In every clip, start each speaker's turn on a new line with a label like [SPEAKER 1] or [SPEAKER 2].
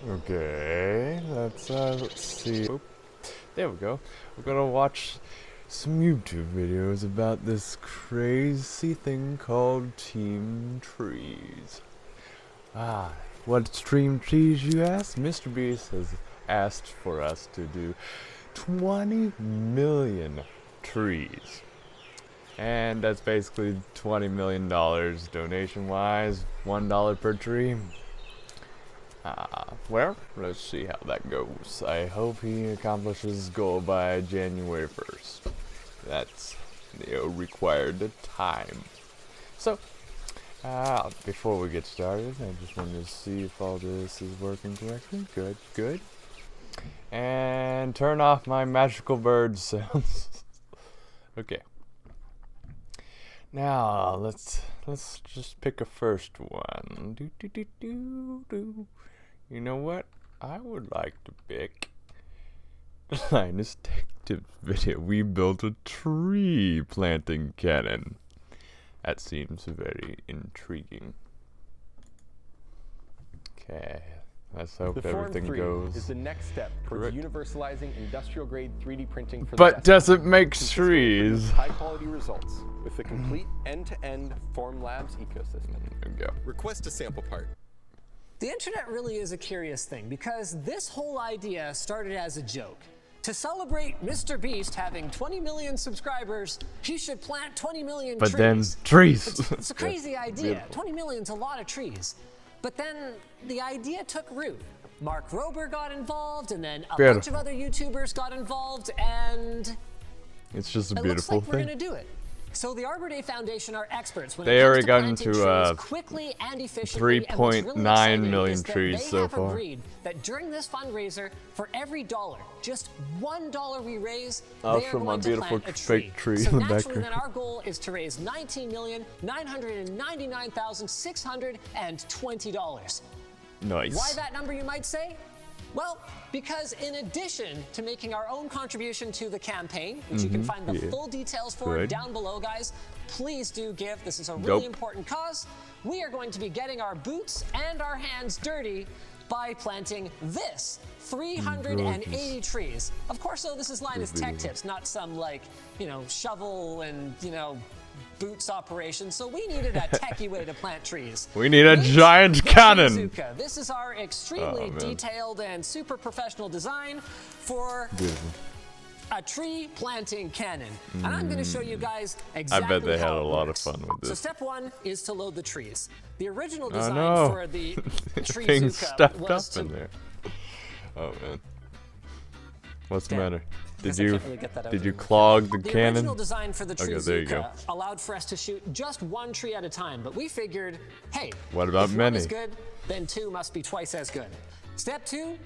[SPEAKER 1] Okay, let's see. Oop, there we go. We're gonna watch some YouTube videos about this crazy thing called Team Trees. What's Team Trees, you ask? Mr.Beast has asked for us to do 20 million trees. And that's basically $20 million donation-wise, $1 per tree. Well, let's see how that goes. I hope he accomplishes his goal by January 1st. That's the required time. So, before we get started, I just wanted to see if all this is working correctly. Good. And turn off my magical bird sounds. Okay. Now, let's just pick a first one. You know what? I would like to pick Linus Tech Tips video. We built a tree planting cannon. That seems very intriguing. Okay, let's hope everything goes.
[SPEAKER 2] Is the next step towards universalizing industrial grade 3D printing for
[SPEAKER 1] but does it make trees?
[SPEAKER 2] High quality results with the complete end-to-end Formlabs ecosystem.
[SPEAKER 1] There we go.
[SPEAKER 3] Request a sample part.
[SPEAKER 4] The internet really is a curious thing because this whole idea started as a joke. To celebrate Mr.Beast having 20 million subscribers, he should plant 20 million trees.
[SPEAKER 1] But then trees.
[SPEAKER 4] It's a crazy idea. 20 million's a lot of trees. But then the idea took root. Mark Rober got involved, and then a bunch of other YouTubers got involved, and
[SPEAKER 1] it's just a
[SPEAKER 4] it
[SPEAKER 1] beautiful
[SPEAKER 4] looks like
[SPEAKER 1] thing.
[SPEAKER 4] We're gonna do it. So the Arbor Day Foundation are experts when
[SPEAKER 1] they
[SPEAKER 4] it comes
[SPEAKER 1] already
[SPEAKER 4] to
[SPEAKER 1] gotten
[SPEAKER 4] planting
[SPEAKER 1] to
[SPEAKER 4] trees quickly and efficiently.
[SPEAKER 1] 3.9 million trees so far.
[SPEAKER 4] They have agreed that during this fundraiser, for every dollar, just $1 we raise, they are going to plant a tree.
[SPEAKER 1] Fake tree
[SPEAKER 4] So
[SPEAKER 1] in the
[SPEAKER 4] naturally,
[SPEAKER 1] background.
[SPEAKER 4] then our goal is to raise $19,999,620.
[SPEAKER 1] Nice.
[SPEAKER 4] Why that number, you might say? Well, because in addition to making our own contribution to the campaign, which you can find the full details for down below, guys, please do give. This is a really important cause. We are going to be getting our boots and our hands dirty by planting this 380 trees. Of course, though, this is Linus Tech Tips, not some, like, shovel and, boots operation, so we needed a techie way to plant trees.
[SPEAKER 1] We need a giant cannon.
[SPEAKER 4] This is our extremely detailed and super professional design for a tree planting cannon. And I'm going to show you guys exactly
[SPEAKER 1] I bet they had
[SPEAKER 4] how
[SPEAKER 1] a
[SPEAKER 4] it
[SPEAKER 1] lot
[SPEAKER 4] works.
[SPEAKER 1] of fun with this.
[SPEAKER 4] So step one is to load the trees. The original design for the tree
[SPEAKER 1] things stuffed
[SPEAKER 4] was
[SPEAKER 1] up in there. Oh man, what's the matter? Did you clog the cannon?
[SPEAKER 4] The original design for the tree
[SPEAKER 1] there you go.
[SPEAKER 4] allowed for us to shoot just one tree at a time, but we figured, hey,
[SPEAKER 1] what about
[SPEAKER 4] if
[SPEAKER 1] many?
[SPEAKER 4] one is good, then two must be twice as good. Step two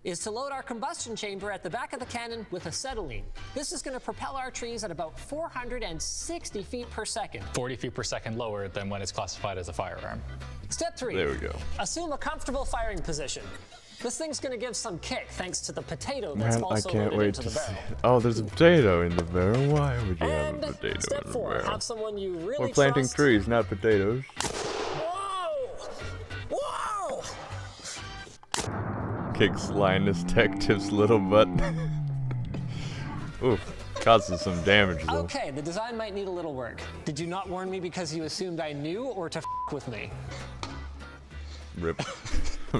[SPEAKER 4] is to load our combustion chamber at the back of the cannon with acetylene. This is going to propel our trees at about 460 feet per second.
[SPEAKER 5] 40 feet per second lower than when it's classified as a firearm.
[SPEAKER 4] Step three.
[SPEAKER 1] There we go.
[SPEAKER 4] Assume a comfortable firing position. This thing's going to give some kick thanks to the potato that's also
[SPEAKER 1] I can't
[SPEAKER 4] loaded
[SPEAKER 1] wait
[SPEAKER 4] into
[SPEAKER 1] to
[SPEAKER 4] the barrel.
[SPEAKER 1] see. Oh, there's a potato in the barrel. Why would you have a
[SPEAKER 4] And
[SPEAKER 1] potato
[SPEAKER 4] step
[SPEAKER 1] in the
[SPEAKER 4] four,
[SPEAKER 1] barrel?
[SPEAKER 4] have someone you really
[SPEAKER 1] We're planting
[SPEAKER 4] trust.
[SPEAKER 1] trees, not potatoes.
[SPEAKER 4] Whoa!
[SPEAKER 1] Kicks Linus Tech Tips little butt. Oof, causes some damage though.
[SPEAKER 4] Okay, the design might need a little work. Did you not warn me because you assumed I knew, or to f with me?
[SPEAKER 1] Rip.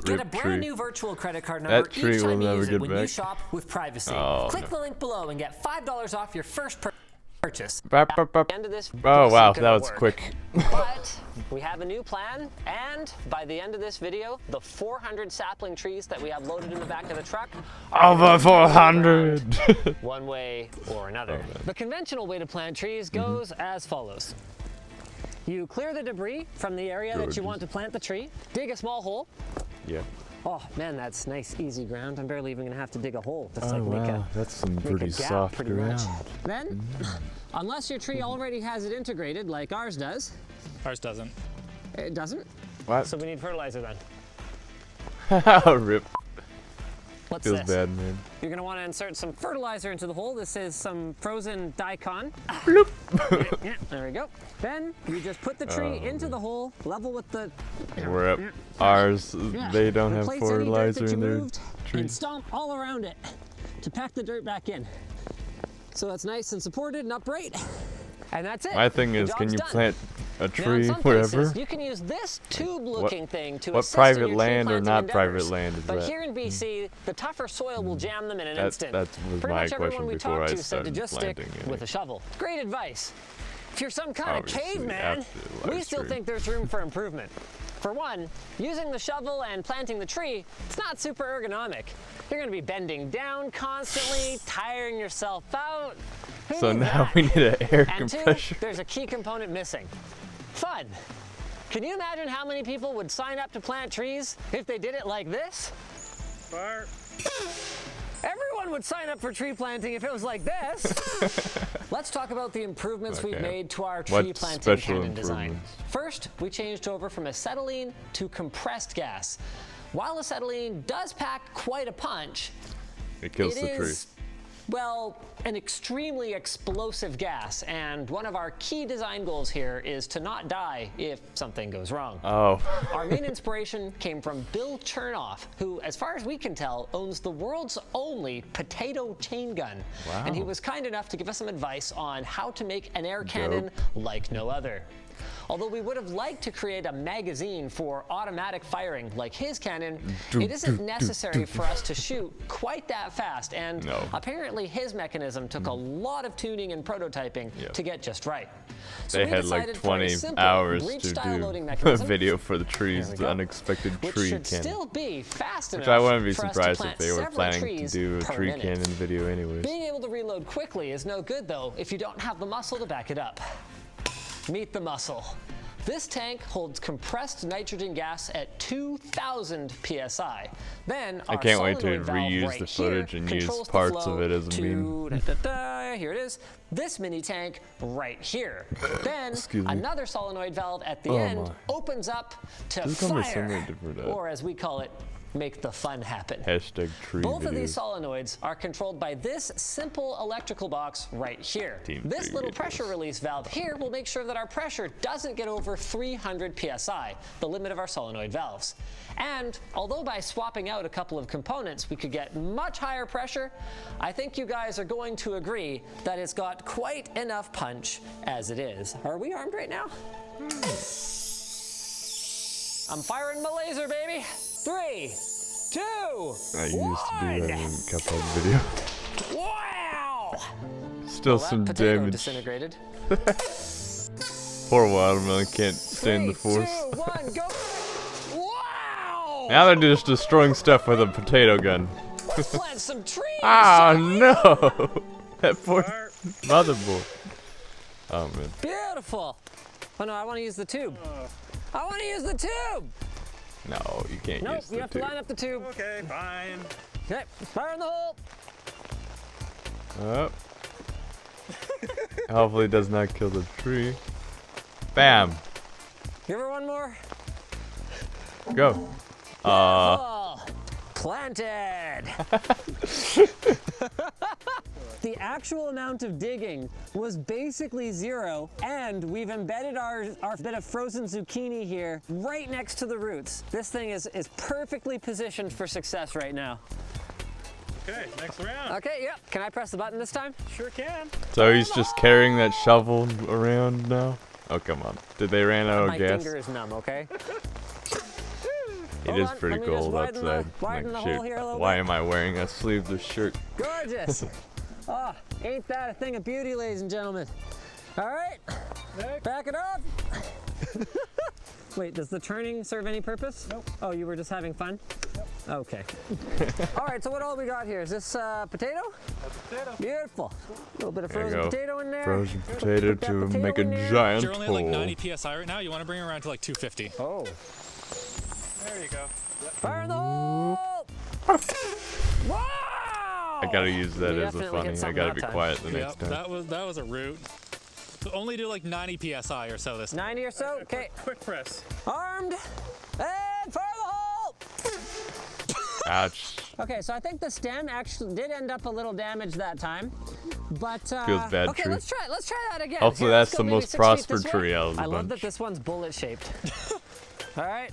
[SPEAKER 4] Get a brand new virtual credit card number
[SPEAKER 1] tree
[SPEAKER 4] each
[SPEAKER 1] will
[SPEAKER 4] time you
[SPEAKER 1] never
[SPEAKER 4] use it
[SPEAKER 1] get
[SPEAKER 4] when you
[SPEAKER 1] back.
[SPEAKER 4] shop with privacy.
[SPEAKER 1] Oh,
[SPEAKER 4] Click the link below and get $5 off your first purchase.
[SPEAKER 1] Bop, bop, bop.
[SPEAKER 4] End of this
[SPEAKER 1] Oh wow,
[SPEAKER 4] isn't
[SPEAKER 1] that
[SPEAKER 4] gonna
[SPEAKER 1] was
[SPEAKER 4] work.
[SPEAKER 1] quick.
[SPEAKER 4] But we have a new plan, and by the end of this video, the 400 sapling trees that we have loaded in the back of the truck
[SPEAKER 1] Over 400.
[SPEAKER 4] one way or another. The conventional way to plant trees goes as follows. You clear the debris from the area that you want to plant the tree, dig a small hole.
[SPEAKER 1] Yeah.
[SPEAKER 4] Oh man, that's nice, easy ground. I'm barely even gonna have to dig a hole. Just
[SPEAKER 1] Oh
[SPEAKER 4] like make
[SPEAKER 1] wow, that's some
[SPEAKER 4] a
[SPEAKER 1] pretty
[SPEAKER 4] gap,
[SPEAKER 1] soft
[SPEAKER 4] pretty
[SPEAKER 1] ground.
[SPEAKER 4] much. Then, unless your tree already has it integrated, like ours does.
[SPEAKER 5] Ours doesn't.
[SPEAKER 4] It doesn't.
[SPEAKER 1] What?
[SPEAKER 4] So we need fertilizer then.
[SPEAKER 1] Rip.
[SPEAKER 4] What's
[SPEAKER 1] Feels
[SPEAKER 4] this?
[SPEAKER 1] bad, man.
[SPEAKER 4] You're gonna want to insert some fertilizer into the hole. This is some frozen daikon. Yeah, there we go. Then you just put the tree into the hole, level with the.
[SPEAKER 1] We're up. Ours, they don't have
[SPEAKER 4] Replace any dirt
[SPEAKER 1] fertilizer
[SPEAKER 4] that
[SPEAKER 1] in
[SPEAKER 4] you
[SPEAKER 1] their
[SPEAKER 4] moved
[SPEAKER 1] tree.
[SPEAKER 4] and stomp all around it to pack the dirt back in. So it's nice and supported and upright. And that's it.
[SPEAKER 1] My thing
[SPEAKER 4] The
[SPEAKER 1] is, can
[SPEAKER 4] job's
[SPEAKER 1] you
[SPEAKER 4] done.
[SPEAKER 1] plant a
[SPEAKER 4] Now, in
[SPEAKER 1] tree
[SPEAKER 4] some
[SPEAKER 1] wherever?
[SPEAKER 4] places, you can use this tube-looking thing to
[SPEAKER 1] what
[SPEAKER 4] assist
[SPEAKER 1] private
[SPEAKER 4] in your
[SPEAKER 1] land
[SPEAKER 4] tree
[SPEAKER 1] or
[SPEAKER 4] planting
[SPEAKER 1] not
[SPEAKER 4] endeavors.
[SPEAKER 1] private land is
[SPEAKER 4] But
[SPEAKER 1] that?
[SPEAKER 4] here in BC, the tougher soil will jam them in an instant.
[SPEAKER 1] That was
[SPEAKER 4] Pretty
[SPEAKER 1] my
[SPEAKER 4] much everyone
[SPEAKER 1] question
[SPEAKER 4] we
[SPEAKER 1] before
[SPEAKER 4] talked
[SPEAKER 1] I
[SPEAKER 4] to said to
[SPEAKER 1] started
[SPEAKER 4] just stick
[SPEAKER 1] planting.
[SPEAKER 4] with a shovel. Great advice. If you're some kind
[SPEAKER 1] Obviously,
[SPEAKER 4] of caveman,
[SPEAKER 1] after the
[SPEAKER 4] we
[SPEAKER 1] live
[SPEAKER 4] still
[SPEAKER 1] stream.
[SPEAKER 4] think there's room for improvement. For one, using the shovel and planting the tree, it's not super ergonomic. You're going to be bending down constantly, tiring yourself out. Who
[SPEAKER 1] So
[SPEAKER 4] needs
[SPEAKER 1] now
[SPEAKER 4] that?
[SPEAKER 1] we need an air
[SPEAKER 4] And
[SPEAKER 1] compressor.
[SPEAKER 4] two, there's a key component missing. Fun. Can you imagine how many people would sign up to plant trees if they did it like this? Everyone would sign up for tree planting if it was like this. Let's talk about the improvements we've
[SPEAKER 1] Okay.
[SPEAKER 4] made to our
[SPEAKER 1] What
[SPEAKER 4] tree planting
[SPEAKER 1] special
[SPEAKER 4] cannon design.
[SPEAKER 1] improvements?
[SPEAKER 4] First, we changed over from acetylene to compressed gas. While acetylene does pack quite a punch,
[SPEAKER 1] It kills
[SPEAKER 4] it
[SPEAKER 1] the tree.
[SPEAKER 4] is, well, an extremely explosive gas, and one of our key design goals here is to not die if something goes wrong.
[SPEAKER 1] Oh.
[SPEAKER 4] Our main inspiration came from Bill Chernoff, who, as far as we can tell, owns the world's only potato chain gun.
[SPEAKER 1] Wow.
[SPEAKER 4] And he was kind enough to give us some advice on how to make an air cannon like no other. Although we would have liked to create a magazine for automatic firing like his cannon, it isn't necessary for us to shoot quite that fast, and apparently his mechanism took a lot of tuning and prototyping to get just right. So
[SPEAKER 1] They
[SPEAKER 4] we
[SPEAKER 1] had like
[SPEAKER 4] decided for a
[SPEAKER 1] 20
[SPEAKER 4] simple
[SPEAKER 1] hours
[SPEAKER 4] breech-style
[SPEAKER 1] to
[SPEAKER 4] loading
[SPEAKER 1] do a
[SPEAKER 4] mechanism,
[SPEAKER 1] video for the trees,
[SPEAKER 4] There we
[SPEAKER 1] the
[SPEAKER 4] go.
[SPEAKER 1] unexpected
[SPEAKER 4] which
[SPEAKER 1] tree
[SPEAKER 4] should
[SPEAKER 1] cannon.
[SPEAKER 4] still be fast enough
[SPEAKER 1] Which I wouldn't be
[SPEAKER 4] for us to
[SPEAKER 1] surprised if
[SPEAKER 4] plant
[SPEAKER 1] they were
[SPEAKER 4] several
[SPEAKER 1] planning to
[SPEAKER 4] trees
[SPEAKER 1] do a
[SPEAKER 4] per
[SPEAKER 1] tree
[SPEAKER 4] minute.
[SPEAKER 1] cannon video anyways.
[SPEAKER 4] Being able to reload quickly is no good, though, if you don't have the muscle to back it up. Meet the muscle. This tank holds compressed nitrogen gas at 2,000 psi. Then
[SPEAKER 1] I
[SPEAKER 4] our
[SPEAKER 1] can't wait to
[SPEAKER 4] solenoid valve
[SPEAKER 1] reuse
[SPEAKER 4] right
[SPEAKER 1] the footage
[SPEAKER 4] here
[SPEAKER 1] and use
[SPEAKER 4] controls the
[SPEAKER 1] parts
[SPEAKER 4] flow
[SPEAKER 1] of it as a
[SPEAKER 4] to
[SPEAKER 1] meme.
[SPEAKER 4] Here it is. This mini tank right here. Then
[SPEAKER 1] Excuse me.
[SPEAKER 4] another solenoid valve at the
[SPEAKER 1] Oh
[SPEAKER 4] end
[SPEAKER 1] my.
[SPEAKER 4] opens up to
[SPEAKER 1] There's gonna be so
[SPEAKER 4] fire,
[SPEAKER 1] many different,
[SPEAKER 4] or as we call it, make the fun happen.
[SPEAKER 1] Hashtag tree
[SPEAKER 4] Both
[SPEAKER 1] videos.
[SPEAKER 4] of these solenoids are controlled by this simple electrical box right here.
[SPEAKER 1] Team
[SPEAKER 4] This
[SPEAKER 1] tree
[SPEAKER 4] little
[SPEAKER 1] videos.
[SPEAKER 4] pressure release valve here will make sure that our pressure doesn't get over 300 psi, the limit of our solenoid valves. And although by swapping out a couple of components we could get much higher pressure, I think you guys are going to agree that it's got quite enough punch as it is. Are we armed right now? I'm firing my laser, baby. 3, 2,
[SPEAKER 1] I used to do
[SPEAKER 4] 1.
[SPEAKER 1] that in a couple of videos.
[SPEAKER 4] Wow!
[SPEAKER 1] Still
[SPEAKER 4] Well,
[SPEAKER 1] some
[SPEAKER 4] that potato
[SPEAKER 1] damage.
[SPEAKER 4] disintegrated.
[SPEAKER 1] Poor watermelon can't stand the
[SPEAKER 4] 3,
[SPEAKER 1] force.
[SPEAKER 4] 2, 1, go! Wow!
[SPEAKER 1] Now they're just destroying stuff with a potato gun.
[SPEAKER 4] Plant some trees!
[SPEAKER 1] Ah no! That poor motherboard. Oh man.
[SPEAKER 4] Beautiful! Oh no, I want to use the tube. I want to use the tube!
[SPEAKER 1] No, you can't
[SPEAKER 4] Nope,
[SPEAKER 1] use the
[SPEAKER 4] you have to
[SPEAKER 1] tube.
[SPEAKER 4] line up the tube.
[SPEAKER 5] Okay, fine.
[SPEAKER 4] Okay, fire in the hole!
[SPEAKER 1] Oh. Hopefully it does not kill the tree. Bam!
[SPEAKER 4] Give her one more.
[SPEAKER 1] Go.
[SPEAKER 4] Oh, planted! The actual amount of digging was basically 0, and we've embedded our bit of frozen zucchini here right next to the roots. This thing is perfectly positioned for success right now.
[SPEAKER 5] Okay, next round.
[SPEAKER 4] Okay, yep. Can I press the button this time?
[SPEAKER 5] Sure can.
[SPEAKER 1] So he's just carrying that shovel around now? Oh, come on. Did they ran out
[SPEAKER 4] My
[SPEAKER 1] of gas?
[SPEAKER 4] finger is numb, okay?
[SPEAKER 1] It
[SPEAKER 4] Hold
[SPEAKER 1] is
[SPEAKER 4] on,
[SPEAKER 1] pretty
[SPEAKER 4] let me just
[SPEAKER 1] cold
[SPEAKER 4] widen
[SPEAKER 1] outside.
[SPEAKER 4] widen the hole here a little
[SPEAKER 1] Why
[SPEAKER 4] bit.
[SPEAKER 1] am I wearing a sleeveless shirt?
[SPEAKER 4] Gorgeous. Oh, ain't that a thing of beauty, ladies and gentlemen? All right, back it up. Wait, does the turning serve any purpose? Nope. Oh, you were just having fun? Yep. Okay. All right, so what all we got here? Is this potato?
[SPEAKER 5] That's a potato.
[SPEAKER 4] Beautiful. A little bit of
[SPEAKER 1] There you
[SPEAKER 4] frozen
[SPEAKER 1] go.
[SPEAKER 4] potato in there.
[SPEAKER 1] Frozen potato
[SPEAKER 4] Put that
[SPEAKER 1] to
[SPEAKER 4] potato
[SPEAKER 1] make
[SPEAKER 4] in
[SPEAKER 1] a
[SPEAKER 4] there.
[SPEAKER 1] giant
[SPEAKER 5] You're only at like
[SPEAKER 1] hole.
[SPEAKER 5] 90 psi right now. You want to bring it around to like 250.
[SPEAKER 4] Oh.
[SPEAKER 5] There you go.
[SPEAKER 4] Fire in the hole! Wow!
[SPEAKER 1] I gotta use that
[SPEAKER 4] We
[SPEAKER 1] as a
[SPEAKER 4] definitely
[SPEAKER 1] funny.
[SPEAKER 4] hit
[SPEAKER 1] I
[SPEAKER 4] something
[SPEAKER 1] gotta
[SPEAKER 4] that
[SPEAKER 1] be
[SPEAKER 4] time.
[SPEAKER 1] quiet the
[SPEAKER 5] Yep,
[SPEAKER 1] next time.
[SPEAKER 5] that was a root. Only do like 90 psi or so this.
[SPEAKER 4] 90 or so? Okay.
[SPEAKER 5] Quick press.
[SPEAKER 4] Armed. And fire the hole!
[SPEAKER 1] Ouch.
[SPEAKER 4] Okay, so I think the stem actually did end up a little damaged that time, but
[SPEAKER 1] Feels bad,
[SPEAKER 4] okay,
[SPEAKER 1] tree.
[SPEAKER 4] let's try that again.
[SPEAKER 1] Hopefully
[SPEAKER 4] Here, let's
[SPEAKER 1] that's
[SPEAKER 4] go
[SPEAKER 1] the
[SPEAKER 4] maybe
[SPEAKER 1] most
[SPEAKER 4] 6 feet
[SPEAKER 1] prospered
[SPEAKER 4] this way.
[SPEAKER 1] tree out of the
[SPEAKER 4] I love that
[SPEAKER 1] bunch.
[SPEAKER 4] this one's bullet shaped. All right.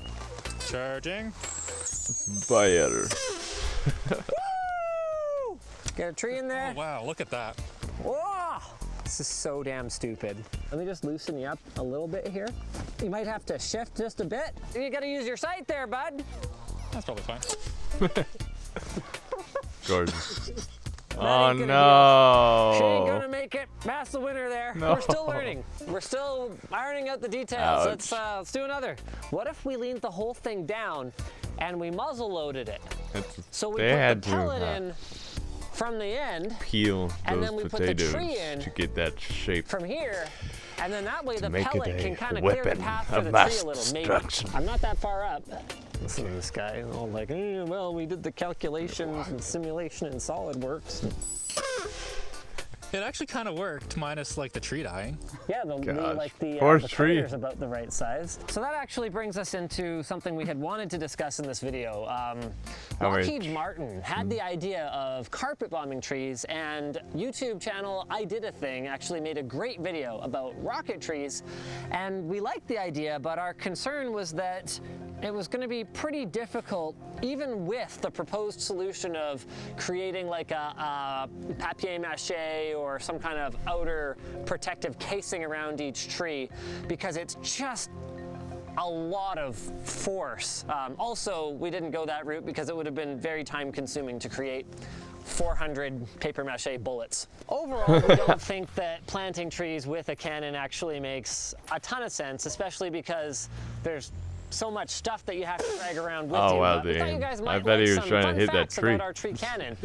[SPEAKER 5] Charging.
[SPEAKER 1] Biter.
[SPEAKER 4] Woo! Get a tree in there.
[SPEAKER 5] Oh, wow, look at that.
[SPEAKER 4] Whoa! This is so damn stupid. Let me just loosen you up a little bit here. You might have to shift just a bit. You gotta use your sight there, bud.
[SPEAKER 5] That's probably fine.
[SPEAKER 1] Gorgeous.
[SPEAKER 4] That
[SPEAKER 1] Oh
[SPEAKER 4] ain't gonna
[SPEAKER 1] no.
[SPEAKER 4] She ain't gonna make it. That's the winner there.
[SPEAKER 1] No.
[SPEAKER 4] We're still learning. We're still ironing out the details.
[SPEAKER 1] Ouch.
[SPEAKER 4] Let's do another. What if we leaned the whole thing down and we muzzle loaded it? So we
[SPEAKER 1] They
[SPEAKER 4] put
[SPEAKER 1] had
[SPEAKER 4] the
[SPEAKER 1] to
[SPEAKER 4] pellet in from the end,
[SPEAKER 1] peel
[SPEAKER 4] and
[SPEAKER 1] those
[SPEAKER 4] then we put the
[SPEAKER 1] potatoes
[SPEAKER 4] tree in
[SPEAKER 1] to get that shape.
[SPEAKER 4] from here, and then that way the
[SPEAKER 1] make it
[SPEAKER 4] pellet
[SPEAKER 1] a
[SPEAKER 4] can kind of clear the
[SPEAKER 1] weapon
[SPEAKER 4] path for
[SPEAKER 1] of
[SPEAKER 4] the
[SPEAKER 1] mass
[SPEAKER 4] tree a little. Maybe.
[SPEAKER 1] destruction.
[SPEAKER 4] I'm not that far up. Listen to this guy, all like, well, we did the calculations and simulation in SolidWorks.
[SPEAKER 5] It actually kind of worked, minus like the tree dying.
[SPEAKER 4] Yeah,
[SPEAKER 1] Gosh.
[SPEAKER 4] the
[SPEAKER 1] Poor tree.
[SPEAKER 4] crater's about the right size. So that actually brings us into something we had wanted to discuss in this video. Lockheed Martin had the idea of carpet bombing trees, and YouTube channel I Did a Thing actually made a great video about rocket trees, and we liked the idea, but our concern was that it was going to be pretty difficult, even with the proposed solution of creating like a papier-mâché or some kind of outer protective casing around each tree, because it's just a lot of force. Also, we didn't go that route because it would have been very time-consuming to create 400 papier-mâché bullets. Overall, we don't think that planting trees with a cannon actually makes a ton of sense, especially because there's so much stuff that you have to drag around with you.
[SPEAKER 1] Wow,
[SPEAKER 4] But we thought you guys might
[SPEAKER 1] I bet
[SPEAKER 4] like
[SPEAKER 1] he was
[SPEAKER 4] some
[SPEAKER 1] trying to
[SPEAKER 4] fun
[SPEAKER 1] hit that
[SPEAKER 4] facts
[SPEAKER 1] tree.
[SPEAKER 4] about our tree cannon.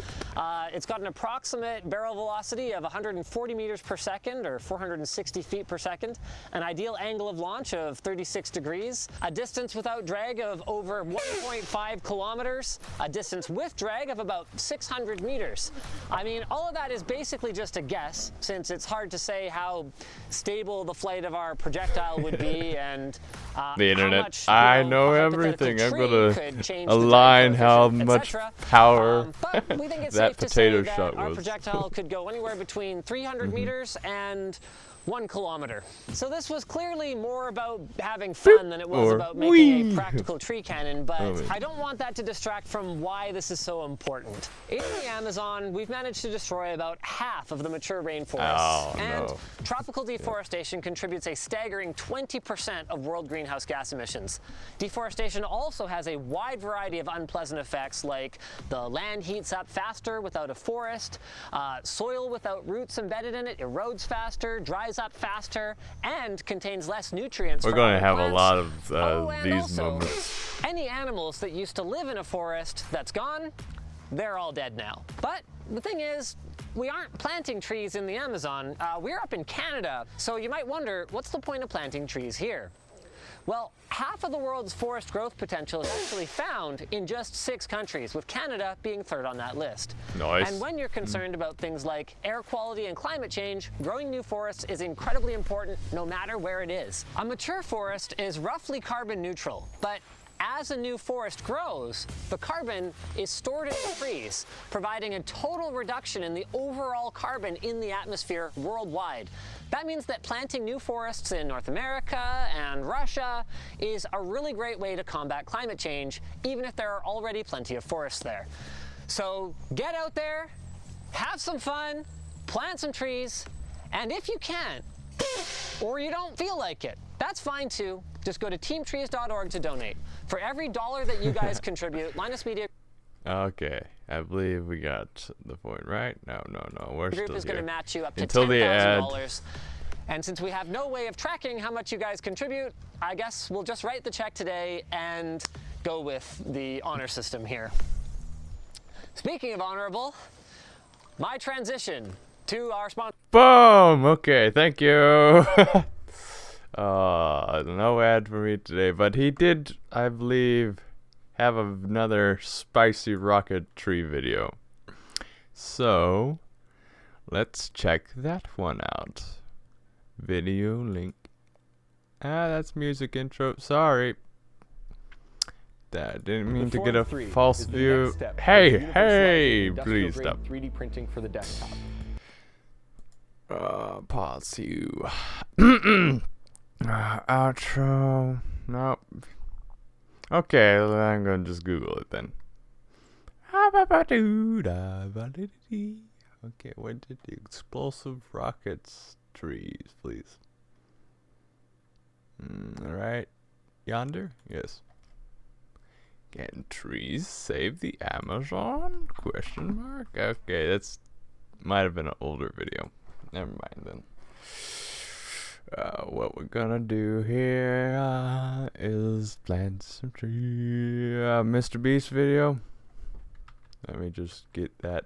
[SPEAKER 4] It's got an approximate barrel velocity of 140 meters per second, or 460 feet per second, an ideal angle of launch of 36 degrees, a distance without drag of over 1.5 kilometers, a distance with drag of about 600 meters. I mean, all of that is basically just a guess, since it's hard to say how stable the flight of our projectile would be, and
[SPEAKER 1] The internet.
[SPEAKER 4] how much,
[SPEAKER 1] I
[SPEAKER 4] you
[SPEAKER 1] know
[SPEAKER 4] a
[SPEAKER 1] everything. I'm
[SPEAKER 4] hypothetical
[SPEAKER 1] gonna
[SPEAKER 4] tree could change the drag
[SPEAKER 1] align how
[SPEAKER 4] coefficient,
[SPEAKER 1] much
[SPEAKER 4] etc.
[SPEAKER 1] power
[SPEAKER 4] But we think it's
[SPEAKER 1] that
[SPEAKER 4] safe to
[SPEAKER 1] potato
[SPEAKER 4] say
[SPEAKER 1] shot
[SPEAKER 4] that our
[SPEAKER 1] was.
[SPEAKER 4] projectile could go anywhere between 300 meters and 1 kilometer. So this was clearly more about having fun than it was
[SPEAKER 1] Or
[SPEAKER 4] about making
[SPEAKER 1] whee.
[SPEAKER 4] a practical tree cannon, but
[SPEAKER 1] Oh, wait.
[SPEAKER 4] I don't want that to distract from why this is so important. In the Amazon, we've managed to destroy about half of the mature rainforests,
[SPEAKER 1] Oh,
[SPEAKER 4] and
[SPEAKER 1] no.
[SPEAKER 4] tropical deforestation contributes a staggering 20% of world greenhouse gas emissions. Deforestation also has a wide variety of unpleasant effects, like the land heats up faster without a forest, soil without roots embedded in it erodes faster, dries up faster, and contains less nutrients.
[SPEAKER 1] We're
[SPEAKER 4] for
[SPEAKER 1] going to
[SPEAKER 4] other
[SPEAKER 1] have a
[SPEAKER 4] plants.
[SPEAKER 1] lot of
[SPEAKER 4] And
[SPEAKER 1] these
[SPEAKER 4] also,
[SPEAKER 1] moments.
[SPEAKER 4] any animals that used to live in a forest that's gone, they're all dead now. But the thing is, we aren't planting trees in the Amazon. We're up in Canada, so you might wonder, what's the point of planting trees here? Well, half of the world's forest growth potential is actually found in just 6 countries, with Canada being third on that list.
[SPEAKER 1] Nice.
[SPEAKER 4] And when you're concerned about things like air quality and climate change, growing new forests is incredibly important no matter where it is. A mature forest is roughly carbon neutral, but as a new forest grows, the carbon is stored in the trees, providing a total reduction in the overall carbon in the atmosphere worldwide. That means that planting new forests in North America and Russia is a really great way to combat climate change, even if there are already plenty of forests there. So get out there, have some fun, plant some trees, and if you can, or you don't feel like it, that's fine too. Just go to teamtrees.org to donate. For every $1 that you guys contribute, Linus Media
[SPEAKER 1] Okay, I believe we got the point, right? No, we're
[SPEAKER 4] Group
[SPEAKER 1] still
[SPEAKER 4] is going to
[SPEAKER 1] here.
[SPEAKER 4] match you up to
[SPEAKER 1] Until the ad.
[SPEAKER 4] $10,000. And since we have no way of tracking how much you guys contribute, I guess we'll just write the check today and go with the honor system here. Speaking of honorable, my transition to our sponsor.
[SPEAKER 1] Boom! Okay, thank you. No ad for me today, but he did, I believe, have another spicy rocket tree video. So, let's check that one out. Video link. That's music intro. Sorry. that. Didn't mean to
[SPEAKER 2] The
[SPEAKER 1] get a
[SPEAKER 2] Form 3
[SPEAKER 1] false
[SPEAKER 2] is the
[SPEAKER 1] view.
[SPEAKER 2] next step
[SPEAKER 1] Hey,
[SPEAKER 2] in
[SPEAKER 1] hey,
[SPEAKER 2] universalizing
[SPEAKER 1] please
[SPEAKER 2] industrial-grade
[SPEAKER 1] stop.
[SPEAKER 2] 3D printing for the desktop.
[SPEAKER 1] Pause you. Outro. Nope. Okay, I'm gonna just Google it then. Okay, when did the explosive rockets trees, please? Alright. Yonder? Yes. Can trees save the Amazon? Question mark? Okay, that's might have been an older video. Never mind then. What we're gonna do here is plant some tree. Mr.Beast video. Let me just get that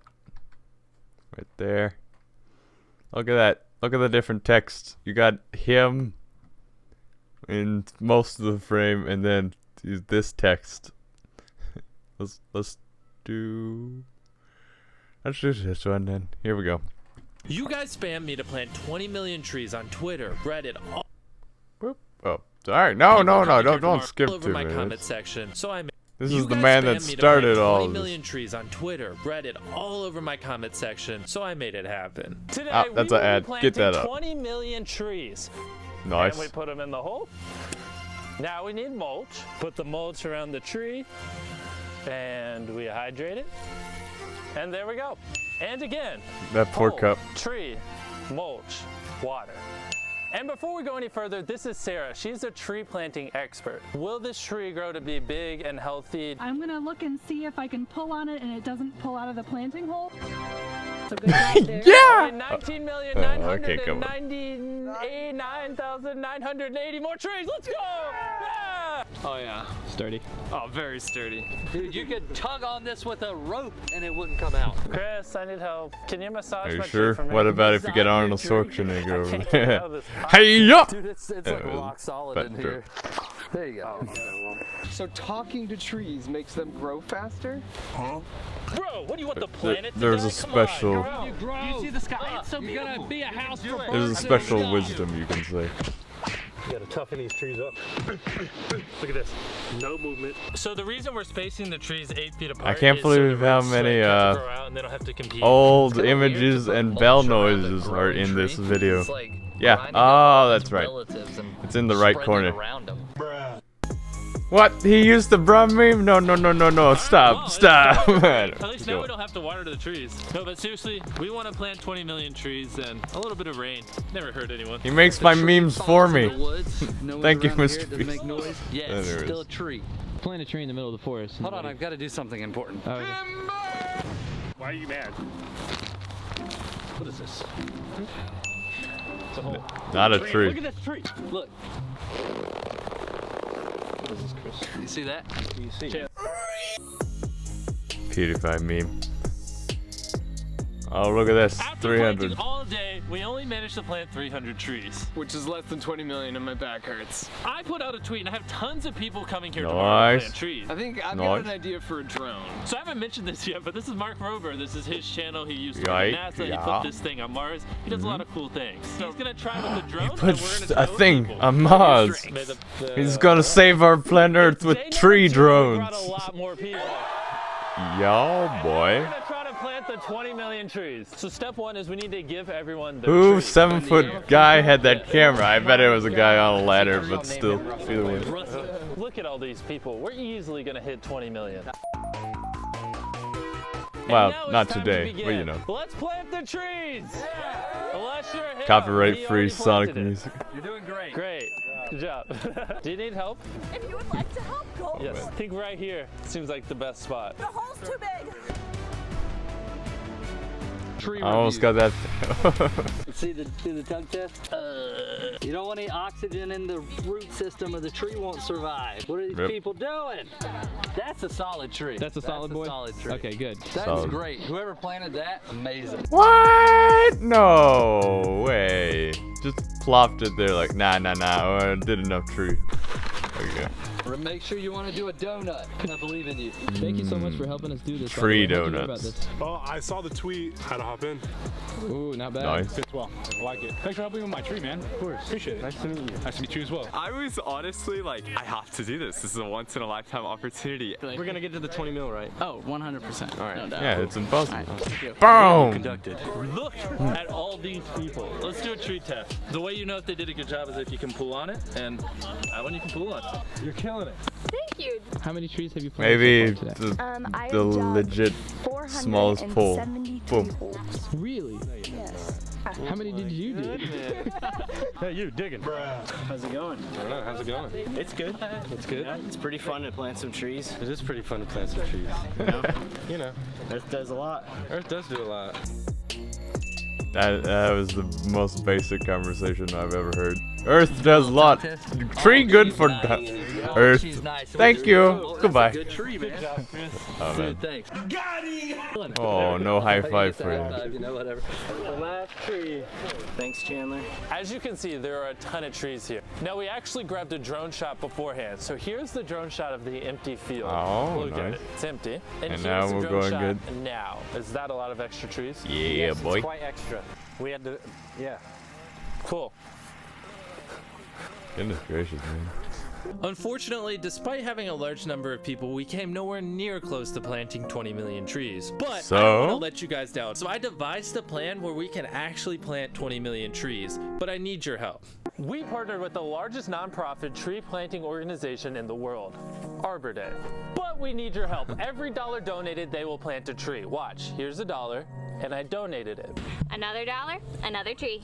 [SPEAKER 1] right there. Look at that. Look at the different text. You got him in most of the frame, and then this text. let's do this one then. Here we go.
[SPEAKER 3] You guys spam me to plant 20 million trees on Twitter, Reddit, all
[SPEAKER 1] Whoop. Oh, sorry. No, don't skip
[SPEAKER 3] over
[SPEAKER 1] to
[SPEAKER 3] my
[SPEAKER 1] me.
[SPEAKER 3] comment section. So I
[SPEAKER 1] This
[SPEAKER 3] you
[SPEAKER 1] is the
[SPEAKER 3] guys
[SPEAKER 1] man
[SPEAKER 3] spammed
[SPEAKER 1] that
[SPEAKER 3] me to
[SPEAKER 1] started
[SPEAKER 3] plant
[SPEAKER 1] all
[SPEAKER 3] 20
[SPEAKER 1] of this.
[SPEAKER 3] million trees on Twitter, Reddit, all over my comment section. So I made it happen.
[SPEAKER 6] Today,
[SPEAKER 1] Ah, that's
[SPEAKER 6] we
[SPEAKER 1] an
[SPEAKER 6] will
[SPEAKER 1] ad.
[SPEAKER 6] be
[SPEAKER 1] Get that
[SPEAKER 6] planting
[SPEAKER 1] up.
[SPEAKER 6] 20 million trees.
[SPEAKER 1] Nice.
[SPEAKER 6] And we put them in the hole. Now we need mulch. Put the mulch around the tree, and we hydrate it. And there we go. And again,
[SPEAKER 1] That poor
[SPEAKER 6] hole,
[SPEAKER 1] cup.
[SPEAKER 6] tree, mulch, water. And before we go any further, this is Sarah. She's a tree planting expert. Will this tree grow to be big and healthy?
[SPEAKER 7] I'm gonna look and see if I can pull on it and it doesn't pull out of the planting hole. So good job there.
[SPEAKER 1] Yeah!
[SPEAKER 6] 19,999,980 more trees. Let's go! Yeah!
[SPEAKER 8] Oh yeah, sturdy. Oh, very sturdy. Dude, you could tug on this with a rope and it wouldn't come out.
[SPEAKER 6] Chris, I need help. Can you massage
[SPEAKER 1] Are
[SPEAKER 6] my
[SPEAKER 1] you sure?
[SPEAKER 6] tree for me?
[SPEAKER 1] What about if you get Arnold Schwarzenegger over
[SPEAKER 6] can't get
[SPEAKER 1] there?
[SPEAKER 6] out of this.
[SPEAKER 1] Hey ya!
[SPEAKER 8] Dude, it's like rock solid in here. There you go.
[SPEAKER 9] So talking to trees makes them grow faster?
[SPEAKER 6] Bro, what do you want the planet to
[SPEAKER 1] There's
[SPEAKER 6] die?
[SPEAKER 1] a
[SPEAKER 6] Come
[SPEAKER 1] special.
[SPEAKER 6] on,
[SPEAKER 8] You see the sky? It's so beautiful.
[SPEAKER 6] gonna be a house for
[SPEAKER 1] There's a special wisdom you can say.
[SPEAKER 10] You gotta toughen these trees up. Look at this. No movement.
[SPEAKER 3] So the reason we're spacing the trees 8 feet apart
[SPEAKER 1] I can't
[SPEAKER 3] is so
[SPEAKER 1] believe
[SPEAKER 3] the
[SPEAKER 1] how
[SPEAKER 3] roots
[SPEAKER 1] many
[SPEAKER 3] don't grow out and they don't have to compete.
[SPEAKER 1] old
[SPEAKER 8] It's kinda weird to
[SPEAKER 1] images
[SPEAKER 8] put
[SPEAKER 1] and
[SPEAKER 8] mulch
[SPEAKER 1] bell
[SPEAKER 8] around a
[SPEAKER 1] noises are
[SPEAKER 8] growing
[SPEAKER 1] in this
[SPEAKER 8] tree.
[SPEAKER 1] video.
[SPEAKER 8] It's like
[SPEAKER 1] Yeah.
[SPEAKER 8] grinding
[SPEAKER 1] Oh,
[SPEAKER 8] up
[SPEAKER 1] that's
[SPEAKER 8] his
[SPEAKER 1] right.
[SPEAKER 8] relatives and
[SPEAKER 1] It's in the right
[SPEAKER 8] spreading
[SPEAKER 1] corner.
[SPEAKER 8] around them.
[SPEAKER 1] What? He used the Brum meme? No. Stop.
[SPEAKER 3] At least now we don't have to water the trees. No, but seriously, we want to plant 20 million trees and a little bit of rain. Never hurt anyone.
[SPEAKER 1] He makes my memes for me. Thank you, Mr.
[SPEAKER 8] Doesn't
[SPEAKER 1] Beast.
[SPEAKER 8] make noise. Yeah,
[SPEAKER 1] There
[SPEAKER 8] it's
[SPEAKER 1] it
[SPEAKER 8] still
[SPEAKER 1] is.
[SPEAKER 8] a tree.
[SPEAKER 10] Plant a tree in the middle of the forest.
[SPEAKER 8] Hold on, I've got to do something important.
[SPEAKER 10] Oh,
[SPEAKER 6] Why are you mad?
[SPEAKER 10] what is this?
[SPEAKER 6] It's a hole.
[SPEAKER 1] Not a
[SPEAKER 6] Look
[SPEAKER 1] tree.
[SPEAKER 6] at this tree.
[SPEAKER 8] Look,
[SPEAKER 10] What is this, Chris?
[SPEAKER 8] you see that?
[SPEAKER 10] What do you see?
[SPEAKER 1] PewDiePie meme. Oh, look at this.
[SPEAKER 3] After
[SPEAKER 1] 300.
[SPEAKER 3] planting all day, we only managed to plant 300 trees.
[SPEAKER 9] Which is less than 20 million and my back hurts.
[SPEAKER 3] I put out a tweet and I have tons of people coming here tomorrow to
[SPEAKER 1] Nice.
[SPEAKER 3] plant trees.
[SPEAKER 9] I think I've
[SPEAKER 1] Nice.
[SPEAKER 9] got an idea for a drone.
[SPEAKER 3] So I haven't mentioned this yet, but this is Mark Rober. This is his channel. He used to
[SPEAKER 1] Right,
[SPEAKER 3] work at NASA. He
[SPEAKER 1] yeah.
[SPEAKER 3] put this thing on Mars. He does a lot of cool things. He's gonna try with the drone.
[SPEAKER 1] Put
[SPEAKER 3] and we're gonna
[SPEAKER 1] a
[SPEAKER 3] try with
[SPEAKER 1] thing
[SPEAKER 3] people.
[SPEAKER 1] on Mars.
[SPEAKER 3] May the-
[SPEAKER 1] He's gonna save our planet Earth with
[SPEAKER 6] Day
[SPEAKER 1] tree
[SPEAKER 6] number 2, we
[SPEAKER 1] drones.
[SPEAKER 6] brought a lot more people.
[SPEAKER 1] Yo,
[SPEAKER 6] We're
[SPEAKER 1] boy.
[SPEAKER 6] gonna try to plant the 20 million trees. So step 1 is we need to give everyone the
[SPEAKER 1] Who
[SPEAKER 6] tree.
[SPEAKER 1] 7-foot guy had that camera? I bet it was a guy on a ladder, but still. Either way.
[SPEAKER 6] Look at all these people. We're easily gonna hit 20 million.
[SPEAKER 1] Well,
[SPEAKER 6] And now it's
[SPEAKER 1] not
[SPEAKER 6] time to
[SPEAKER 1] today, but
[SPEAKER 6] begin.
[SPEAKER 1] you know.
[SPEAKER 6] Let's plant the trees. Unless you're a hero,
[SPEAKER 1] Copyright
[SPEAKER 6] we
[SPEAKER 1] free
[SPEAKER 6] already
[SPEAKER 1] Sonic
[SPEAKER 6] planted it.
[SPEAKER 1] music.
[SPEAKER 8] You're doing great.
[SPEAKER 6] Great. Good job. Do you need help?
[SPEAKER 11] If you would like to help, go.
[SPEAKER 6] Yes. I think right here seems like the best spot.
[SPEAKER 11] The hole's too big.
[SPEAKER 8] Tree
[SPEAKER 1] I almost got that.
[SPEAKER 8] See the tug test? You don't want any oxygen in the root system or the tree won't survive. What are these
[SPEAKER 1] Yep.
[SPEAKER 8] people doing? That's a solid tree.
[SPEAKER 10] That's a solid boy?
[SPEAKER 8] Solid tree.
[SPEAKER 10] Okay, good.
[SPEAKER 8] That's
[SPEAKER 1] Solid.
[SPEAKER 8] great. Whoever planted that, amazing.
[SPEAKER 1] What? No way. Just plopped it there like, nah. Did enough tree. Okay.
[SPEAKER 8] Make sure you want to do a donut. I believe in you.
[SPEAKER 12] Thank you so much for helping us do this.
[SPEAKER 1] Tree
[SPEAKER 12] How'd you hear about
[SPEAKER 1] donuts.
[SPEAKER 12] this?
[SPEAKER 10] Oh, I saw the tweet. Had to hop in.
[SPEAKER 12] Ooh, not bad.
[SPEAKER 1] Nice.
[SPEAKER 10] Fits well. I like it. Thanks for helping with my tree, man. Of course. Appreciate it. Nice to meet you. Nice to meet you as well.
[SPEAKER 13] I was honestly like, I have to do this. This is a once in a lifetime opportunity.
[SPEAKER 14] We're gonna get to the 20 mil, right?
[SPEAKER 12] Oh, 100%.
[SPEAKER 14] All right.
[SPEAKER 12] No doubt.
[SPEAKER 1] Yeah, it's impossible.
[SPEAKER 13] Boom!
[SPEAKER 6] Conducted. Look at all these people. Let's do a tree test. The way you know if they did a good job is if you can pull on it, and that one you can pull on. You're killing it.
[SPEAKER 11] Thank you.
[SPEAKER 12] How many trees have you planted
[SPEAKER 1] Maybe
[SPEAKER 12] so far today?
[SPEAKER 1] the legit smallest pull. Boom.
[SPEAKER 12] Really?
[SPEAKER 11] Yes.
[SPEAKER 12] How many did you do?
[SPEAKER 10] Hey, you digging?
[SPEAKER 14] How's it going?
[SPEAKER 10] I don't know. How's it going?
[SPEAKER 14] It's good.
[SPEAKER 10] It's good.
[SPEAKER 14] Yeah, it's pretty fun to plant some trees.
[SPEAKER 10] It is pretty fun to plant some trees. You know.
[SPEAKER 14] Earth does a lot.
[SPEAKER 10] Earth does do a lot.
[SPEAKER 1] That was the most basic conversation I've ever heard. Earth does a lot. Tree good for Earth. Thank you. Goodbye.
[SPEAKER 8] Good tree, man.
[SPEAKER 1] Oh, man.
[SPEAKER 8] Thanks.
[SPEAKER 1] Oh, no high five for you.
[SPEAKER 8] You know, whatever.
[SPEAKER 14] The last tree. Thanks, Chandler.
[SPEAKER 6] As you can see, there are a ton of trees here. Now, we actually grabbed a drone shot beforehand. So here's the drone shot of the empty field.
[SPEAKER 1] Oh,
[SPEAKER 6] Look at
[SPEAKER 1] nice.
[SPEAKER 6] it. It's empty.
[SPEAKER 1] And
[SPEAKER 6] here's
[SPEAKER 1] now
[SPEAKER 6] the
[SPEAKER 1] we're
[SPEAKER 6] drone
[SPEAKER 1] going
[SPEAKER 6] shot
[SPEAKER 1] good.
[SPEAKER 6] now. Is that a lot of extra trees?
[SPEAKER 1] Yeah,
[SPEAKER 14] Yes,
[SPEAKER 1] boy.
[SPEAKER 14] It's quite extra. We had to, yeah.
[SPEAKER 6] Cool.
[SPEAKER 1] Goodness gracious, man.
[SPEAKER 3] Unfortunately, despite having a large number of people, we came nowhere near close to planting 20 million trees. But I don't want to let you guys down. So I devised a plan where we can actually plant 20 million trees, but I need your help.
[SPEAKER 6] We partnered with the largest nonprofit tree planting organization in the world, Arbor Day. But we need your help. Every dollar donated, they will plant a tree. Watch, here's $1, and I donated it.
[SPEAKER 11] Another dollar, another tree.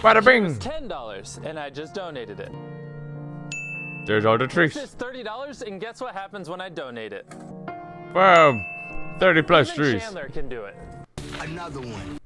[SPEAKER 1] Bada bing!
[SPEAKER 6] Here's $10, and I just donated it.
[SPEAKER 1] There's all the trees.
[SPEAKER 6] This is $30, and guess what happens when I donate it?
[SPEAKER 1] Wow, 30 plus
[SPEAKER 6] Even
[SPEAKER 1] trees.
[SPEAKER 6] Chandler can do it.
[SPEAKER 15] Another one.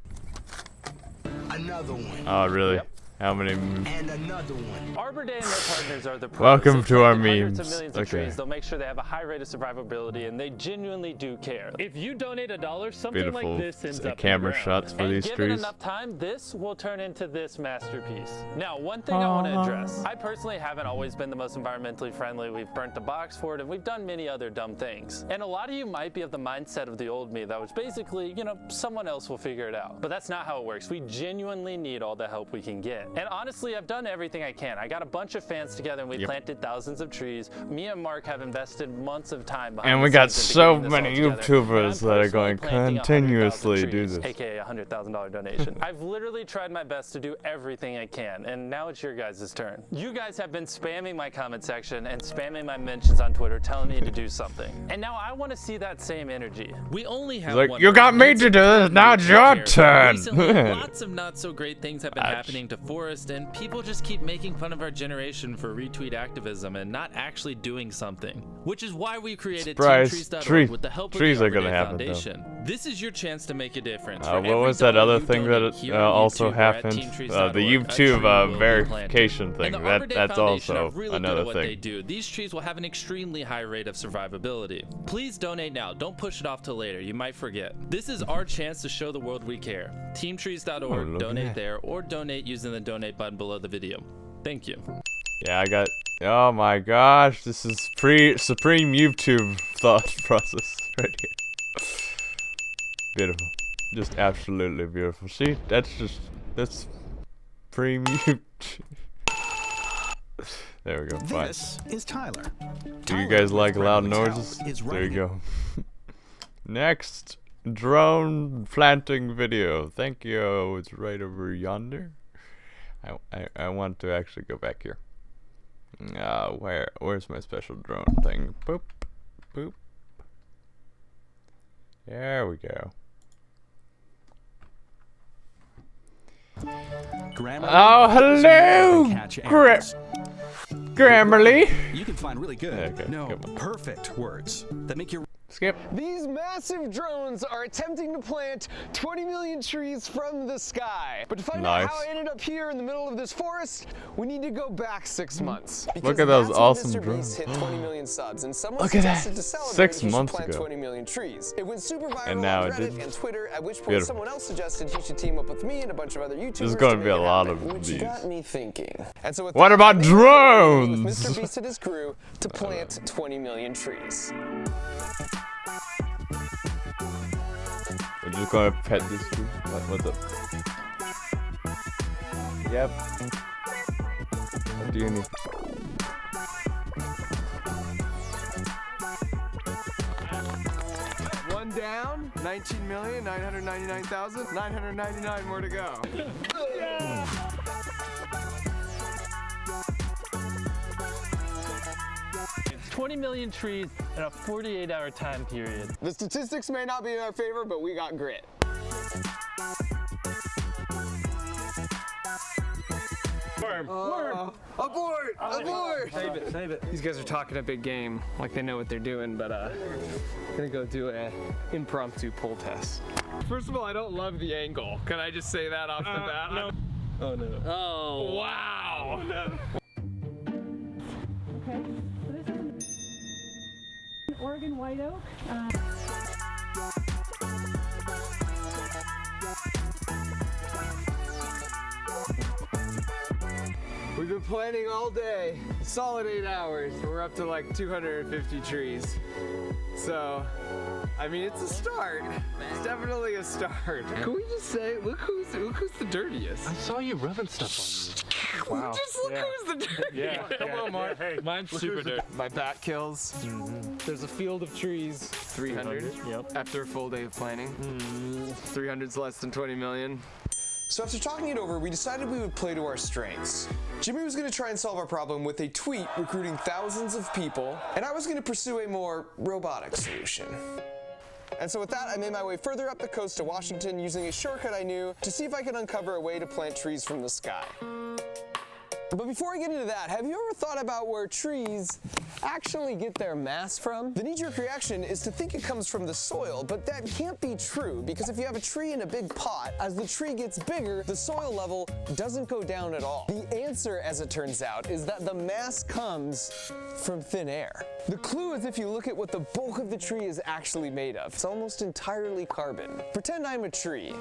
[SPEAKER 15] Another one.
[SPEAKER 1] Oh, really?
[SPEAKER 6] Yep.
[SPEAKER 1] How many?
[SPEAKER 15] And another one.
[SPEAKER 6] Arbor Day and their partners are the pros.
[SPEAKER 1] Welcome to our
[SPEAKER 6] Hundreds of
[SPEAKER 1] memes.
[SPEAKER 6] millions of
[SPEAKER 1] Okay.
[SPEAKER 6] trees. They'll make sure they have a high rate of survivability, and they genuinely do care. If you donate $1, something
[SPEAKER 1] Beautiful
[SPEAKER 6] like this ends up
[SPEAKER 1] camera
[SPEAKER 6] in the ground.
[SPEAKER 1] shots for
[SPEAKER 6] and
[SPEAKER 1] these
[SPEAKER 6] given
[SPEAKER 1] trees.
[SPEAKER 6] enough time, this will turn into this masterpiece. Now, one thing I want to address. I personally haven't always been the most environmentally friendly. We've burnt the box for it, and we've done many other dumb things. And a lot of you might be of the mindset of the old me that was basically, you know, someone else will figure it out. But that's not how it works. We genuinely need all the help we can get. And honestly, I've done everything I can. I got a bunch of fans together and we planted thousands of trees. Me and Mark have invested months of time behind
[SPEAKER 1] And we
[SPEAKER 6] the
[SPEAKER 1] got
[SPEAKER 6] scenes into
[SPEAKER 1] so
[SPEAKER 6] getting this all
[SPEAKER 1] many
[SPEAKER 6] together.
[SPEAKER 1] YouTubers that are going
[SPEAKER 6] planting 100,000
[SPEAKER 1] continuously do
[SPEAKER 6] trees,
[SPEAKER 1] this.
[SPEAKER 6] AKA a $100,000 donation. I've literally tried my best to do everything I can, and now it's your guys' turn. You guys have been spamming my comment section and spamming my mentions on Twitter telling me to do something. And now I want to see that same energy.
[SPEAKER 3] We only have
[SPEAKER 1] Like,
[SPEAKER 3] one
[SPEAKER 1] you got me to do this, now it's your turn!
[SPEAKER 3] Recently, lots of not so great things have been happening to Forest, and people just keep making fun of our generation for retweet activism and not actually doing something. Which is why we created
[SPEAKER 1] Surprise.
[SPEAKER 3] teamtrees.org with the help of
[SPEAKER 1] Trees
[SPEAKER 3] the
[SPEAKER 1] are
[SPEAKER 3] Arbor
[SPEAKER 1] gonna
[SPEAKER 3] Day
[SPEAKER 1] happen, though.
[SPEAKER 3] Foundation. This is your chance to make a difference.
[SPEAKER 1] What was that other thing that also happened? The YouTube verification thing. That's also another
[SPEAKER 3] what they
[SPEAKER 1] thing.
[SPEAKER 3] do. These trees will have an extremely high rate of survivability. Please donate now. Don't push it off till later. You might forget. This is our chance to show the world we care. Teamtrees.org. Donate there or donate using the donate button below the video. Thank you.
[SPEAKER 1] Yeah, I got. Oh my gosh, this is supreme YouTube thought process right here. Beautiful, just absolutely beautiful. See, that's premium. There we go. Fine.
[SPEAKER 16] This is Tyler.
[SPEAKER 1] Do you guys like loud noises? There you go. Next drone planting video. Thank you. It's right over yonder. I want to actually go back here. Where's my special drone thing? Boop, boop. There we go. Oh, hello, Grammarly.
[SPEAKER 16] You can find really good,
[SPEAKER 1] okay,
[SPEAKER 16] perfect words that make your
[SPEAKER 1] Skip.
[SPEAKER 9] These massive drones are attempting to plant 20 million trees from the sky. But to find out how it ended up here in the middle of this forest, we need to go back 6 months.
[SPEAKER 1] Look at those awesome drones.
[SPEAKER 9] Mr. Beast hit 20 million subs, and someone
[SPEAKER 1] Look at
[SPEAKER 9] suggested
[SPEAKER 1] that.
[SPEAKER 9] to celebrate
[SPEAKER 1] 6
[SPEAKER 9] he should
[SPEAKER 1] months
[SPEAKER 9] plant
[SPEAKER 1] ago.
[SPEAKER 9] 20 million trees. It went super viral
[SPEAKER 1] And now
[SPEAKER 9] on
[SPEAKER 1] it
[SPEAKER 9] Reddit
[SPEAKER 1] did.
[SPEAKER 9] and Twitter, at which point
[SPEAKER 1] Beautiful.
[SPEAKER 9] someone else suggested he should team up with me and a bunch of other YouTubers.
[SPEAKER 1] There's gonna
[SPEAKER 9] to
[SPEAKER 1] be a
[SPEAKER 9] make it
[SPEAKER 1] lot
[SPEAKER 9] happen,
[SPEAKER 1] of
[SPEAKER 9] which
[SPEAKER 1] these.
[SPEAKER 9] got me thinking. And so with
[SPEAKER 1] What
[SPEAKER 9] that,
[SPEAKER 1] about
[SPEAKER 9] I made a video
[SPEAKER 1] drones?
[SPEAKER 9] with Mr. Beast and his crew to plant 20 million trees.
[SPEAKER 1] We're just gonna pet this tree. What the? Yep. What do you need?
[SPEAKER 9] One down, 19,999,999 more to go.
[SPEAKER 6] Yeah. 20 million trees in a 48-hour time period.
[SPEAKER 9] The statistics may not be in our favor, but we got grit.
[SPEAKER 6] Worm.
[SPEAKER 9] Abort! Abort!
[SPEAKER 6] Save it, save it.
[SPEAKER 9] These guys are talking a big game, like they know what they're doing, but gonna go do an impromptu pull test. First of all, I don't love the angle. Can I just say that off the bat?
[SPEAKER 6] No.
[SPEAKER 9] Oh no.
[SPEAKER 8] Oh.
[SPEAKER 9] Wow!
[SPEAKER 7] Okay, so this is an Oregon white oak.
[SPEAKER 9] We've been planning all day, solid 8 hours. We're up to like 250 trees. So, I mean, it's a start. It's definitely a start. Can we just say, look who's the dirtiest?
[SPEAKER 10] I saw you rubbing stuff on me.
[SPEAKER 9] Wow. Just look who's the dirtiest.
[SPEAKER 10] Yeah, come on, Mark.
[SPEAKER 6] Hey, mine's super dirty.
[SPEAKER 9] My back kills. There's a field of trees. 300.
[SPEAKER 6] Yep.
[SPEAKER 9] After a full day of planning. 300's less than 20 million. So after talking it over, we decided we would play to our strengths. Jimmy was gonna try and solve our problem with a tweet recruiting thousands of people, and I was gonna pursue a more robotic solution. And so with that, I made my way further up the coast to Washington using a shortcut I knew to see if I could uncover a way to plant trees from the sky. But before I get into that, have you ever thought about where trees actually get their mass from? The knee-jerk reaction is to think it comes from the soil, but that can't be true because if you have a tree in a big pot, as the tree gets bigger, the soil level doesn't go down at all. The answer, as it turns out, is that the mass comes from thin air. The clue is if you look at what the bulk of the tree is actually made of. It's almost entirely carbon. Pretend I'm a tree.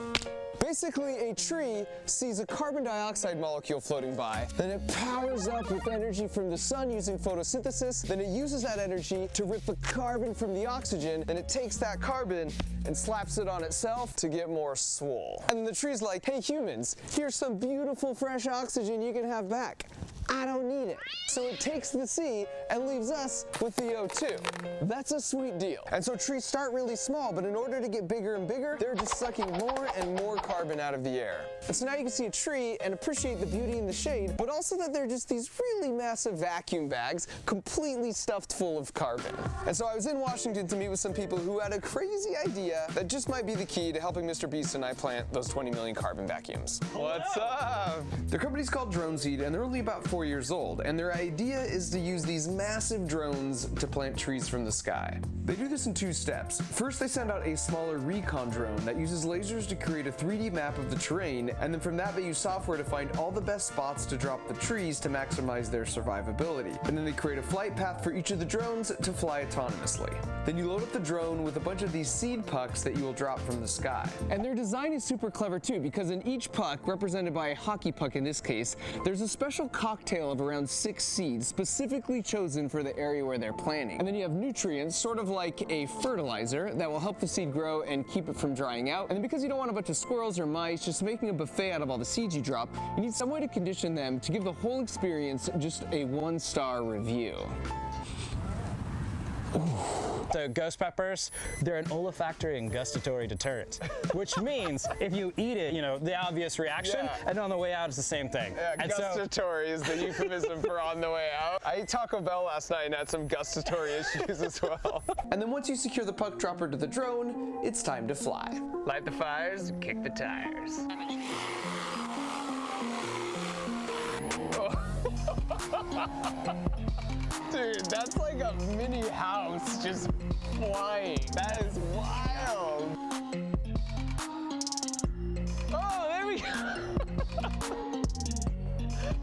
[SPEAKER 9] Basically, a tree sees a carbon dioxide molecule floating by, then it powers up with energy from the sun using photosynthesis, then it uses that energy to rip the carbon from the oxygen, then it takes that carbon and slaps it on itself to get more swole. And then the tree's like, hey humans, here's some beautiful fresh oxygen you can have back. I don't need it. So it takes the C and leaves us with the O2. That's a sweet deal. And so trees start really small, but in order to get bigger and bigger, they're just sucking more and more carbon out of the air. And so now you can see a tree and appreciate the beauty in the shade, but also that they're just these really massive vacuum bags completely stuffed full of carbon. And so I was in Washington to meet with some people who had a crazy idea that just might be the key to helping Mr. Beast and I plant those 20 million carbon vacuums. What's up? Their company's called Drone Seed, and they're only about 4 years old, and their idea is to use these massive drones to plant trees from the sky. They do this in 2 steps. First, they send out a smaller recon drone that uses lasers to create a 3D map of the terrain, and then from that they use software to find all the best spots to drop the trees to maximize their survivability. And then they create a flight path for each of the drones to fly autonomously. Then you load up the drone with a bunch of these seed pucks that you will drop from the sky. And their design is super clever too, because in each puck, represented by a hockey puck in this case, there's a special cocktail of around 6 seeds specifically chosen for the area where they're planting. And then you have nutrients, sort of like a fertilizer, that will help the seed grow and keep it from drying out. And then because you don't want a bunch of squirrels or mice just making a buffet out of all the seeds you drop, you need some way to condition them to give the whole experience just a 1-star review.
[SPEAKER 16] So ghost peppers, they're an olfactory and gustatory deterrent, which means if you eat it, you know, the obvious reaction, and on the way out it's the same thing.
[SPEAKER 9] Yeah,
[SPEAKER 16] and
[SPEAKER 9] gustatory is the euphemism for on the way out. I ate Taco Bell last night and had some gustatory issues as well. And then once you secure the puck dropper to the drone, it's time to fly. Light the fires, kick the tires. Dude, that's like a mini house just flying. That is wild. Oh, there we go.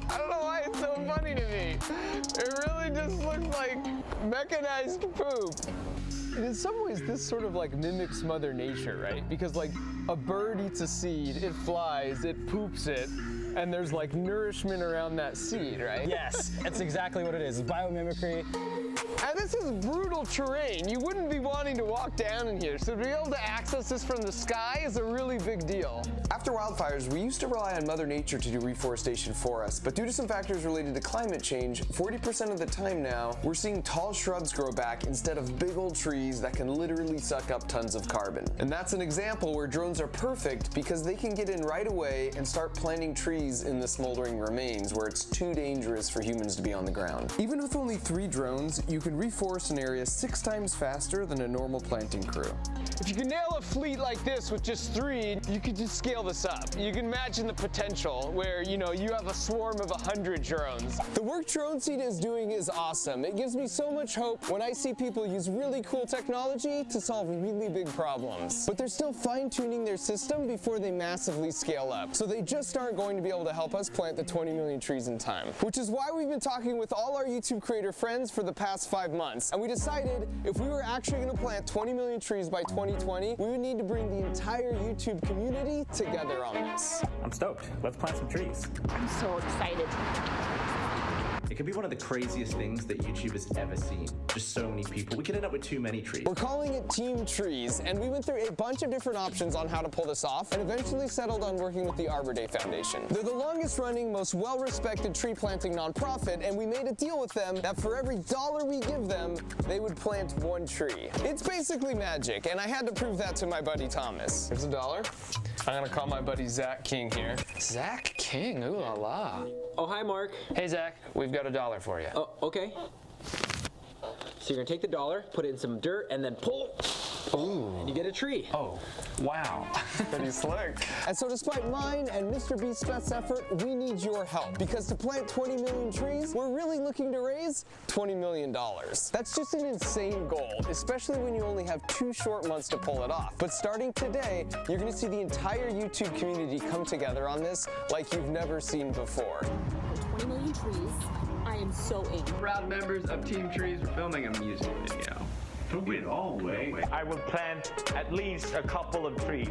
[SPEAKER 9] I don't know why it's so funny to me. It really just looks like mechanized poop. In some ways, this sort of like mimics Mother Nature, right? Because like a bird eats a seed, it flies, it poops it, and there's like nourishment around that seed, right?
[SPEAKER 16] Yes, that's exactly what it is. It's biomimicry.
[SPEAKER 9] And this is brutal terrain. You wouldn't be wanting to walk down in here, so to be able to access this from the sky is a really big deal. After wildfires, we used to rely on Mother Nature to do reforestation for us, but due to some factors related to climate change, 40% of the time now, we're seeing tall shrubs grow back instead of big old trees that can literally suck up tons of carbon. And that's an example where drones are perfect because they can get in right away and start planting trees in the smoldering remains where it's too dangerous for humans to be on the ground. Even with only 3 drones, you can reforest an area 6 times faster than a normal planting crew. If you can nail a fleet like this with just 3, you could just scale this up. You can imagine the potential where, you know, you have a swarm of 100 drones. The work Drone Seed is doing is awesome. It gives me so much hope when I see people use really cool technology to solve really big problems. But they're still fine-tuning their system before they massively scale up. So they just aren't going to be able to help us plant the 20 million trees in time. Which is why we've been talking with all our YouTube creator friends for the past 5 months. And we decided if we were actually going to plant 20 million trees by 2020, we would need to bring the entire YouTube community together on this.
[SPEAKER 17] I'm stoked. Let's plant some trees.
[SPEAKER 11] I'm so excited.
[SPEAKER 17] It could be one of the craziest things that YouTube has ever seen. Just so many people. We could end up with too many trees.
[SPEAKER 9] We're calling it Team Trees, and we went through a bunch of different options on how to pull this off, and eventually settled on working with the Arbor Day Foundation. They're the longest running, most well-respected tree planting nonprofit, and we made a deal with them that for every $1 we give them, they would plant 1 tree. It's basically magic, and I had to prove that to my buddy Thomas. Here's $1. I'm gonna call my buddy Zach King here. Zach King, ooh la la.
[SPEAKER 18] Oh, hi, Mark.
[SPEAKER 9] Hey, Zach, we've got $1 for you.
[SPEAKER 18] Oh, okay. So you're gonna take the $1, put it in some dirt, and then pull. Ooh. And you get a tree.
[SPEAKER 9] Oh, wow. Pretty slick. And so despite mine and Mr.Beast's best effort, we need your help. Because to plant 20 million trees, we're really looking to raise $20 million. That's just an insane goal, especially when you only have 2 short months to pull it off. But starting today, you're gonna see the entire YouTube community come together on this like you've never seen before.
[SPEAKER 19] 20 million trees. I am so in.
[SPEAKER 20] Proud members of Team Trees are filming a music video. Took it all away.
[SPEAKER 21] I will plant at least a couple of trees.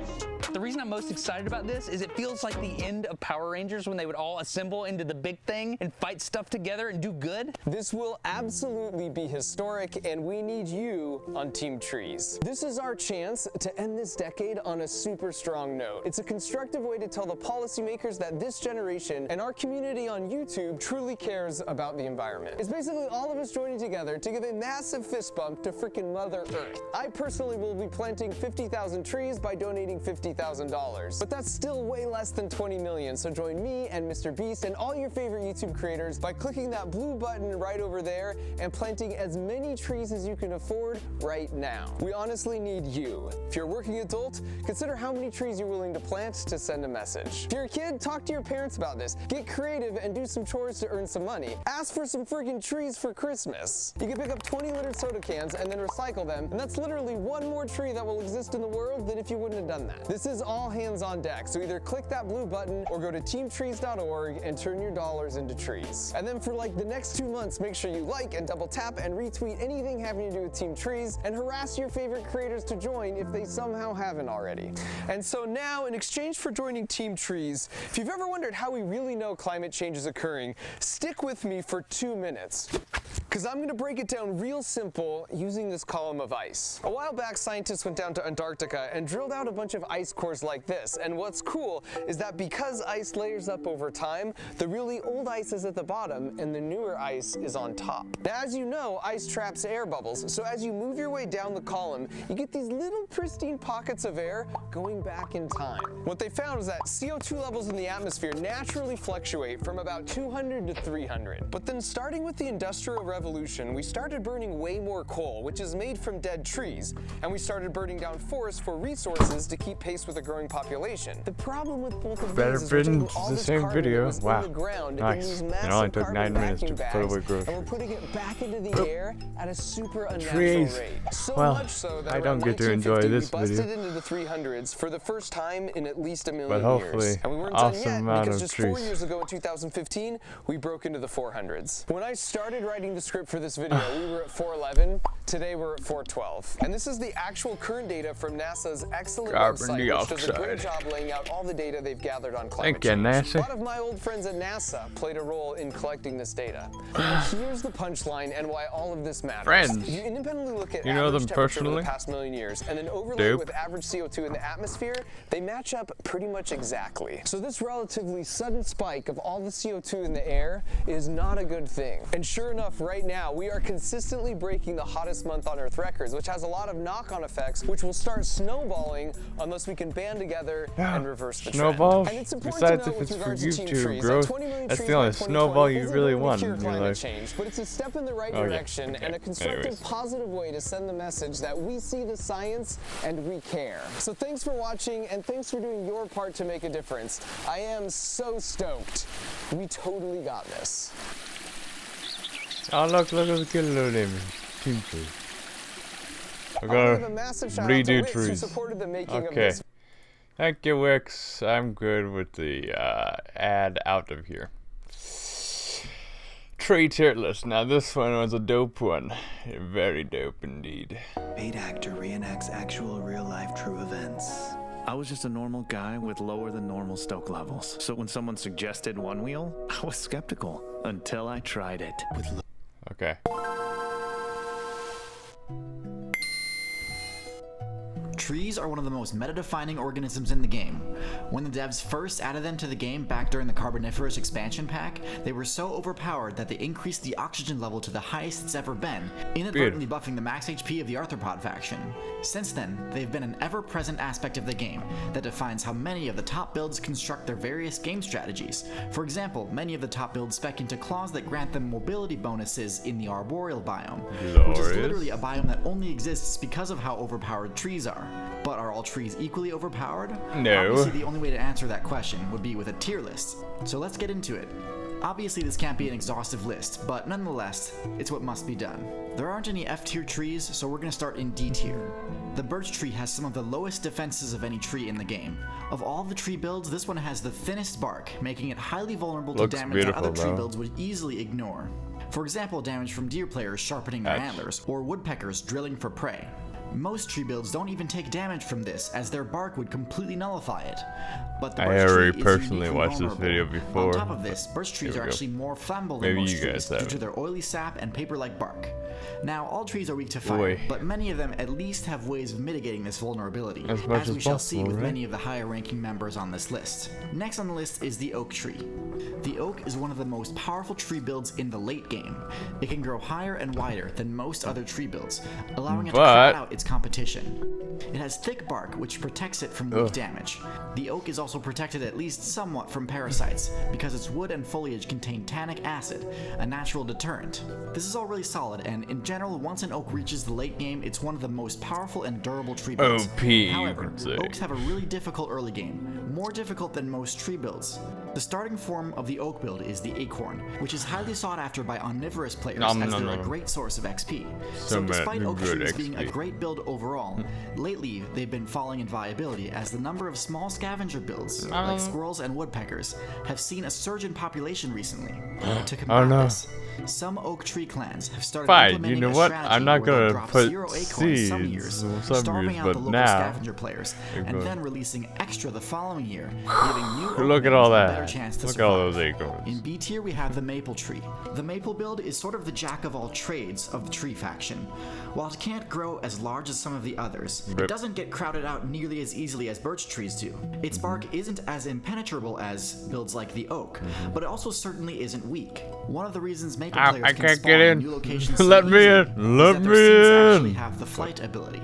[SPEAKER 22] The reason I'm most excited about this is it feels like the end of Power Rangers when they would all assemble into the big thing and fight stuff together and do good.
[SPEAKER 9] This will absolutely be historic, and we need you on Team Trees. This is our chance to end this decade on a super strong note. It's a constructive way to tell the policymakers that this generation and our community on YouTube truly cares about the environment. It's basically all of us joining together to give a massive fist bump to freaking Mother Earth. I personally will be planting 50,000 trees by donating $50,000. But that's still way less than 20 million, so join me and Mr.Beast and all your favorite YouTube creators by clicking that blue button right over there and planting as many trees as you can afford right now. We honestly need you. If you're a working adult, consider how many trees you're willing to plant to send a message. If you're a kid, talk to your parents about this. Get creative and do some chores to earn some money. Ask for some freaking trees for Christmas. You can pick up 20 littered soda cans and then recycle them, and that's literally 1 more tree that will exist in the world than if you wouldn't have done that. This is all hands on deck, so either click that blue button or go to teamtrees.org and turn your dollars into trees. And then for like the next 2 months, make sure you like and double tap and retweet anything having to do with Team Trees and harass your favorite creators to join if they somehow haven't already. And so now, in exchange for joining Team Trees, if you've ever wondered how we really know climate change is occurring, stick with me for 2 minutes. Because I'm going to break it down real simple using this column of ice. A while back, scientists went down to Antarctica and drilled out a bunch of ice cores like this. And what's cool is that because ice layers up over time, the really old ice is at the bottom and the newer ice is on top. Now, as you know, ice traps air bubbles. So as you move your way down the column, you get these little pristine pockets of air going back in time. What they found is that CO2 levels in the atmosphere naturally fluctuate from about 200 to 300. But then starting with the Industrial Revolution, evolution, we started burning way more coal, which is made from dead trees, and we started burning down forests for resources to keep pace with a growing population. The problem with both of these is we're taking all
[SPEAKER 1] the
[SPEAKER 9] this
[SPEAKER 1] same
[SPEAKER 9] carbon that
[SPEAKER 1] video.
[SPEAKER 9] was in
[SPEAKER 1] Wow.
[SPEAKER 9] the ground in
[SPEAKER 1] Nice.
[SPEAKER 9] these
[SPEAKER 1] It
[SPEAKER 9] massive
[SPEAKER 1] only took
[SPEAKER 9] carbon
[SPEAKER 1] 9 minutes to
[SPEAKER 9] vacuum
[SPEAKER 1] put away
[SPEAKER 9] bags,
[SPEAKER 1] groceries.
[SPEAKER 9] and we're putting it back into the air at a super unnatural
[SPEAKER 1] Trees.
[SPEAKER 9] rate. So
[SPEAKER 1] Well,
[SPEAKER 9] much so that
[SPEAKER 1] I don't
[SPEAKER 9] around
[SPEAKER 1] get to enjoy
[SPEAKER 9] 1950,
[SPEAKER 1] this
[SPEAKER 9] we busted
[SPEAKER 1] video.
[SPEAKER 9] into the 300s for the first time in at least a million
[SPEAKER 1] But hopefully,
[SPEAKER 9] years. And we weren't
[SPEAKER 1] awesome
[SPEAKER 9] done yet
[SPEAKER 1] amount
[SPEAKER 9] because
[SPEAKER 1] of
[SPEAKER 9] just 4
[SPEAKER 1] trees.
[SPEAKER 9] years ago in 2015, we broke into the 400s. When I started writing the script for this video, we were at 411. Today we're at 412. And this is the actual current data from NASA's excellent
[SPEAKER 1] Carbon
[SPEAKER 9] website, which does a great
[SPEAKER 1] dioxide.
[SPEAKER 9] job laying out all the data they've gathered on climate
[SPEAKER 1] Thank you,
[SPEAKER 9] change.
[SPEAKER 1] NASA.
[SPEAKER 9] A lot of my old friends at NASA played a role in collecting this data. Now, here's the punchline and why all of this matters.
[SPEAKER 1] Friends.
[SPEAKER 9] If you independently look at
[SPEAKER 1] You know
[SPEAKER 9] average
[SPEAKER 1] them
[SPEAKER 9] temperature over
[SPEAKER 1] personally?
[SPEAKER 9] the past million years and then overlay
[SPEAKER 1] Dope.
[SPEAKER 9] with average CO2 in the atmosphere, they match up pretty much exactly. So this relatively sudden spike of all the CO2 in the air is not a good thing. And sure enough, right now, we are consistently breaking the hottest month on Earth records, which has a lot of knock-on effects, which will start snowballing unless we can band together and reverse the
[SPEAKER 1] Snowballs?
[SPEAKER 9] trend. And it's important
[SPEAKER 1] Besides
[SPEAKER 9] to note
[SPEAKER 1] if
[SPEAKER 9] with
[SPEAKER 1] it's for
[SPEAKER 9] regards to Team
[SPEAKER 1] YouTube
[SPEAKER 9] Trees,
[SPEAKER 1] growth,
[SPEAKER 9] 20 million
[SPEAKER 1] that's
[SPEAKER 9] trees
[SPEAKER 1] the only
[SPEAKER 9] by 2020
[SPEAKER 1] snowball you
[SPEAKER 9] isn't
[SPEAKER 1] really
[SPEAKER 9] going to
[SPEAKER 1] want
[SPEAKER 9] cure
[SPEAKER 1] in your
[SPEAKER 9] climate
[SPEAKER 1] life.
[SPEAKER 9] change, but it's a step in the right
[SPEAKER 1] Oh, yeah.
[SPEAKER 9] direction and a constructive,
[SPEAKER 1] Anyways.
[SPEAKER 9] positive way to send the message that we see the science and we care. So thanks for watching and thanks for doing your part to make a difference. I am so stoked. We totally got this.
[SPEAKER 1] Oh look at the killer little image. Team trees. We're
[SPEAKER 9] I wanna give a
[SPEAKER 1] gonna
[SPEAKER 9] massive shout out to
[SPEAKER 1] redo
[SPEAKER 9] Wix, who
[SPEAKER 1] trees.
[SPEAKER 9] supported the making of
[SPEAKER 1] Okay.
[SPEAKER 9] this.
[SPEAKER 1] Thank you, Wix. I'm good with the ad out of here. Tree tier list. Now this one was a dope one. Very dope indeed.
[SPEAKER 4] Paid actor reenacts actual real-life true events.
[SPEAKER 5] I was just a normal guy with lower than normal stoke levels. So when someone suggested one wheel, I was skeptical until I tried it.
[SPEAKER 1] Okay.
[SPEAKER 23] Trees are one of the most meta-defining organisms in the game. When the devs first added them to the game back during the Carboniferous expansion pack, they were so overpowered that they increased the oxygen level to the highest it's ever been, inadvertently buffing the max HP of the arthropod faction. Since then, they've been an ever-present aspect of the game that defines how many of the top builds construct their various game strategies. For example, many of the top builds spec into claws that grant them mobility bonuses in the arboreal biome, which is literally a biome that only exists because of how overpowered trees are. But are all trees equally overpowered?
[SPEAKER 1] No.
[SPEAKER 23] Obviously, the only way to answer that question would be with a tier list. So let's get into it. Obviously, this can't be an exhaustive list, but nonetheless, it's what must be done. There aren't any F-tier trees, so we're going to start in D-tier. The birch tree has some of the lowest defenses of any tree in the game. Of all the tree builds, this one has the thinnest bark, making it highly vulnerable
[SPEAKER 1] Looks
[SPEAKER 23] to damage that other
[SPEAKER 1] beautiful,
[SPEAKER 23] tree
[SPEAKER 1] though.
[SPEAKER 23] builds would easily ignore. For example, damage from deer players sharpening their antlers, or woodpeckers drilling for prey. Most tree builds don't even take damage from this, as their bark would completely nullify it. But the
[SPEAKER 1] I
[SPEAKER 23] birch
[SPEAKER 1] already
[SPEAKER 23] tree is
[SPEAKER 1] personally
[SPEAKER 23] uniquely
[SPEAKER 1] watched this
[SPEAKER 23] vulnerable.
[SPEAKER 1] video before.
[SPEAKER 23] On top of this, birch trees
[SPEAKER 1] Here
[SPEAKER 23] are
[SPEAKER 1] we go.
[SPEAKER 23] actually more flammable
[SPEAKER 1] Maybe
[SPEAKER 23] than most
[SPEAKER 1] you guys
[SPEAKER 23] trees due
[SPEAKER 1] have.
[SPEAKER 23] to their oily sap and paper-like bark. Now, all trees are weak to fire,
[SPEAKER 1] Boy.
[SPEAKER 23] but many of them at least have ways of mitigating this vulnerability,
[SPEAKER 1] As much
[SPEAKER 23] as
[SPEAKER 1] as
[SPEAKER 23] we shall see
[SPEAKER 1] possible,
[SPEAKER 23] with
[SPEAKER 1] right?
[SPEAKER 23] many of the higher-ranking members on this list. Next on the list is the oak tree. The oak is one of the most powerful tree builds in the late game. It can grow higher and wider than most other tree builds, allowing it to crowd out its competition. It has thick bark, which protects it from weak damage. The oak is also protected at least somewhat from parasites, because its wood and foliage contain tannic acid, a natural deterrent. This is all really solid, and in general, once an oak reaches the late game, it's one of the most powerful and durable tree builds.
[SPEAKER 1] OP, you
[SPEAKER 23] However,
[SPEAKER 1] could say.
[SPEAKER 23] oaks have a really difficult early game, more difficult than most tree builds. The starting form of the oak build is the acorn, which is highly sought after by omnivorous players
[SPEAKER 1] Nom,
[SPEAKER 23] as
[SPEAKER 1] nom,
[SPEAKER 23] they're a
[SPEAKER 1] nom.
[SPEAKER 23] great source of XP.
[SPEAKER 1] So
[SPEAKER 23] So
[SPEAKER 1] much
[SPEAKER 23] despite oak
[SPEAKER 1] good
[SPEAKER 23] trees being a
[SPEAKER 1] XP.
[SPEAKER 23] great build overall, lately they've been falling in viability as the number of small scavenger builds, like squirrels and woodpeckers, have seen a surge in population recently. To combat this, some oak tree clans have started
[SPEAKER 1] Fine, you
[SPEAKER 23] implementing
[SPEAKER 1] know
[SPEAKER 23] a
[SPEAKER 1] what?
[SPEAKER 23] strategy
[SPEAKER 1] I'm not
[SPEAKER 23] where they'll
[SPEAKER 1] gonna
[SPEAKER 23] drop
[SPEAKER 1] put
[SPEAKER 23] 0 acorns
[SPEAKER 1] seeds
[SPEAKER 23] some years,
[SPEAKER 1] some
[SPEAKER 23] starving
[SPEAKER 1] years,
[SPEAKER 23] out the
[SPEAKER 1] but
[SPEAKER 23] local
[SPEAKER 1] now
[SPEAKER 23] scavenger players,
[SPEAKER 1] they're
[SPEAKER 23] and
[SPEAKER 1] going-
[SPEAKER 23] then releasing extra the following year, giving new
[SPEAKER 1] Look at all
[SPEAKER 23] openings a
[SPEAKER 1] that.
[SPEAKER 23] better chance to
[SPEAKER 1] Look at all
[SPEAKER 23] survive.
[SPEAKER 1] those acorns.
[SPEAKER 23] In B tier, we have the maple tree. The maple build is sort of the jack of all trades of the tree faction. While it can't grow as large as some of the others, it
[SPEAKER 1] Rip.
[SPEAKER 23] doesn't get crowded out nearly as easily as birch trees do. Its bark isn't as impenetrable as builds like the oak, but it also certainly isn't weak. One of the reasons maple players
[SPEAKER 1] I
[SPEAKER 23] can
[SPEAKER 1] can't
[SPEAKER 23] spawn
[SPEAKER 1] get
[SPEAKER 23] in
[SPEAKER 1] in.
[SPEAKER 23] new locations so
[SPEAKER 1] Let me
[SPEAKER 23] easily
[SPEAKER 1] in.
[SPEAKER 23] is
[SPEAKER 1] Let
[SPEAKER 23] that
[SPEAKER 1] me
[SPEAKER 23] their seeds
[SPEAKER 1] in.
[SPEAKER 23] actually have the flight ability.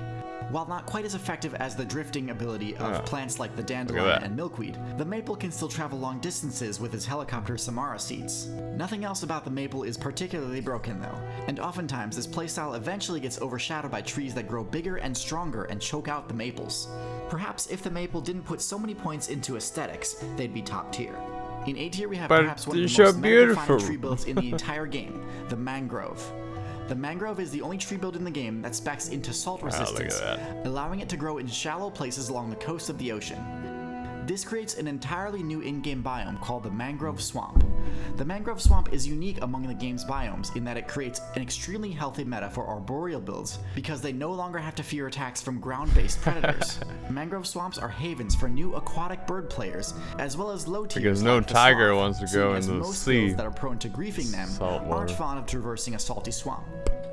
[SPEAKER 23] While not quite as effective as the drifting ability of plants like the dandelion
[SPEAKER 1] that.
[SPEAKER 23] and milkweed, the maple can still travel long distances with its helicopter Samara seeds. Nothing else about the maple is particularly broken though, and oftentimes this playstyle eventually gets overshadowed by trees that grow bigger and stronger and choke out the maples. Perhaps if the maple didn't put so many points into aesthetics, they'd be top tier. In A tier we have perhaps one of the most meta-defining tree builds in the entire game, the mangrove. The mangrove is the only tree build in the game that specs into salt resistance, allowing it to grow in shallow places along the coast of the ocean. This creates an entirely new in-game biome called the mangrove swamp. The mangrove swamp is unique among the game's biomes in that it creates an extremely healthy meta for arboreal builds because they no longer have to fear attacks from ground-based predators. Mangrove swamps are havens for new aquatic bird players, as well as low tiers
[SPEAKER 1] because no
[SPEAKER 23] like the
[SPEAKER 1] tiger
[SPEAKER 23] sloth,
[SPEAKER 1] wants to
[SPEAKER 23] seeing
[SPEAKER 1] go
[SPEAKER 23] as
[SPEAKER 1] into the
[SPEAKER 23] most
[SPEAKER 1] sea.
[SPEAKER 23] builds that are prone to griefing them
[SPEAKER 1] Salt water.
[SPEAKER 23] aren't fond of traversing a salty swamp.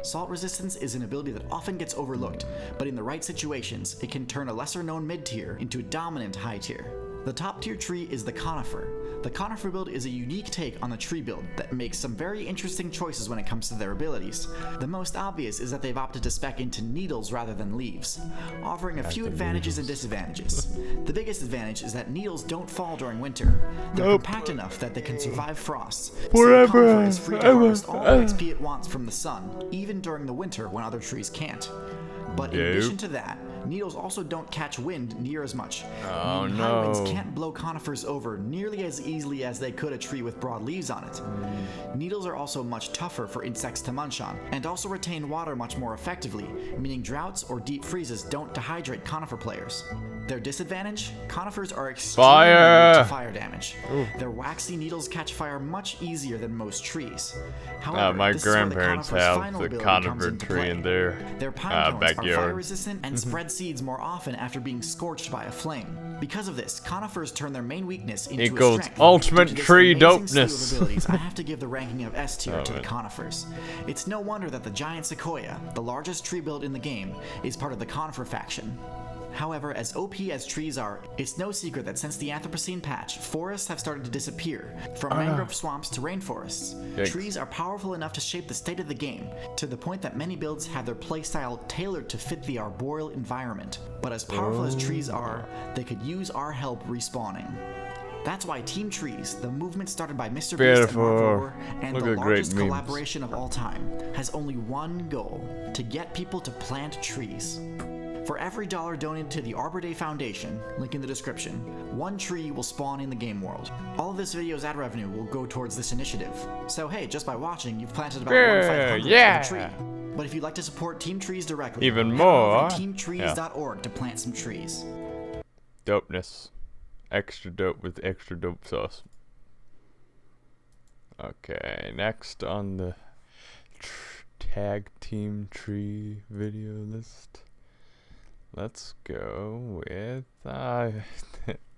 [SPEAKER 23] Salt resistance is an ability that often gets overlooked, but in the right situations, it can turn a lesser-known mid-tier into a dominant high-tier. The top-tier tree is the conifer. The conifer build is a unique take on the tree build that makes some very interesting choices when it comes to their abilities. The most obvious is that they've opted to spec into needles rather than leaves, offering a few advantages and disadvantages. The biggest advantage is that needles don't fall during winter. They're compact enough that they can survive frosts, so the conifer is free to harvest all the XP it wants from the sun, even during the winter when other trees can't. But in addition to that, needles also don't catch wind near as much.
[SPEAKER 1] Oh,
[SPEAKER 23] meaning
[SPEAKER 1] no.
[SPEAKER 23] high winds can't blow conifers over nearly as easily as they could a tree with broad leaves on it. Needles are also much tougher for insects to munch on, and also retain water much more effectively, meaning droughts or deep freezes don't dehydrate conifer players. Their disadvantage? Conifers are extremely immune to fire damage. Their waxy needles catch fire much easier than most trees. However,
[SPEAKER 1] my
[SPEAKER 23] this is where the
[SPEAKER 1] grandparents
[SPEAKER 23] conifer's
[SPEAKER 1] have
[SPEAKER 23] final
[SPEAKER 1] the
[SPEAKER 23] ability comes
[SPEAKER 1] conifer
[SPEAKER 23] into
[SPEAKER 1] tree
[SPEAKER 23] play.
[SPEAKER 1] in their
[SPEAKER 23] Their pine cones are fire
[SPEAKER 1] backyard.
[SPEAKER 23] resistant and spread seeds more often after being scorched by a flame. Because of this, conifers turn their main weakness into
[SPEAKER 1] Equals
[SPEAKER 23] a strength.
[SPEAKER 1] ultimate
[SPEAKER 23] Due to this
[SPEAKER 1] tree
[SPEAKER 23] amazing slew of
[SPEAKER 1] dopeness.
[SPEAKER 23] abilities, I have to give the ranking of S tier
[SPEAKER 1] Oh,
[SPEAKER 23] to the
[SPEAKER 1] man.
[SPEAKER 23] conifers. It's no wonder that the giant sequoia, the largest tree build in the game, is part of the conifer faction. However, as OP as trees are, it's no secret that since the Anthropocene patch, forests have started to disappear, from mangrove swamps to rainforests.
[SPEAKER 1] Yikes.
[SPEAKER 23] Trees are powerful enough to shape the state of the game, to the point that many builds have their playstyle tailored to fit the arboreal environment. But as powerful as trees are, they could use our help respawning. That's why Team Trees, the movement started by Mr.Beast and
[SPEAKER 1] Beautiful.
[SPEAKER 23] Marvel and
[SPEAKER 1] Look
[SPEAKER 23] the
[SPEAKER 1] at great
[SPEAKER 23] largest
[SPEAKER 1] memes.
[SPEAKER 23] collaboration of all time, has only one goal: to get people to plant trees. For every dollar donated to the Arbor Day Foundation, link in the description, one tree will spawn in the game world. All of this video's ad revenue will go towards this initiative. So hey, just by watching, you've planted about 1/500th of a tree. But if you'd like to support Team Trees directly,
[SPEAKER 1] Even
[SPEAKER 23] head
[SPEAKER 1] more,
[SPEAKER 23] over to teamtrees.org to plant some trees.
[SPEAKER 1] Dopeness. Extra dope with extra dope sauce. Okay, next on the tag team tree video list. Let's go with a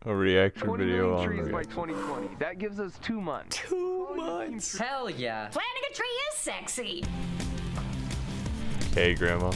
[SPEAKER 1] reaction
[SPEAKER 20] 20
[SPEAKER 1] video
[SPEAKER 20] million
[SPEAKER 1] on
[SPEAKER 20] trees by
[SPEAKER 1] reaction.
[SPEAKER 20] 2020. That gives us 2 months.
[SPEAKER 19] 2 months.
[SPEAKER 11] Hell yeah. Planting a tree is sexy.
[SPEAKER 1] Okay, Grandma.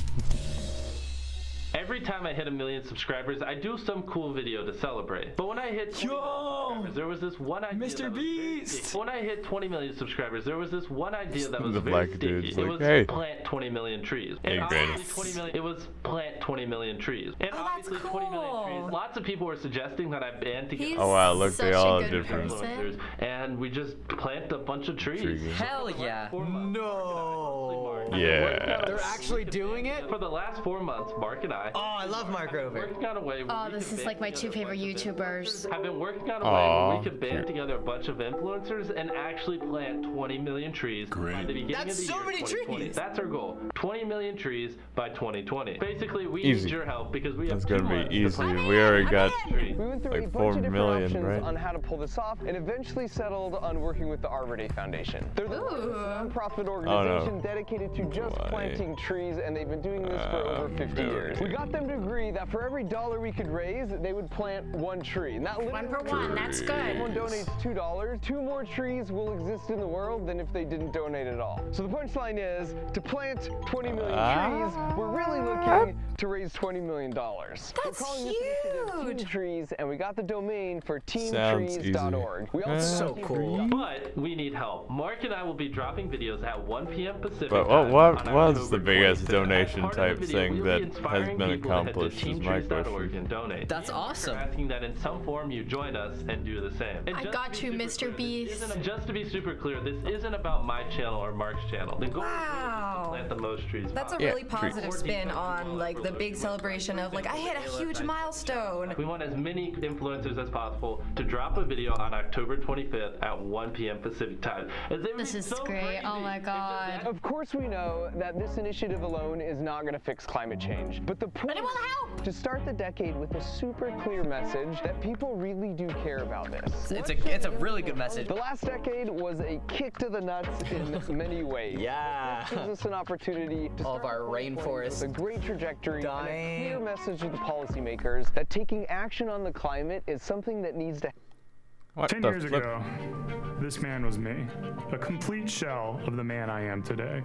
[SPEAKER 3] Every time I hit 1 million subscribers, I do some cool video to celebrate. But when I hit 20 million subscribers, there was this one idea
[SPEAKER 19] Mr.Beast!
[SPEAKER 3] When I hit 20 million subscribers, there was this one idea that was
[SPEAKER 1] The
[SPEAKER 3] very
[SPEAKER 1] black
[SPEAKER 3] stinky.
[SPEAKER 1] dude's
[SPEAKER 3] It
[SPEAKER 1] like,
[SPEAKER 3] was
[SPEAKER 1] "Hey."
[SPEAKER 3] plant 20 million trees.
[SPEAKER 1] Hey,
[SPEAKER 3] And
[SPEAKER 1] Granny.
[SPEAKER 3] obviously 20 million, it was plant 20 million trees. And obviously 20 million trees. Lots of people were suggesting that I band together.
[SPEAKER 1] Oh wow, look, they all are different.
[SPEAKER 3] Influencers, and we just plant a bunch of trees.
[SPEAKER 11] Hell yeah.
[SPEAKER 3] No.
[SPEAKER 1] Yeah.
[SPEAKER 18] They're actually doing it?
[SPEAKER 3] For the last 4 months, Mark and I.
[SPEAKER 18] Oh, I love Mark Rover.
[SPEAKER 3] Working on a way where
[SPEAKER 2] Oh,
[SPEAKER 3] we
[SPEAKER 2] this
[SPEAKER 3] could
[SPEAKER 2] is
[SPEAKER 3] band
[SPEAKER 2] like my
[SPEAKER 3] together
[SPEAKER 2] 2 favorite YouTubers.
[SPEAKER 3] I've been working on a way
[SPEAKER 1] Aw,
[SPEAKER 3] where we could band
[SPEAKER 1] cute.
[SPEAKER 3] together a bunch of influencers and actually plant 20 million trees by the beginning
[SPEAKER 18] That's
[SPEAKER 3] of the
[SPEAKER 18] so
[SPEAKER 3] year
[SPEAKER 18] many
[SPEAKER 3] 2020.
[SPEAKER 18] trees.
[SPEAKER 3] That's our goal. 20 million trees by 2020. Basically, we
[SPEAKER 1] Easy.
[SPEAKER 3] need your help because we have
[SPEAKER 1] That's
[SPEAKER 3] 2
[SPEAKER 1] gonna
[SPEAKER 3] months
[SPEAKER 1] be
[SPEAKER 3] to
[SPEAKER 1] easy.
[SPEAKER 3] plant
[SPEAKER 1] We already got
[SPEAKER 3] trees.
[SPEAKER 20] We went through a
[SPEAKER 1] like
[SPEAKER 20] bunch
[SPEAKER 1] 4
[SPEAKER 20] of different
[SPEAKER 1] million,
[SPEAKER 20] options
[SPEAKER 1] right?
[SPEAKER 20] on how to pull this off and eventually settled on working with the Arbor Day Foundation. They're the non-profit organization dedicated to just planting trees, and they've been doing this for over 50 years. We got them to agree that for every dollar we could raise, they would plant 1 tree. And that
[SPEAKER 2] 1 for 1, that's good.
[SPEAKER 20] If someone donates $2, 2 more trees will exist in the world than if they didn't donate at all. So the punchline is, to plant 20 million trees, we're really looking to raise $20 million.
[SPEAKER 2] That's
[SPEAKER 20] we're calling this initiative Team Trees, and we got the domain for
[SPEAKER 1] Sounds
[SPEAKER 20] teamtrees.org. We also
[SPEAKER 18] So cool.
[SPEAKER 3] But we need help. Mark and I will be dropping videos at 1 p.m. Pacific
[SPEAKER 1] But
[SPEAKER 3] time
[SPEAKER 1] what
[SPEAKER 3] on
[SPEAKER 1] was
[SPEAKER 3] October
[SPEAKER 1] the biggest
[SPEAKER 3] 25th.
[SPEAKER 1] donation
[SPEAKER 3] As part of
[SPEAKER 1] type
[SPEAKER 3] the video,
[SPEAKER 1] thing
[SPEAKER 3] we'll
[SPEAKER 1] that
[SPEAKER 3] be
[SPEAKER 1] has
[SPEAKER 3] inspiring
[SPEAKER 1] been been
[SPEAKER 17] people to head to
[SPEAKER 1] accomplished is my
[SPEAKER 17] teamtrees.org
[SPEAKER 1] question.
[SPEAKER 17] and donate.
[SPEAKER 22] That's awesome.
[SPEAKER 17] We're asking that in some form you join us and do the same. And
[SPEAKER 2] I
[SPEAKER 17] just
[SPEAKER 2] got
[SPEAKER 17] to
[SPEAKER 2] you,
[SPEAKER 17] be super
[SPEAKER 2] Mr.
[SPEAKER 17] clear, this
[SPEAKER 2] Beast.
[SPEAKER 17] isn't- Just to be super clear, this isn't about my channel or Mark's channel. The goal is
[SPEAKER 12] Wow.
[SPEAKER 17] to plant the most trees.
[SPEAKER 12] That's a
[SPEAKER 17] possible.
[SPEAKER 12] really positive spin on like the big celebration of like I hit a huge milestone.
[SPEAKER 17] We want as many influencers as possible to drop a video on October 25th at 1 p.m. Pacific time.
[SPEAKER 2] This is great. Oh my god.
[SPEAKER 20] Of course we know that this initiative alone is not going to fix climate change, but the point
[SPEAKER 2] it will help!
[SPEAKER 20] To start the decade with a super clear message that people really do care about this.
[SPEAKER 18] It's a really good message.
[SPEAKER 20] The last decade was a kick to the nuts in many ways.
[SPEAKER 18] Yeah.
[SPEAKER 20] This gives us an opportunity to
[SPEAKER 18] all of our rainforests
[SPEAKER 20] with a great trajectory and a clear message to the policymakers that taking action on the climate is something that needs to.
[SPEAKER 13] 10 years ago, this man was me, a complete shell of the man I am today.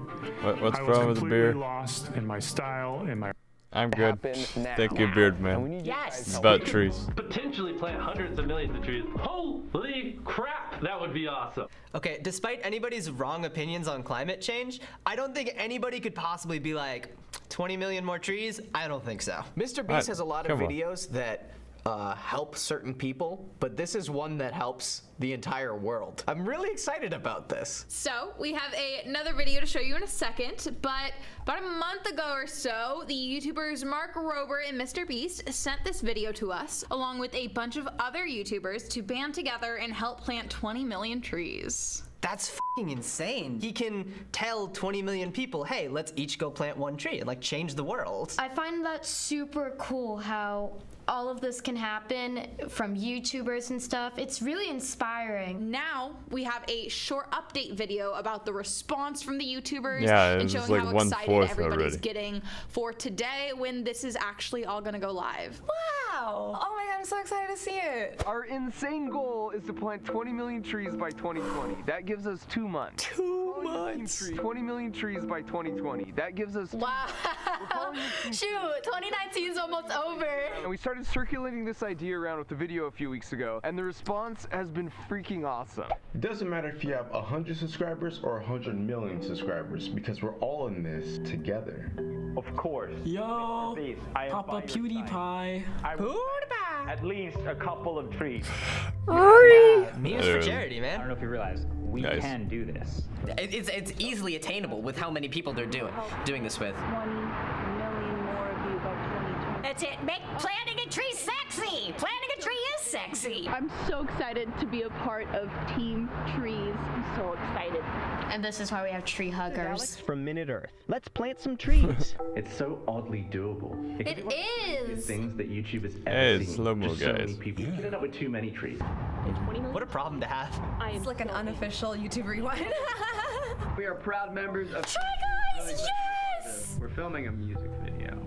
[SPEAKER 1] What's
[SPEAKER 13] I
[SPEAKER 1] wrong
[SPEAKER 13] was
[SPEAKER 1] with the
[SPEAKER 13] completely
[SPEAKER 1] beard?
[SPEAKER 13] lost in my style, in my.
[SPEAKER 1] I'm good. Thank you, beard man.
[SPEAKER 17] Yes.
[SPEAKER 1] It's about trees.
[SPEAKER 17] Potentially plant hundreds of millions of trees. Holy crap! That would be awesome.
[SPEAKER 18] Okay, despite anybody's wrong opinions on climate change, I don't think anybody could possibly be like, 20 million more trees? I don't think so.
[SPEAKER 14] Mr. Beast has a lot of videos that help certain people, but this is one that helps the entire world. I'm really excited about this.
[SPEAKER 2] So we have another video to show you in a second, but about a month ago or so, the YouTubers Mark Rober and Mr.Beast sent this video to us, along with a bunch of other YouTubers, to band together and help plant 20 million trees.
[SPEAKER 18] That's f***ing insane. He can tell 20 million people, hey, let's each go plant one tree and like change the world.
[SPEAKER 2] I find that super cool how all of this can happen from YouTubers and stuff. It's really inspiring. Now we have a short update video about the response from the YouTubers and showing
[SPEAKER 1] like
[SPEAKER 2] how excited
[SPEAKER 1] 1/4
[SPEAKER 2] everybody's
[SPEAKER 1] already.
[SPEAKER 2] getting for today when this is actually all gonna go live.
[SPEAKER 12] Wow! Oh my god, I'm so excited to see it.
[SPEAKER 20] Our insane goal is to plant 20 million trees by 2020. That gives us 2 months.
[SPEAKER 14] 2 months.
[SPEAKER 20] 20 million trees by 2020. That gives us.
[SPEAKER 2] Wow. Shoot, 2019 is almost over.
[SPEAKER 20] And we started circulating this idea around with the video a few weeks ago, and the response has been freaking awesome.
[SPEAKER 24] It doesn't matter if you have 100 subscribers or 100 million subscribers, because we're all in this together.
[SPEAKER 21] Of course.
[SPEAKER 25] Yo, Papa PewDiePie.
[SPEAKER 21] At least a couple of trees.
[SPEAKER 18] Memes for charity, man.
[SPEAKER 26] I don't know if you realize, we can do this.
[SPEAKER 18] It's easily attainable with how many people they're doing this with.
[SPEAKER 7] 1 million more of you by 2020.
[SPEAKER 11] That's it. Make planting a tree sexy. Planting a tree is sexy.
[SPEAKER 7] I'm so excited to be a part of Team Trees. I'm so excited.
[SPEAKER 2] And this is why we have tree huggers.
[SPEAKER 27] From Minute Earth. Let's plant some trees.
[SPEAKER 17] It's so oddly doable.
[SPEAKER 2] It is.
[SPEAKER 17] Things that YouTube has
[SPEAKER 1] Hey,
[SPEAKER 17] ever
[SPEAKER 1] it's
[SPEAKER 17] seen.
[SPEAKER 1] slow-mo,
[SPEAKER 17] Just so many
[SPEAKER 1] guys.
[SPEAKER 17] people. You can end up with too many trees.
[SPEAKER 18] What a problem to have.
[SPEAKER 12] It's like an unofficial YouTube rewind.
[SPEAKER 28] We are proud members of.
[SPEAKER 12] Try guys, yes!
[SPEAKER 28] We're filming a music video.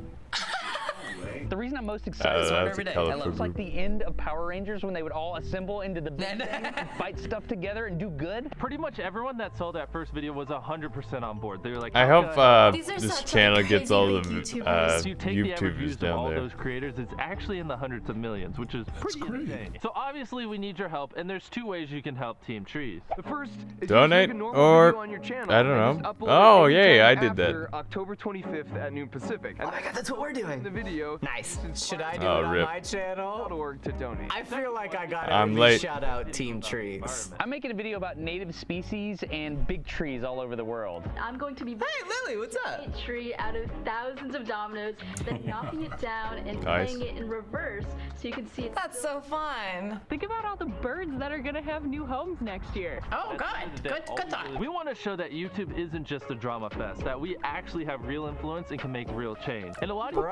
[SPEAKER 22] The reason I'm most excited about
[SPEAKER 1] that's a
[SPEAKER 22] every day,
[SPEAKER 1] colorful
[SPEAKER 22] it's like
[SPEAKER 1] group.
[SPEAKER 22] the end of Power Rangers when they would all assemble into the big thing and fight stuff together and do good.
[SPEAKER 6] Pretty much everyone that saw that first video was 100% on board. They were like,
[SPEAKER 1] I
[SPEAKER 6] "How
[SPEAKER 1] hope
[SPEAKER 6] good?"
[SPEAKER 1] this channel gets all the
[SPEAKER 6] If you take the average
[SPEAKER 1] YouTubers
[SPEAKER 6] views of
[SPEAKER 1] down
[SPEAKER 6] all
[SPEAKER 1] there.
[SPEAKER 6] those creators, it's actually in the hundreds of millions, which is pretty insane. So obviously we need your help, and there's 2 ways you can help Team Trees.
[SPEAKER 20] The first is
[SPEAKER 1] Donate
[SPEAKER 20] you take a normal
[SPEAKER 1] or
[SPEAKER 20] video on your channel
[SPEAKER 1] I don't
[SPEAKER 20] and
[SPEAKER 1] know.
[SPEAKER 20] just upload
[SPEAKER 1] Oh
[SPEAKER 20] it
[SPEAKER 1] yay, I
[SPEAKER 20] anytime
[SPEAKER 1] did
[SPEAKER 20] after
[SPEAKER 1] that.
[SPEAKER 20] October 25th at noon Pacific.
[SPEAKER 18] Oh my god, that's what we're doing.
[SPEAKER 20] The video.
[SPEAKER 18] Nice.
[SPEAKER 14] Should I do
[SPEAKER 1] Oh,
[SPEAKER 14] it on
[SPEAKER 1] rip.
[SPEAKER 14] my channel?
[SPEAKER 20] .org to donate.
[SPEAKER 14] I feel like I got
[SPEAKER 1] I'm
[SPEAKER 14] to
[SPEAKER 1] late.
[SPEAKER 14] shout out Team Trees.
[SPEAKER 22] I'm making a video about native species and big trees all over the world.
[SPEAKER 7] I'm going to be
[SPEAKER 18] Lily, what's up?
[SPEAKER 7] a tree out of thousands of dominoes, then knocking it down and
[SPEAKER 1] Nice.
[SPEAKER 7] playing it in reverse so you can see it.
[SPEAKER 12] That's so fun.
[SPEAKER 7] Think about all the birds that are gonna have new homes next year.
[SPEAKER 11] Oh, good. Good thought.
[SPEAKER 6] We want to show that YouTube isn't just a drama fest, that we actually have real influence and can make real change. And a lot of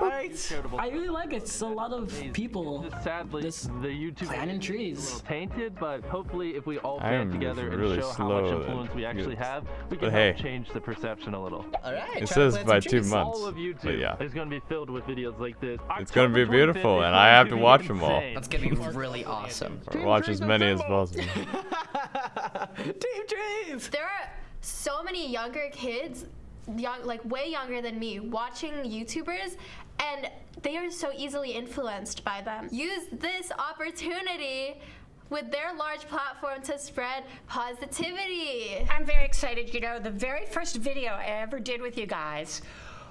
[SPEAKER 26] I really like it. It's a lot of people.
[SPEAKER 6] Sadly, the YouTube
[SPEAKER 26] planting
[SPEAKER 6] is
[SPEAKER 26] trees.
[SPEAKER 6] a little tainted, but hopefully if we all
[SPEAKER 1] I
[SPEAKER 6] band
[SPEAKER 1] am
[SPEAKER 6] together and
[SPEAKER 1] really
[SPEAKER 6] show how much
[SPEAKER 1] slow
[SPEAKER 6] influence we
[SPEAKER 1] and
[SPEAKER 6] actually
[SPEAKER 1] good.
[SPEAKER 6] have, we
[SPEAKER 1] But
[SPEAKER 6] can
[SPEAKER 1] hey.
[SPEAKER 6] help change the perception a little.
[SPEAKER 18] All right.
[SPEAKER 1] It says by 2 months.
[SPEAKER 6] All of YouTube
[SPEAKER 1] But yeah.
[SPEAKER 6] is going to be filled with videos like this.
[SPEAKER 1] It's gonna be
[SPEAKER 6] October
[SPEAKER 1] beautiful,
[SPEAKER 6] 25th
[SPEAKER 1] and
[SPEAKER 6] is
[SPEAKER 1] I
[SPEAKER 6] going
[SPEAKER 1] have to
[SPEAKER 6] be
[SPEAKER 1] watch them all.
[SPEAKER 6] insane.
[SPEAKER 18] That's gonna be really awesome.
[SPEAKER 1] Watch as many as possible.
[SPEAKER 18] Team Trees!
[SPEAKER 2] There are so many younger kids, like way younger than me, watching YouTubers, and they are so easily influenced by them. Use this opportunity with their large platform to spread positivity.
[SPEAKER 11] I'm very excited. You know, the very first video I ever did with you guys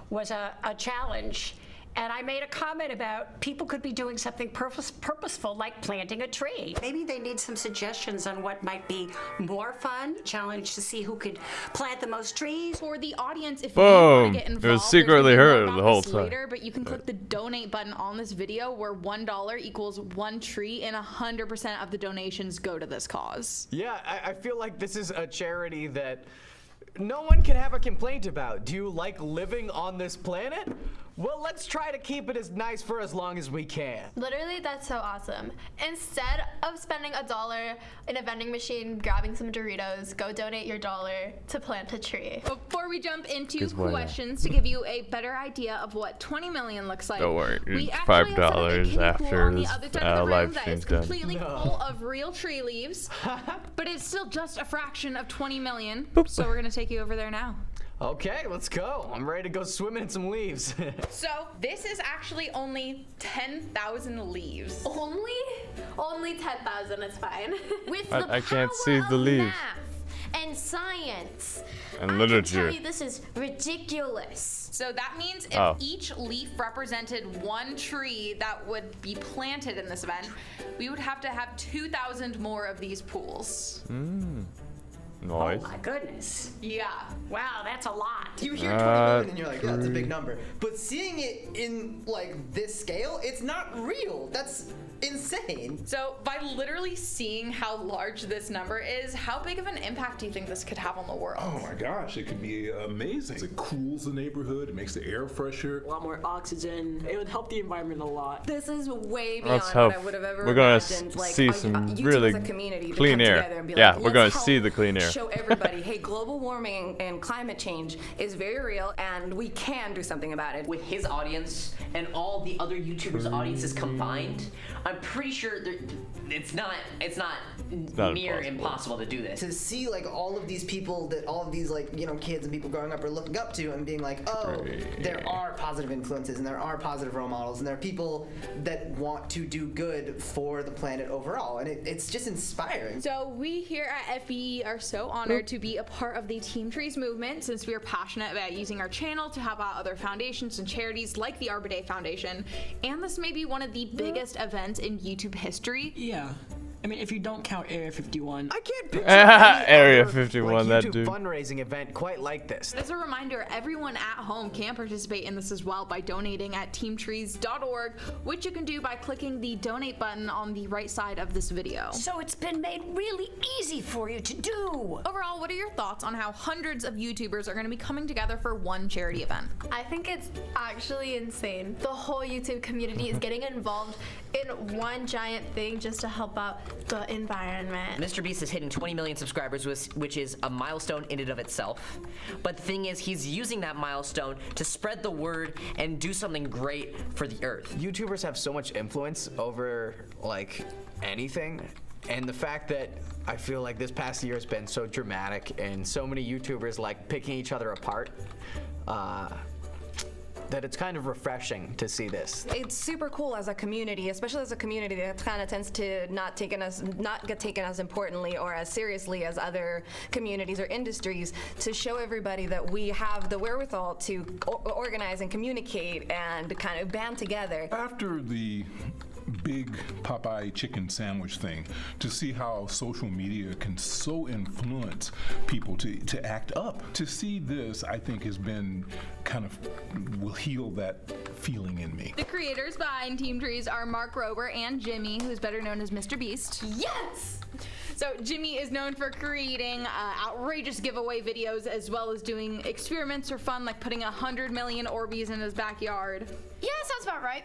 [SPEAKER 11] was a challenge. And I made a comment about people could be doing something purposeful like planting a tree. Maybe they need some suggestions on what might be more fun. Challenge to see who could plant the most trees.
[SPEAKER 4] For the audience, if
[SPEAKER 1] Boom.
[SPEAKER 4] you want to get
[SPEAKER 1] It
[SPEAKER 4] involved,
[SPEAKER 1] was secretly
[SPEAKER 4] there's gonna be more
[SPEAKER 1] her the
[SPEAKER 4] about
[SPEAKER 1] whole
[SPEAKER 4] this
[SPEAKER 1] time.
[SPEAKER 4] later, but you can click the donate button on this video where $1 equals 1 tree and 100% of the donations go to this cause.
[SPEAKER 14] Yeah, I feel like this is a charity that no one can have a complaint about. Do you like living on this planet? Well, let's try to keep it as nice for as long as we can.
[SPEAKER 2] Literally, that's so awesome. Instead of spending $1 in a vending machine, grabbing some Doritos, go donate your $1 to plant a tree.
[SPEAKER 4] Before we jump into
[SPEAKER 1] 'Cause why not?
[SPEAKER 4] questions to give you a better idea of what 20 million looks like,
[SPEAKER 1] Don't worry,
[SPEAKER 4] we
[SPEAKER 1] it's
[SPEAKER 4] actually have set up a
[SPEAKER 1] $5
[SPEAKER 4] kiddie pool
[SPEAKER 1] after
[SPEAKER 4] on the
[SPEAKER 1] this
[SPEAKER 4] other side of the room
[SPEAKER 1] live
[SPEAKER 4] that
[SPEAKER 1] stream's
[SPEAKER 4] is
[SPEAKER 1] done.
[SPEAKER 4] completely full of real tree leaves, but it's still just a fraction of 20 million. So we're gonna take you over there now.
[SPEAKER 14] Okay, let's go. I'm ready to go swimming in some leaves.
[SPEAKER 4] So this is actually only 10,000 leaves.
[SPEAKER 2] Only 10,000 is fine.
[SPEAKER 5] With
[SPEAKER 1] I-
[SPEAKER 5] the
[SPEAKER 1] I can't
[SPEAKER 5] power
[SPEAKER 1] see the
[SPEAKER 5] of
[SPEAKER 1] leaves.
[SPEAKER 5] math and science.
[SPEAKER 1] And
[SPEAKER 5] I
[SPEAKER 1] literature.
[SPEAKER 5] can tell you this is ridiculous.
[SPEAKER 4] So that means if
[SPEAKER 1] Oh.
[SPEAKER 4] each leaf represented 1 tree that would be planted in this event, we would have to have 2,000 more of these pools.
[SPEAKER 1] Nice.
[SPEAKER 11] Oh my goodness.
[SPEAKER 4] Yeah.
[SPEAKER 11] Wow, that's a lot.
[SPEAKER 18] You hear 20 million and you're like, yeah, that's a big number. But seeing it in like this scale, it's not real. That's insane.
[SPEAKER 4] So by literally seeing how large this number is, how big of an impact do you think this could have on the world?
[SPEAKER 8] Oh my gosh, it could be amazing. It cools the neighborhood, it makes the air fresher.
[SPEAKER 25] A lot more oxygen. It would help the environment a lot.
[SPEAKER 12] This is way beyond
[SPEAKER 1] Let's
[SPEAKER 12] what
[SPEAKER 1] hope
[SPEAKER 12] I would have ever
[SPEAKER 1] we're gonna
[SPEAKER 12] imagined. Like,
[SPEAKER 1] see
[SPEAKER 12] a-
[SPEAKER 1] some
[SPEAKER 12] YouTube
[SPEAKER 1] really
[SPEAKER 12] as a community to
[SPEAKER 1] clean
[SPEAKER 12] come
[SPEAKER 1] air.
[SPEAKER 12] together and be
[SPEAKER 1] Yeah,
[SPEAKER 12] like,
[SPEAKER 1] we're gonna
[SPEAKER 12] let's
[SPEAKER 1] see
[SPEAKER 12] help
[SPEAKER 1] the clean air.
[SPEAKER 12] Show everybody, hey, global warming and climate change is very real, and we can do something about it.
[SPEAKER 9] With his audience and all the other YouTubers' audiences combined, I'm pretty sure it's not
[SPEAKER 1] not
[SPEAKER 9] near impossible to do this.
[SPEAKER 18] To see like all of these people that all of these like, you know, kids and people growing up are looking up to and being like, oh, there are positive influences and there are positive role models and there are people that want to do good for the planet overall, and it's just inspiring.
[SPEAKER 4] So we here at FBE are so honored to be a part of the Team Trees movement, since we are passionate about using our channel to help out other foundations and charities like the Arbor Day Foundation, and this may be one of the biggest events in YouTube history.
[SPEAKER 25] Yeah. I mean, if you don't count Area 51.
[SPEAKER 14] I can't picture
[SPEAKER 1] Area
[SPEAKER 14] other,
[SPEAKER 1] 51,
[SPEAKER 14] like,
[SPEAKER 1] that
[SPEAKER 14] YouTube
[SPEAKER 1] dude.
[SPEAKER 14] fundraising event quite like this.
[SPEAKER 4] As a reminder, everyone at home can participate in this as well by donating at teamtrees.org, which you can do by clicking the donate button on the right side of this video.
[SPEAKER 11] So it's been made really easy for you to do.
[SPEAKER 4] Overall, what are your thoughts on how hundreds of YouTubers are going to be coming together for one charity event?
[SPEAKER 2] I think it's actually insane. The whole YouTube community is getting involved in one giant thing just to help out the environment.
[SPEAKER 9] MrBeast is hitting 20 million subscribers, which is a milestone in and of itself. But the thing is, he's using that milestone to spread the word and do something great for the earth.
[SPEAKER 14] YouTubers have so much influence over like anything, and the fact that I feel like this past year has been so dramatic and so many YouTubers like picking each other apart, that it's kind of refreshing to see this.
[SPEAKER 12] It's super cool as a community, especially as a community that kind of tends to not get taken as importantly or as seriously as other communities or industries, to show everybody that we have the wherewithal to organize and communicate and kind of band together.
[SPEAKER 8] After the big Popeye chicken sandwich thing, to see how social media can so influence people to act up. To see this, I think, has been kind of will heal that feeling in me.
[SPEAKER 4] The creators behind Team Trees are Mark Rober and Jimmy, who's better known as MrBeast. Yes! So Jimmy is known for creating outrageous giveaway videos, as well as doing experiments for fun, like putting 100 million Orbeez in his backyard.
[SPEAKER 5] Yeah, sounds about right.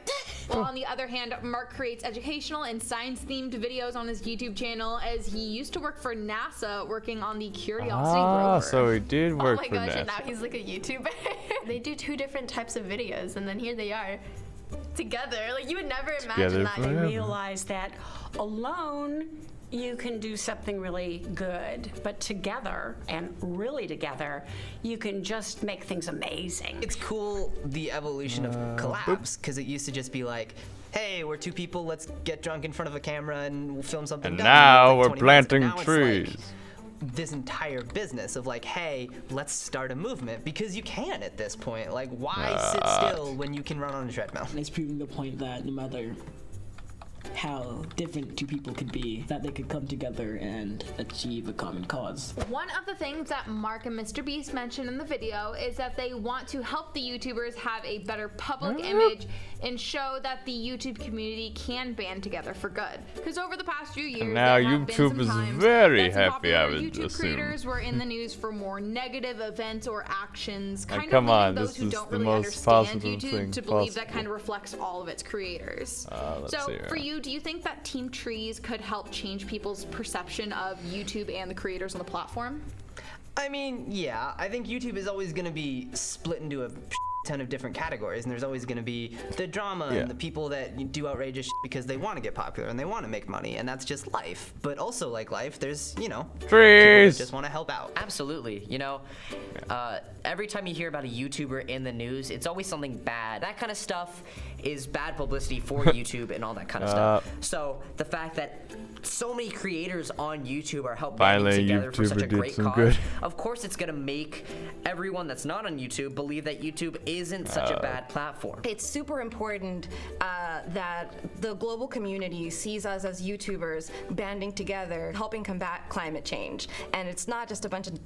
[SPEAKER 4] While on the other hand, Mark creates educational and science-themed videos on his YouTube channel, as he used to work for NASA working on the Curiosity rover.
[SPEAKER 1] So he did work
[SPEAKER 2] oh
[SPEAKER 1] for
[SPEAKER 2] my gosh,
[SPEAKER 1] NASA.
[SPEAKER 2] and now he's like a YouTuber. They do 2 different types of videos, and then here they are together. Like, you would never imagine that.
[SPEAKER 11] I realize that alone you can do something really good, but together, and really together, you can just make things amazing.
[SPEAKER 18] It's cool, the evolution of collabs, because it used to just be like, hey, we're 2 people, let's get drunk in front of a camera and we'll film something
[SPEAKER 1] And
[SPEAKER 18] dumb.
[SPEAKER 1] now
[SPEAKER 18] Like
[SPEAKER 1] we're
[SPEAKER 18] 20 minutes.
[SPEAKER 1] planting
[SPEAKER 18] Now it's
[SPEAKER 1] trees.
[SPEAKER 18] like, this entire business of like, hey, let's start a movement, because you can at this point. Like, why sit still when you can run on a treadmill?
[SPEAKER 25] It's proving the point that no matter how different two people could be, that they could come together and achieve a common cause.
[SPEAKER 4] One of the things that Mark and MrBeast mentioned in the video is that they want to help the YouTubers have a better public image and show that the YouTube community can band together for good. Because over the past few years,
[SPEAKER 1] And now
[SPEAKER 4] there have been
[SPEAKER 1] YouTube
[SPEAKER 4] some
[SPEAKER 1] is
[SPEAKER 4] times
[SPEAKER 1] very
[SPEAKER 4] that some
[SPEAKER 1] happy, I
[SPEAKER 4] popular
[SPEAKER 1] would
[SPEAKER 4] YouTube
[SPEAKER 1] assume.
[SPEAKER 4] creators were in the news for more negative events or actions,
[SPEAKER 1] Like,
[SPEAKER 4] kind
[SPEAKER 1] come
[SPEAKER 4] of leading
[SPEAKER 1] on,
[SPEAKER 4] those
[SPEAKER 1] this
[SPEAKER 4] who
[SPEAKER 1] is
[SPEAKER 4] don't
[SPEAKER 1] the
[SPEAKER 4] really
[SPEAKER 1] most
[SPEAKER 4] understand
[SPEAKER 1] positive
[SPEAKER 4] YouTube
[SPEAKER 1] thing
[SPEAKER 4] to believe that
[SPEAKER 1] possible.
[SPEAKER 4] kind of reflects all of its creators.
[SPEAKER 1] Let's
[SPEAKER 4] So
[SPEAKER 1] see
[SPEAKER 4] for
[SPEAKER 1] here.
[SPEAKER 4] you, do you think that Team Trees could help change people's perception of YouTube and the creators on the platform?
[SPEAKER 18] I mean, yeah, I think YouTube is always going to be split into a ton of different categories, and there's always going to be the drama
[SPEAKER 1] Yeah.
[SPEAKER 18] and the people that do outrageous because they want to get popular and they want to make money, and that's just life. But also, like life, there's, you know, people
[SPEAKER 1] Trees!
[SPEAKER 18] that just want to help out.
[SPEAKER 9] Absolutely. You know, every time you hear about a YouTuber in the news, it's always something bad. That kind of stuff is bad publicity for YouTube and all that kind of stuff. So the fact that so many creators on YouTube are helping
[SPEAKER 1] Finally,
[SPEAKER 9] together for such a
[SPEAKER 1] YouTuber did
[SPEAKER 9] great
[SPEAKER 1] some
[SPEAKER 9] cause,
[SPEAKER 1] good.
[SPEAKER 9] of course it's gonna make everyone that's not on YouTube believe that YouTube isn't such a bad platform.
[SPEAKER 12] It's super important that the global community sees us as YouTubers banding together, helping combat climate change. And it's not just a bunch of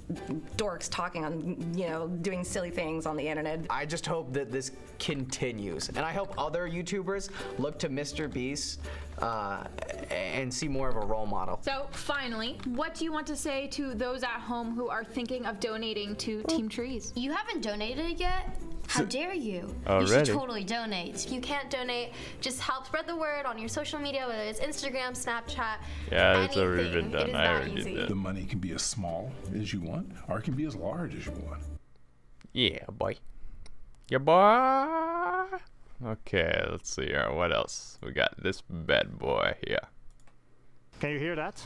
[SPEAKER 12] dorks talking on, you know, doing silly things on the internet.
[SPEAKER 14] I just hope that this continues, and I hope other YouTubers look to MrBeast and see more of a role model.
[SPEAKER 4] So finally, what do you want to say to those at home who are thinking of donating to Team Trees?
[SPEAKER 5] You haven't donated yet? How dare you? You should
[SPEAKER 1] Already?
[SPEAKER 5] totally donate.
[SPEAKER 2] If you can't donate, just help spread the word on your social media, whether it's Instagram, Snapchat,
[SPEAKER 1] Yeah, it's already
[SPEAKER 2] anything.
[SPEAKER 1] been
[SPEAKER 2] It
[SPEAKER 1] done.
[SPEAKER 2] is
[SPEAKER 1] I
[SPEAKER 2] that
[SPEAKER 1] already
[SPEAKER 2] easy.
[SPEAKER 1] did
[SPEAKER 8] The
[SPEAKER 1] that.
[SPEAKER 8] money can be as small as you want, or it can be as large as you want.
[SPEAKER 1] Yeah, boy. Yeah, boy. Okay, let's see here. What else? We got this bad boy here.
[SPEAKER 3] Can you hear that?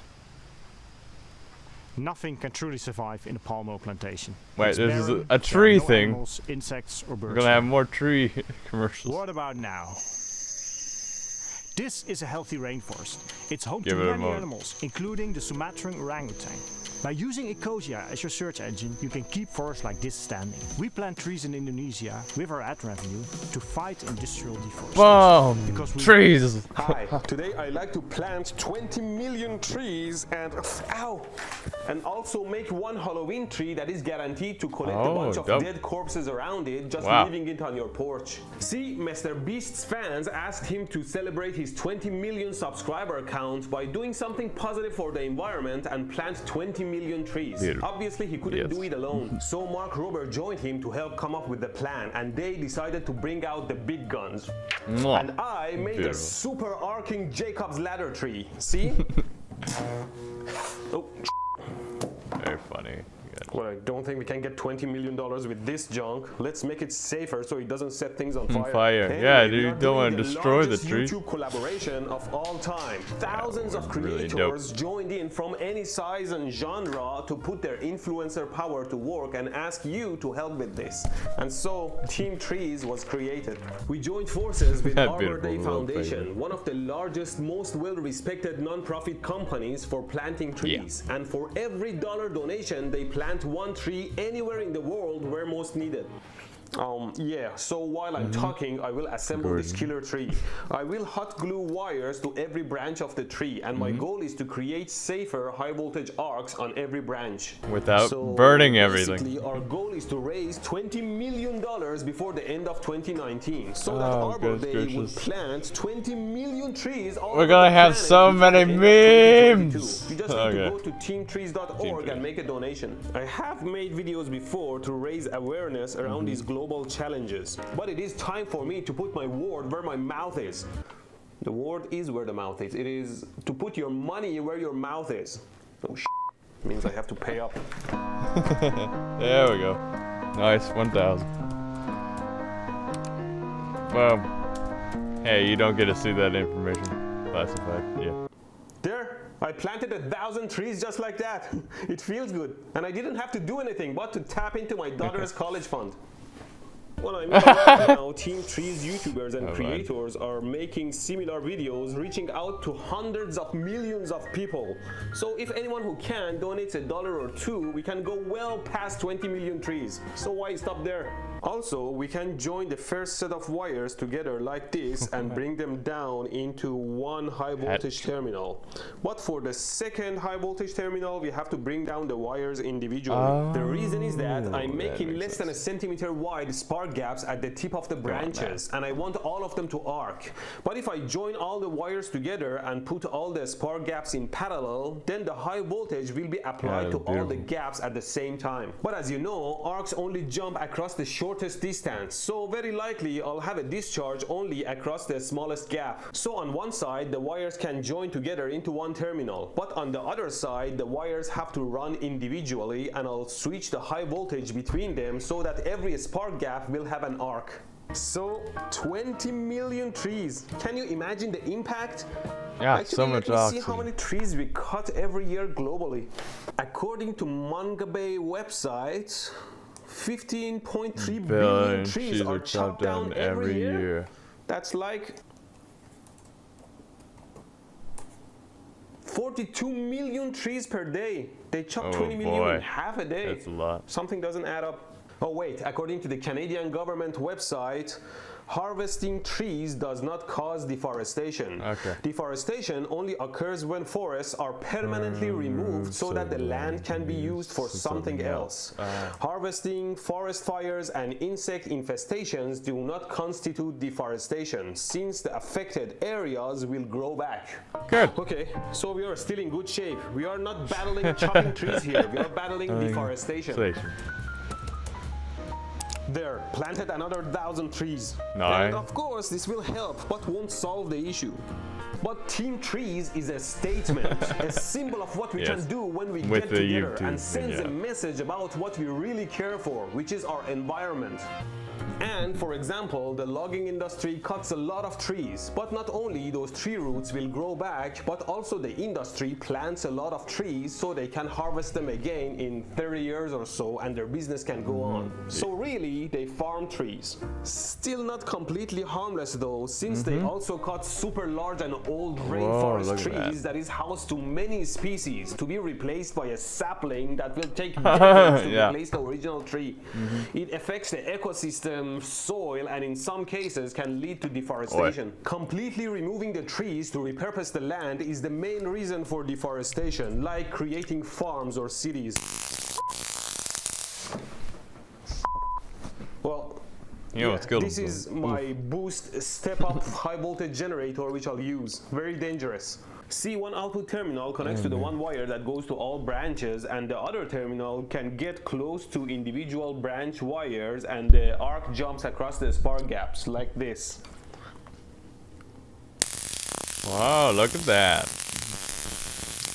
[SPEAKER 3] Nothing can truly survive in a palm oil plantation.
[SPEAKER 1] Wait,
[SPEAKER 3] It's
[SPEAKER 1] this is
[SPEAKER 3] barren,
[SPEAKER 1] a
[SPEAKER 3] there are
[SPEAKER 1] tree
[SPEAKER 3] no
[SPEAKER 1] thing.
[SPEAKER 3] animals, insects or birds.
[SPEAKER 1] We're gonna have more tree commercials.
[SPEAKER 3] What about now? This is a healthy rainforest. It's home
[SPEAKER 1] Give
[SPEAKER 3] to
[SPEAKER 1] it a
[SPEAKER 3] many
[SPEAKER 1] moment.
[SPEAKER 3] animals, including the Sumatran orangutan. By using Ecosia as your search engine, you can keep forests like this standing. We plant trees in Indonesia with our ad revenue to fight industrial deforestation.
[SPEAKER 1] Boom!
[SPEAKER 3] Because we-
[SPEAKER 1] Trees!
[SPEAKER 10] Hi, today I like to plant 20 million trees and and also make one Halloween tree that is guaranteed to collect a bunch of
[SPEAKER 1] dope.
[SPEAKER 10] dead corpses around it, just
[SPEAKER 1] Wow.
[SPEAKER 10] leaving it on your porch. See, MrBeast's fans asked him to celebrate his 20 million subscriber count by doing something positive for the environment and plant 20 million trees.
[SPEAKER 1] Beautiful.
[SPEAKER 10] Obviously, he couldn't
[SPEAKER 1] Yes.
[SPEAKER 10] do it alone, so Mark Rober joined him to help come up with the plan, and they decided to bring out the big guns.
[SPEAKER 1] Mwah.
[SPEAKER 10] And I made a
[SPEAKER 1] Beautiful.
[SPEAKER 10] super arcing Jacob's ladder tree. See? Oh.
[SPEAKER 1] Very funny.
[SPEAKER 10] Well, I don't think we can get $20 million with this junk. Let's make it safer so it doesn't set things on fire.
[SPEAKER 1] Yeah,
[SPEAKER 10] we
[SPEAKER 1] dude,
[SPEAKER 10] are
[SPEAKER 1] you don't want to
[SPEAKER 10] doing
[SPEAKER 1] destroy the
[SPEAKER 10] largest
[SPEAKER 1] tree.
[SPEAKER 10] YouTube collaboration of all time. Thousands of
[SPEAKER 1] really
[SPEAKER 10] creators joined in from any size and genre to put their influencer power to work and ask you to help with this. And so, Team Trees was created. We joined forces with
[SPEAKER 1] That
[SPEAKER 10] Arbor
[SPEAKER 1] beautiful
[SPEAKER 10] Day
[SPEAKER 1] little
[SPEAKER 10] Foundation,
[SPEAKER 1] thing.
[SPEAKER 10] one of the largest, most well-respected non-profit companies for planting trees. And for every dollar donation, they plant one tree anywhere in the world where most needed. So while I'm talking, I will assemble this killer tree. I will hot glue wires to every branch of the tree, and my goal is to create safer high voltage arcs on every branch.
[SPEAKER 1] Without
[SPEAKER 10] So
[SPEAKER 1] burning everything.
[SPEAKER 10] basically, our goal is to raise $20 million before the end of 2019, so that
[SPEAKER 1] Oh,
[SPEAKER 10] Arbor
[SPEAKER 1] goodness
[SPEAKER 10] Day would
[SPEAKER 1] gracious.
[SPEAKER 10] plant 20 million trees all
[SPEAKER 1] We're
[SPEAKER 10] over
[SPEAKER 1] gonna
[SPEAKER 10] the
[SPEAKER 1] have
[SPEAKER 10] planet
[SPEAKER 1] so
[SPEAKER 10] before
[SPEAKER 1] many
[SPEAKER 10] the end of 2022.
[SPEAKER 1] memes.
[SPEAKER 10] You just need
[SPEAKER 1] Okay.
[SPEAKER 10] to go to teamtrees.org and make a donation. I have made videos before to raise awareness around these global challenges, but it is time for me to put my word where my mouth is. The word is where the mouth is. It is to put your money where your mouth is. Oh, means I have to pay up.
[SPEAKER 1] There we go. Nice, 1,000. Boom. Hey, you don't get to see that information classified. Yeah.
[SPEAKER 10] There, I planted 1,000 trees just like that. It feels good. And I didn't have to do anything but to tap into my daughter's college fund. Well, I mean, right now, Team Trees YouTubers and creators are making similar videos, reaching out to hundreds of millions of people. So if anyone who can donates $1 or $2, we can go well past 20 million trees. So why stop there? Also, we can join the first set of wires together like this and bring them down into one high voltage terminal. But for the second high voltage terminal, we have to bring down the wires individually. The reason is that I'm making less than a centimeter wide spark gaps at the tip of the branches, and I want all of them to arc. But if I join all the wires together and put all the spark gaps in parallel, then the high voltage will be applied to all the gaps at the same time. But as you know, arcs only jump across the shortest distance, so very likely I'll have a discharge only across the smallest gap. So on one side, the wires can join together into one terminal, but on the other side, the wires have to run individually, and I'll switch the high voltage between them so that every spark gap will have an arc. So 20 million trees. Can you imagine the impact?
[SPEAKER 1] Yeah,
[SPEAKER 10] actually,
[SPEAKER 1] so much
[SPEAKER 10] let me see
[SPEAKER 1] oxygen.
[SPEAKER 10] how many trees we cut every year globally. According to MRBEAST website, 15.3 billion trees are chopped down every year. That's like 42 million trees per day. They chop 20 million in half a day.
[SPEAKER 1] That's a lot.
[SPEAKER 10] Something doesn't add up. Oh wait, according to the Canadian government website, harvesting trees does not cause deforestation. Deforestation only occurs when forests are permanently removed so that the land can be used for something else. Harvesting, forest fires, and insect infestations do not constitute deforestation, since the affected areas will grow back.
[SPEAKER 1] Good.
[SPEAKER 10] Okay, so we are still in good shape. We are not battling chopping trees here. We are battling deforestation. There, planted another 1,000 trees.
[SPEAKER 1] Nice.
[SPEAKER 10] And of course, this will help, but won't solve the issue. But Team Trees is a statement, a symbol of what we can do when we get together, and sends a message about what we really care for, which is our environment. And for example, the logging industry cuts a lot of trees, but not only those tree roots will grow back, but also the industry plants a lot of trees so they can harvest them again in 30 years or so, and their business can go on. So really, they farm trees. Still not completely harmless though, since they also cut super large and old rainforest trees that is housed to many species to be replaced by a sapling that will take decades to replace the original tree. It affects the ecosystem, soil, and in some cases can lead to deforestation. Completely removing the trees to repurpose the land is the main reason for deforestation, like creating farms or cities. Well, this is my Boost step-up high voltage generator, which I'll use. Very dangerous. See, one output terminal connects to the one wire that goes to all branches, and the other terminal can get close to individual branch wires, and the arc jumps across the spark gaps like this.
[SPEAKER 1] Wow, look at that.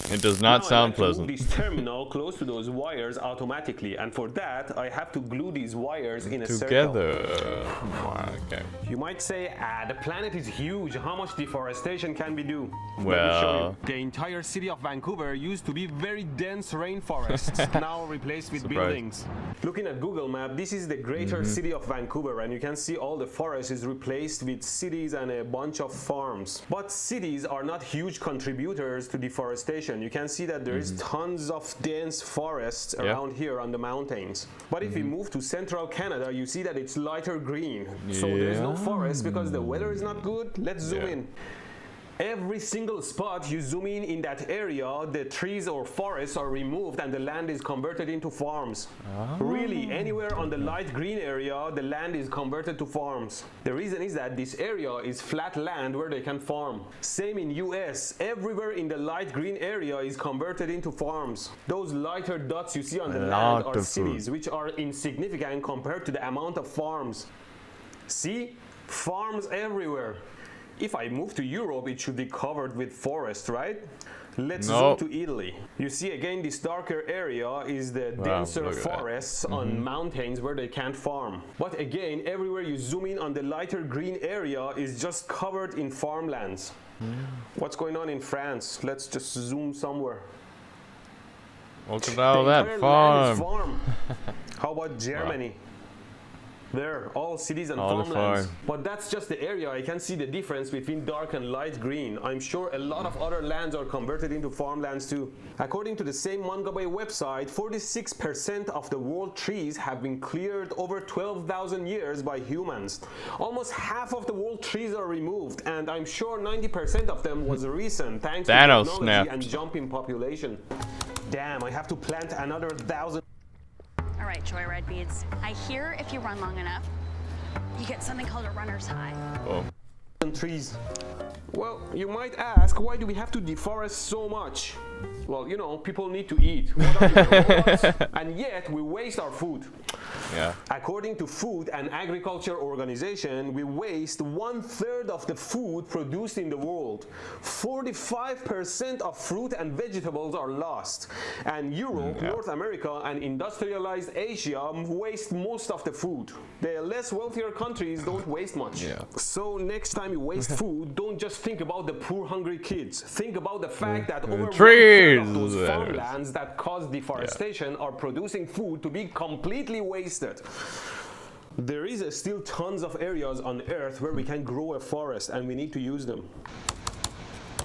[SPEAKER 1] It does not sound pleasant.
[SPEAKER 10] This terminal close to those wires automatically, and for that I have to glue these wires in a circle.
[SPEAKER 1] Okay.
[SPEAKER 10] You might say, the planet is huge. How much deforestation can we do?
[SPEAKER 1] Well,
[SPEAKER 10] let me show you. The entire city of Vancouver used to be very dense rainforests, now replaced with buildings. Looking at Google Map, this is the greater city of Vancouver, and you can see all the forest is replaced with cities and a bunch of farms. But cities are not huge contributors to deforestation. You can see that there is tons of dense forests around here on the mountains. But if we move to central Canada, you see that it's lighter green. So there's no forest because the weather is not good. Let's zoom in. Every single spot you zoom in that area, the trees or forests are removed and the land is converted into farms. Really, anywhere on the light green area, the land is converted to farms. The reason is that this area is flat land where they can farm. Same in US, everywhere in the light green area is converted into farms. Those lighter dots you see on the land are cities, which are insignificant compared to the amount of farms. See? Farms everywhere. If I move to Europe, it should be covered with forest, right? Let's zoom to Italy. You see again, this darker area is the denser forests on mountains where they can't farm. But again, everywhere you zoom in on the lighter green area is just covered in farmlands. What's going on in France? Let's just zoom somewhere.
[SPEAKER 1] Look at all that farm.
[SPEAKER 10] How about Germany? There, all cities and
[SPEAKER 1] All the
[SPEAKER 10] farmlands.
[SPEAKER 1] farm.
[SPEAKER 10] But that's just the area. I can see the difference between dark and light green. I'm sure a lot of other lands are converted into farmlands too. According to the same Mangabay website, 46% of the world trees have been cleared over 12,000 years by humans. Almost half of the world trees are removed, and I'm sure 90% of them was recent thanks to technology and jump in population. Damn, I have to plant another 1,000.
[SPEAKER 13] All right, Joyride Beads. I hear if you run long enough, you get something called a runner's high.
[SPEAKER 1] Oh.
[SPEAKER 10] Trees. Well, you might ask, why do we have to deforest so much? Well, you know, people need to eat. What are we, robots? And yet we waste our food.
[SPEAKER 1] Yeah.
[SPEAKER 10] According to Food and Agriculture Organization, we waste 1/3 of the food produced in the world. 45% of fruit and vegetables are lost. And Europe, North America, and industrialized Asia waste most of the food. The less wealthier countries don't waste much.
[SPEAKER 1] Yeah.
[SPEAKER 10] So next time you waste food, don't just think about the poor hungry kids. Think about the fact that over
[SPEAKER 1] trees.
[SPEAKER 10] of those farmlands that cause deforestation are producing food to be completely wasted. There is still tons of areas on Earth where we can grow a forest, and we need to use them.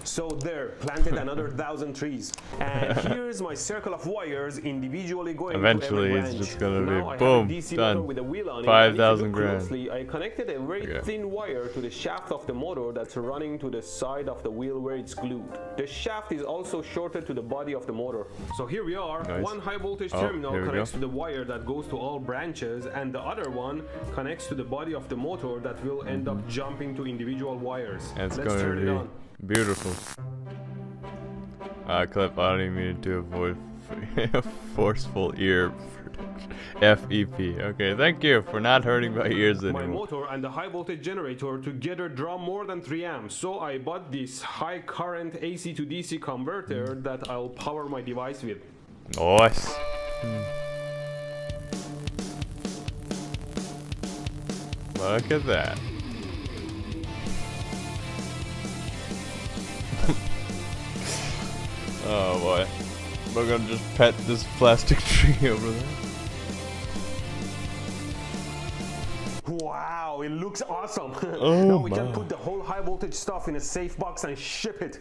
[SPEAKER 10] So there, planted another 1,000 trees. And here's my circle of wires individually going
[SPEAKER 1] Eventually,
[SPEAKER 10] to every
[SPEAKER 1] it's
[SPEAKER 10] branch.
[SPEAKER 1] just gonna be
[SPEAKER 10] Now I
[SPEAKER 1] boom,
[SPEAKER 10] have a DC
[SPEAKER 1] done.
[SPEAKER 10] motor with a wheel on it,
[SPEAKER 1] 5,000
[SPEAKER 10] and if you look
[SPEAKER 1] grand.
[SPEAKER 10] closely, I connected a very thin wire to the shaft of the motor that's running to the side of the wheel where it's glued. The shaft is also shorted to the body of the motor. So here we are.
[SPEAKER 1] Nice.
[SPEAKER 10] One high voltage
[SPEAKER 1] Oh,
[SPEAKER 10] terminal
[SPEAKER 1] here we
[SPEAKER 10] connects
[SPEAKER 1] go.
[SPEAKER 10] to the wire that goes to all branches, and the other one connects to the body of the motor that will end up jumping to individual wires.
[SPEAKER 1] It's
[SPEAKER 10] Let's
[SPEAKER 1] going
[SPEAKER 10] turn it
[SPEAKER 1] to
[SPEAKER 10] on.
[SPEAKER 1] be beautiful. Clip, I don't even mean to avoid forceful ear protection. FEP. Okay, thank you for not hurting my ears
[SPEAKER 10] My
[SPEAKER 1] anymore.
[SPEAKER 10] motor and the high voltage generator together draw more than 3 amps, so I bought this high current AC to DC converter that I'll power my device with.
[SPEAKER 1] Nice. Look at that. Oh boy. We're gonna just pet this plastic tree over there.
[SPEAKER 10] Wow, it looks awesome.
[SPEAKER 1] Oh
[SPEAKER 10] now we can
[SPEAKER 1] my.
[SPEAKER 10] put the whole high voltage stuff in a safe box and ship it.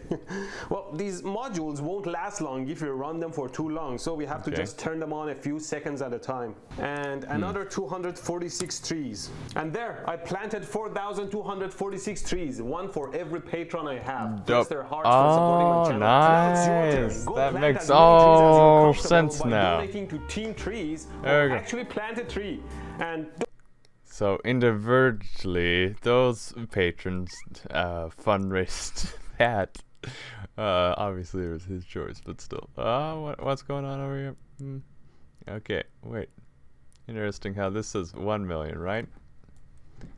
[SPEAKER 10] Well, these modules won't last long if you run them for too long, so we have to just turn them on a few seconds at a time. And another 246 trees. And there, I planted 4,246 trees, one for every patron I have. Bless their hearts for supporting my channel. Now it's your turn. Go
[SPEAKER 1] That
[SPEAKER 10] plant
[SPEAKER 1] makes
[SPEAKER 10] as many trees as you're
[SPEAKER 1] all
[SPEAKER 10] comfortable
[SPEAKER 1] sense
[SPEAKER 10] by
[SPEAKER 1] now.
[SPEAKER 10] donating to Team Trees,
[SPEAKER 1] There
[SPEAKER 10] or
[SPEAKER 1] we go.
[SPEAKER 10] actually plant a tree. And
[SPEAKER 1] So individually, those patrons fundraised that. Obviously, it was his choice, but still. What's going on over here? Okay, wait. Interesting how this says 1 million, right?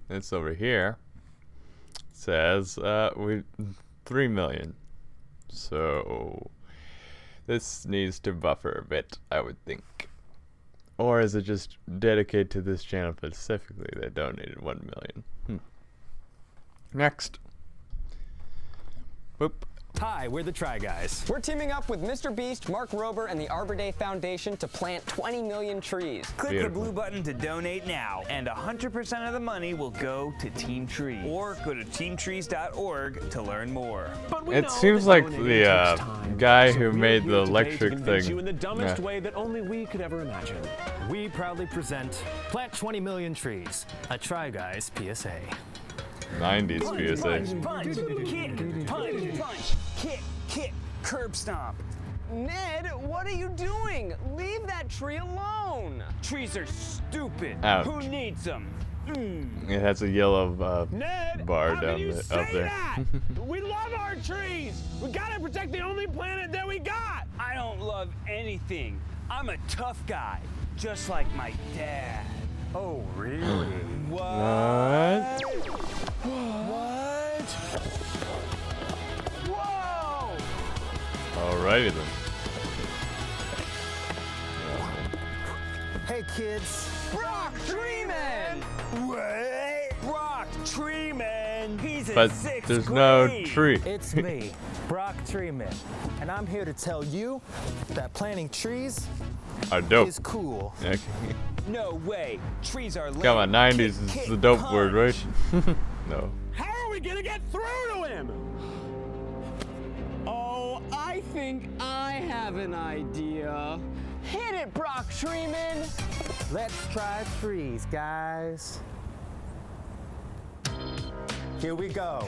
[SPEAKER 1] This over here says 3 million. So this needs to buffer a bit, I would think. Or is it just dedicated to this channel specifically that donated 1 million? Next. Boop.
[SPEAKER 15] Hi, we're the Try Guys. We're teaming up with MrBeast, Mark Rober, and the Arbor Day Foundation to plant 20 million trees.
[SPEAKER 16] Click the blue button to donate now, and 100% of the money will go to Team Tree. Or go to teamtrees.org to learn more.
[SPEAKER 1] It seems like the guy who made the electric thing.
[SPEAKER 19] You in the dumbest way that only we could ever imagine.
[SPEAKER 21] We proudly present Plant 20 Million Trees, a Try Guys PSA.
[SPEAKER 1] 90s PSA.
[SPEAKER 16] Punch, kick, punch, kick, curb stomp.
[SPEAKER 15] Ned, what are you doing? Leave that tree alone.
[SPEAKER 16] Trees are stupid.
[SPEAKER 1] Ouch.
[SPEAKER 16] Who needs them?
[SPEAKER 1] It has a yellow
[SPEAKER 16] Ned,
[SPEAKER 1] bar
[SPEAKER 16] how
[SPEAKER 1] down
[SPEAKER 16] can you
[SPEAKER 1] up
[SPEAKER 16] say
[SPEAKER 1] there.
[SPEAKER 16] that? We love our trees. We gotta protect the only planet that we got. I don't love anything. I'm a tough guy, just like my dad. Oh, really?
[SPEAKER 1] What?
[SPEAKER 16] What? Whoa!
[SPEAKER 1] Alrighty then.
[SPEAKER 16] Hey, kids. Brock Treeman! What? Brock Treeman! He's in
[SPEAKER 1] But
[SPEAKER 16] sixth
[SPEAKER 1] there's no
[SPEAKER 16] grade.
[SPEAKER 1] tree.
[SPEAKER 16] It's me, Brock Treeman, and I'm here to tell you that planting trees
[SPEAKER 1] Are dope.
[SPEAKER 16] is cool.
[SPEAKER 1] Okay.
[SPEAKER 16] No way. Trees are
[SPEAKER 1] Come on, 90s is the dope word, right? No.
[SPEAKER 16] How are we gonna get through to him?
[SPEAKER 15] Oh, I think I have an idea. Hit it, Brock Treeman!
[SPEAKER 7] Let's try trees, guys. Here we go.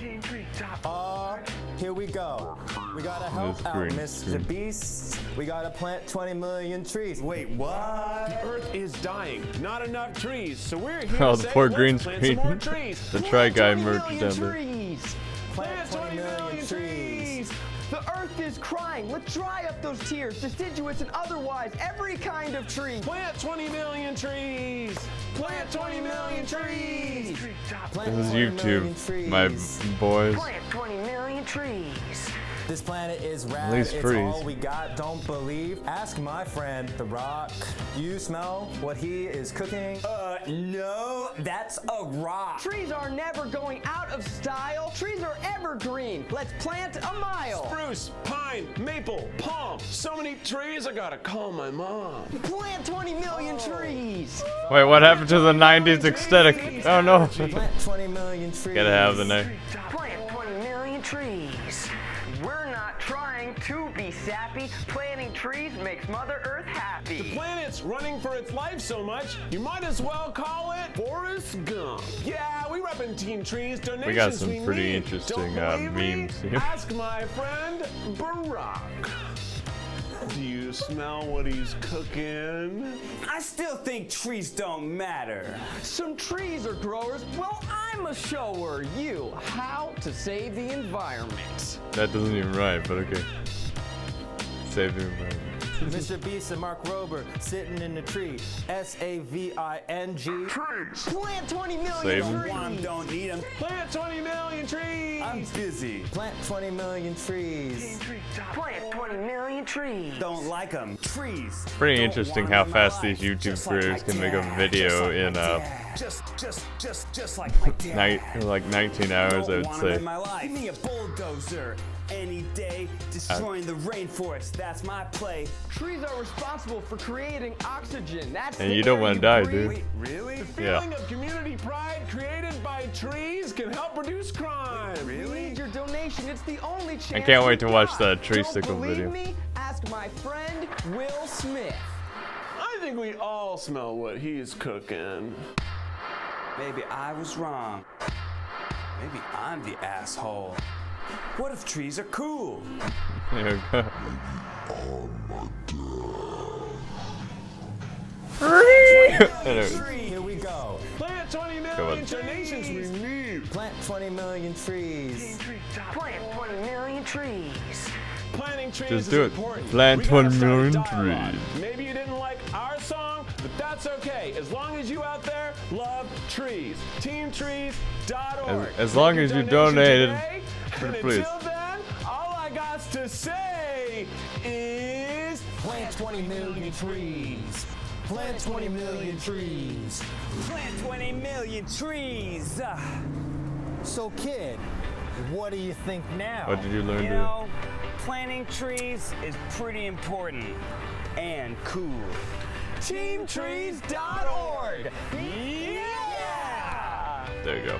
[SPEAKER 7] Here we go. We gotta help out Mr. Beast. We gotta plant 20 million trees. Wait, what?
[SPEAKER 19] The Earth is dying. Not enough trees, so we're here
[SPEAKER 1] Oh,
[SPEAKER 19] to
[SPEAKER 1] the
[SPEAKER 19] say,
[SPEAKER 1] poor
[SPEAKER 19] let's
[SPEAKER 1] green
[SPEAKER 19] plant
[SPEAKER 1] screen.
[SPEAKER 19] some more trees.
[SPEAKER 1] The Try Guy merch down there.
[SPEAKER 7] Plant 20 million trees.
[SPEAKER 15] The earth is crying. Let's dry up those tears, deciduous and otherwise, every kind of tree.
[SPEAKER 19] Plant 20 million trees. Plant 20 million trees.
[SPEAKER 1] This is YouTube, my boys.
[SPEAKER 7] Plant 20 million trees. This planet is rad.
[SPEAKER 1] At least
[SPEAKER 7] it's
[SPEAKER 1] trees.
[SPEAKER 7] all we got. Don't believe? Ask my friend, The Rock. You smell what he is cooking? No, that's a rock.
[SPEAKER 15] Trees are never going out of style. Trees are evergreen. Let's plant a mile.
[SPEAKER 19] Spruce, pine, maple, palm. So many trees, I gotta call my mom.
[SPEAKER 15] Plant 20 million trees.
[SPEAKER 1] Wait, what happened to the 90s aesthetic? Oh no.
[SPEAKER 7] Plant 20 million trees.
[SPEAKER 1] Gotta have the name.
[SPEAKER 7] Plant 20 million trees.
[SPEAKER 15] We're not trying to be sappy. Planting trees makes Mother Earth happy.
[SPEAKER 19] The planet's running for its life so much, you might as well call it Forrest Gump. Yeah, we reppin' Team Trees. Donations
[SPEAKER 1] We got some pretty
[SPEAKER 19] need.
[SPEAKER 1] interesting
[SPEAKER 19] Don't believe me?
[SPEAKER 1] memes here.
[SPEAKER 19] Ask my friend Barack. Do you smell what he's cooking?
[SPEAKER 16] I still think trees don't matter.
[SPEAKER 15] Some trees are growers. Well, I'm a shower you how to save the environment.
[SPEAKER 1] That doesn't even rhyme, but okay. Save the environment.
[SPEAKER 7] Mr. Beast and Mark Rober sitting in the tree. SAVING.
[SPEAKER 15] Plant 20 million
[SPEAKER 1] Save 'em.
[SPEAKER 15] trees.
[SPEAKER 16] One don't need them.
[SPEAKER 19] Plant 20 million trees.
[SPEAKER 16] I'm busy.
[SPEAKER 7] Plant 20 million trees.
[SPEAKER 15] Plant 20 million trees.
[SPEAKER 16] Don't like them. Trees.
[SPEAKER 1] Pretty
[SPEAKER 16] Don't
[SPEAKER 1] interesting
[SPEAKER 16] want
[SPEAKER 1] how
[SPEAKER 16] 'em in my
[SPEAKER 1] fast
[SPEAKER 16] life.
[SPEAKER 1] these YouTube
[SPEAKER 16] Just like
[SPEAKER 1] creators
[SPEAKER 16] my
[SPEAKER 1] can make a
[SPEAKER 16] dad.
[SPEAKER 1] video
[SPEAKER 16] Just like
[SPEAKER 1] in
[SPEAKER 16] my dad. Just like my dad.
[SPEAKER 1] like 19 hours, I would
[SPEAKER 16] Don't want 'em
[SPEAKER 1] say.
[SPEAKER 16] in my life. Give me a bulldozer any day, destroying the rainforest. That's my play.
[SPEAKER 15] Trees are responsible for creating oxygen. That's
[SPEAKER 1] And
[SPEAKER 15] the
[SPEAKER 1] you don't
[SPEAKER 15] air
[SPEAKER 1] want to die,
[SPEAKER 15] breathe.
[SPEAKER 1] dude.
[SPEAKER 19] Really? The
[SPEAKER 1] Yeah.
[SPEAKER 19] feeling of community pride created by trees can help reduce crime.
[SPEAKER 15] We need your donation. It's the only chance.
[SPEAKER 1] I can't wait to
[SPEAKER 15] we
[SPEAKER 1] watch
[SPEAKER 15] got.
[SPEAKER 1] that tree
[SPEAKER 15] Don't
[SPEAKER 1] sickle
[SPEAKER 15] believe
[SPEAKER 1] video.
[SPEAKER 15] Me? Ask my friend Will Smith.
[SPEAKER 19] I think we all smell what he's cooking.
[SPEAKER 16] Maybe I was wrong. Maybe I'm the asshole. What if trees are cool?
[SPEAKER 1] There we go.
[SPEAKER 7] Here we go.
[SPEAKER 19] Plant 20
[SPEAKER 1] Come
[SPEAKER 19] million
[SPEAKER 1] on.
[SPEAKER 19] donations we need.
[SPEAKER 7] Plant 20 million trees.
[SPEAKER 15] Plant 20 million trees.
[SPEAKER 19] Planting trees
[SPEAKER 1] Just
[SPEAKER 19] is
[SPEAKER 1] do it.
[SPEAKER 19] important.
[SPEAKER 1] Plant
[SPEAKER 19] We gotta
[SPEAKER 1] 20
[SPEAKER 19] start a
[SPEAKER 1] million
[SPEAKER 19] dialogue.
[SPEAKER 1] trees.
[SPEAKER 19] Maybe you didn't like our song, but that's okay. As long as you out there love trees. Teamtrees.org.
[SPEAKER 1] As long as you donated,
[SPEAKER 19] And
[SPEAKER 1] please.
[SPEAKER 19] until then, all I got to say is
[SPEAKER 7] Plant 20 million trees. Plant 20 million trees.
[SPEAKER 16] Plant 20 million trees.
[SPEAKER 7] So, kid, what do you think now?
[SPEAKER 1] What did you learn
[SPEAKER 16] You
[SPEAKER 1] today?
[SPEAKER 16] know, planting trees is pretty important and cool.
[SPEAKER 15] Teamtrees.org.
[SPEAKER 16] Yeah!
[SPEAKER 1] There you go.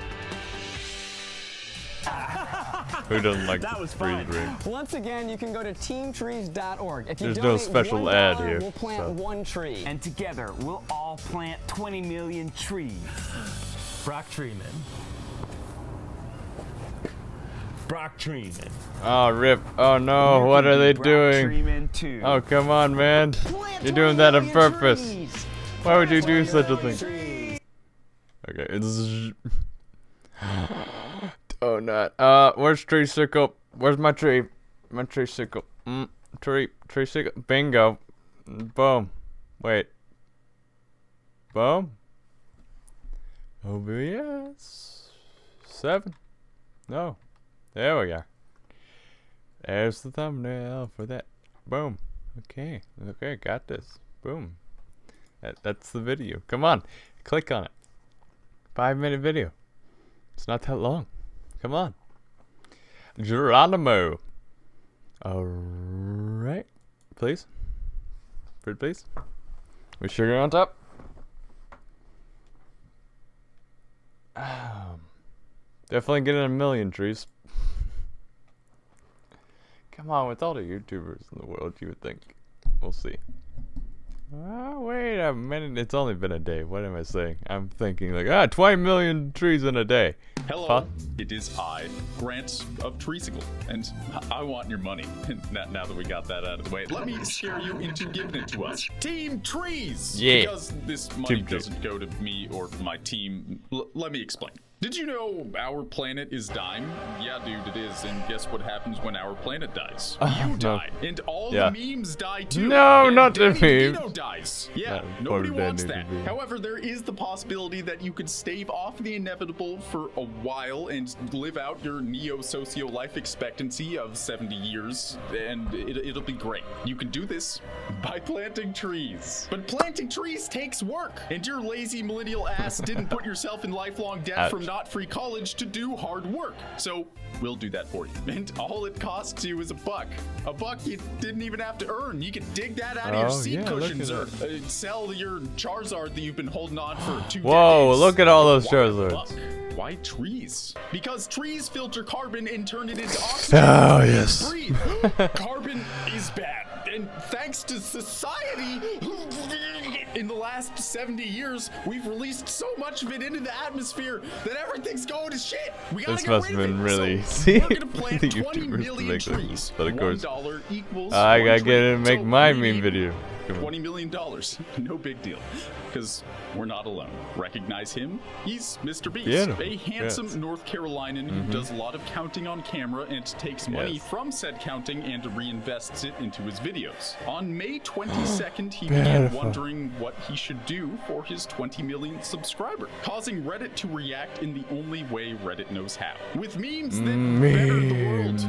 [SPEAKER 1] Who doesn't like
[SPEAKER 16] That was
[SPEAKER 1] freeze
[SPEAKER 16] fun.
[SPEAKER 1] rain?
[SPEAKER 15] Once again, you can go to teamtrees.org. If you
[SPEAKER 1] There's no
[SPEAKER 15] donate
[SPEAKER 1] special
[SPEAKER 15] $1,
[SPEAKER 1] ad here,
[SPEAKER 15] we'll plant
[SPEAKER 1] so.
[SPEAKER 15] one tree.
[SPEAKER 16] And together, we'll all plant 20 million trees.
[SPEAKER 21] Brock Treeman.
[SPEAKER 16] Brock Treeman.
[SPEAKER 1] Oh, rip. Oh no, what are they doing?
[SPEAKER 16] Treeman too.
[SPEAKER 1] Oh, come on, man. You're doing that on purpose. Why would you do such a thing? Okay, it's... Oh, not. Where's tree sickle? Where's my tree? My tree sickle. Tree sickle. Bingo. Boom. Wait. Boom. OBS. 7. No. There we go. There's the thumbnail for that. Boom. Okay. Okay, got this. Boom. That's the video. Come on. Click on it. 5-minute video. It's not that long. Come on. Geronimo. Alright. Please. Fruit, please. With sugar on top. Definitely getting 1 million trees. Come on, with all the YouTubers in the world, you would think. We'll see. Wait a minute. It's only been a day. What am I saying? I'm thinking like, 20 million trees in a day.
[SPEAKER 17] Hello,
[SPEAKER 1] Huh?
[SPEAKER 17] it is I, Grant of Treesicle, and I want your money. Now that we got that out of the way, let me scare you into giving it to us. Team Trees!
[SPEAKER 1] Yeah.
[SPEAKER 17] Because this money doesn't go to me or my team. Let me explain. Did you know our planet is dying? Yeah, dude, it is. And guess what happens when our planet dies? You die. And all the memes die too.
[SPEAKER 1] No,
[SPEAKER 17] and
[SPEAKER 1] not the
[SPEAKER 17] Danny
[SPEAKER 1] memes.
[SPEAKER 17] DeVito dies. Yeah,
[SPEAKER 1] No,
[SPEAKER 17] nobody
[SPEAKER 1] poor
[SPEAKER 17] wants
[SPEAKER 1] Danny
[SPEAKER 17] that.
[SPEAKER 1] DeVito.
[SPEAKER 17] However, there is the possibility that you could stave off the inevitable for a while and live out your neo-socio life expectancy of 70 years, and it'll be great. You can do this by planting trees. But planting trees takes work, and your lazy millennial ass didn't put yourself in lifelong debt from not free college to do hard work. So we'll do that for you. And all it costs you is $1. $1 you didn't even have to earn. You can dig that out of your seat cushions or sell your Charizard that you've been holding on for 2
[SPEAKER 1] Whoa,
[SPEAKER 17] decades.
[SPEAKER 1] look at all those
[SPEAKER 17] Why
[SPEAKER 1] Charizards.
[SPEAKER 17] $1? Why trees? Because trees filter carbon and turn it into oxygen.
[SPEAKER 1] Oh, yes.
[SPEAKER 17] Breathe. Carbon is bad. And thanks to society, in the last 70 years, we've released so much of it into the atmosphere that everything's going to shit. We gotta
[SPEAKER 1] This
[SPEAKER 17] get
[SPEAKER 1] must
[SPEAKER 17] rid
[SPEAKER 1] have
[SPEAKER 17] of
[SPEAKER 1] been
[SPEAKER 17] it.
[SPEAKER 1] really
[SPEAKER 17] So
[SPEAKER 1] easy
[SPEAKER 17] we're gonna
[SPEAKER 1] for
[SPEAKER 17] plant
[SPEAKER 1] the
[SPEAKER 17] 20
[SPEAKER 1] YouTubers to
[SPEAKER 17] million
[SPEAKER 1] make
[SPEAKER 17] trees.
[SPEAKER 1] this. But of course,
[SPEAKER 17] $1 equals
[SPEAKER 1] I
[SPEAKER 17] one
[SPEAKER 1] gotta
[SPEAKER 17] tree.
[SPEAKER 1] get it and make
[SPEAKER 17] So
[SPEAKER 1] my
[SPEAKER 17] we
[SPEAKER 1] meme
[SPEAKER 17] need
[SPEAKER 1] video. Come on.
[SPEAKER 17] $20 million. No big deal. Because we're not alone. Recognize him? He's Mr. Beast,
[SPEAKER 1] Yeah.
[SPEAKER 17] a handsome
[SPEAKER 1] Yes.
[SPEAKER 17] North Carolinian who does a lot of counting on camera and takes money
[SPEAKER 1] Yes.
[SPEAKER 17] from said counting and reinvests it into his videos. On May 22nd, he began
[SPEAKER 1] Beautiful.
[SPEAKER 17] wondering what he should do for his 20 millionth subscriber, causing Reddit to react in the only way Reddit knows how. With memes that better the world.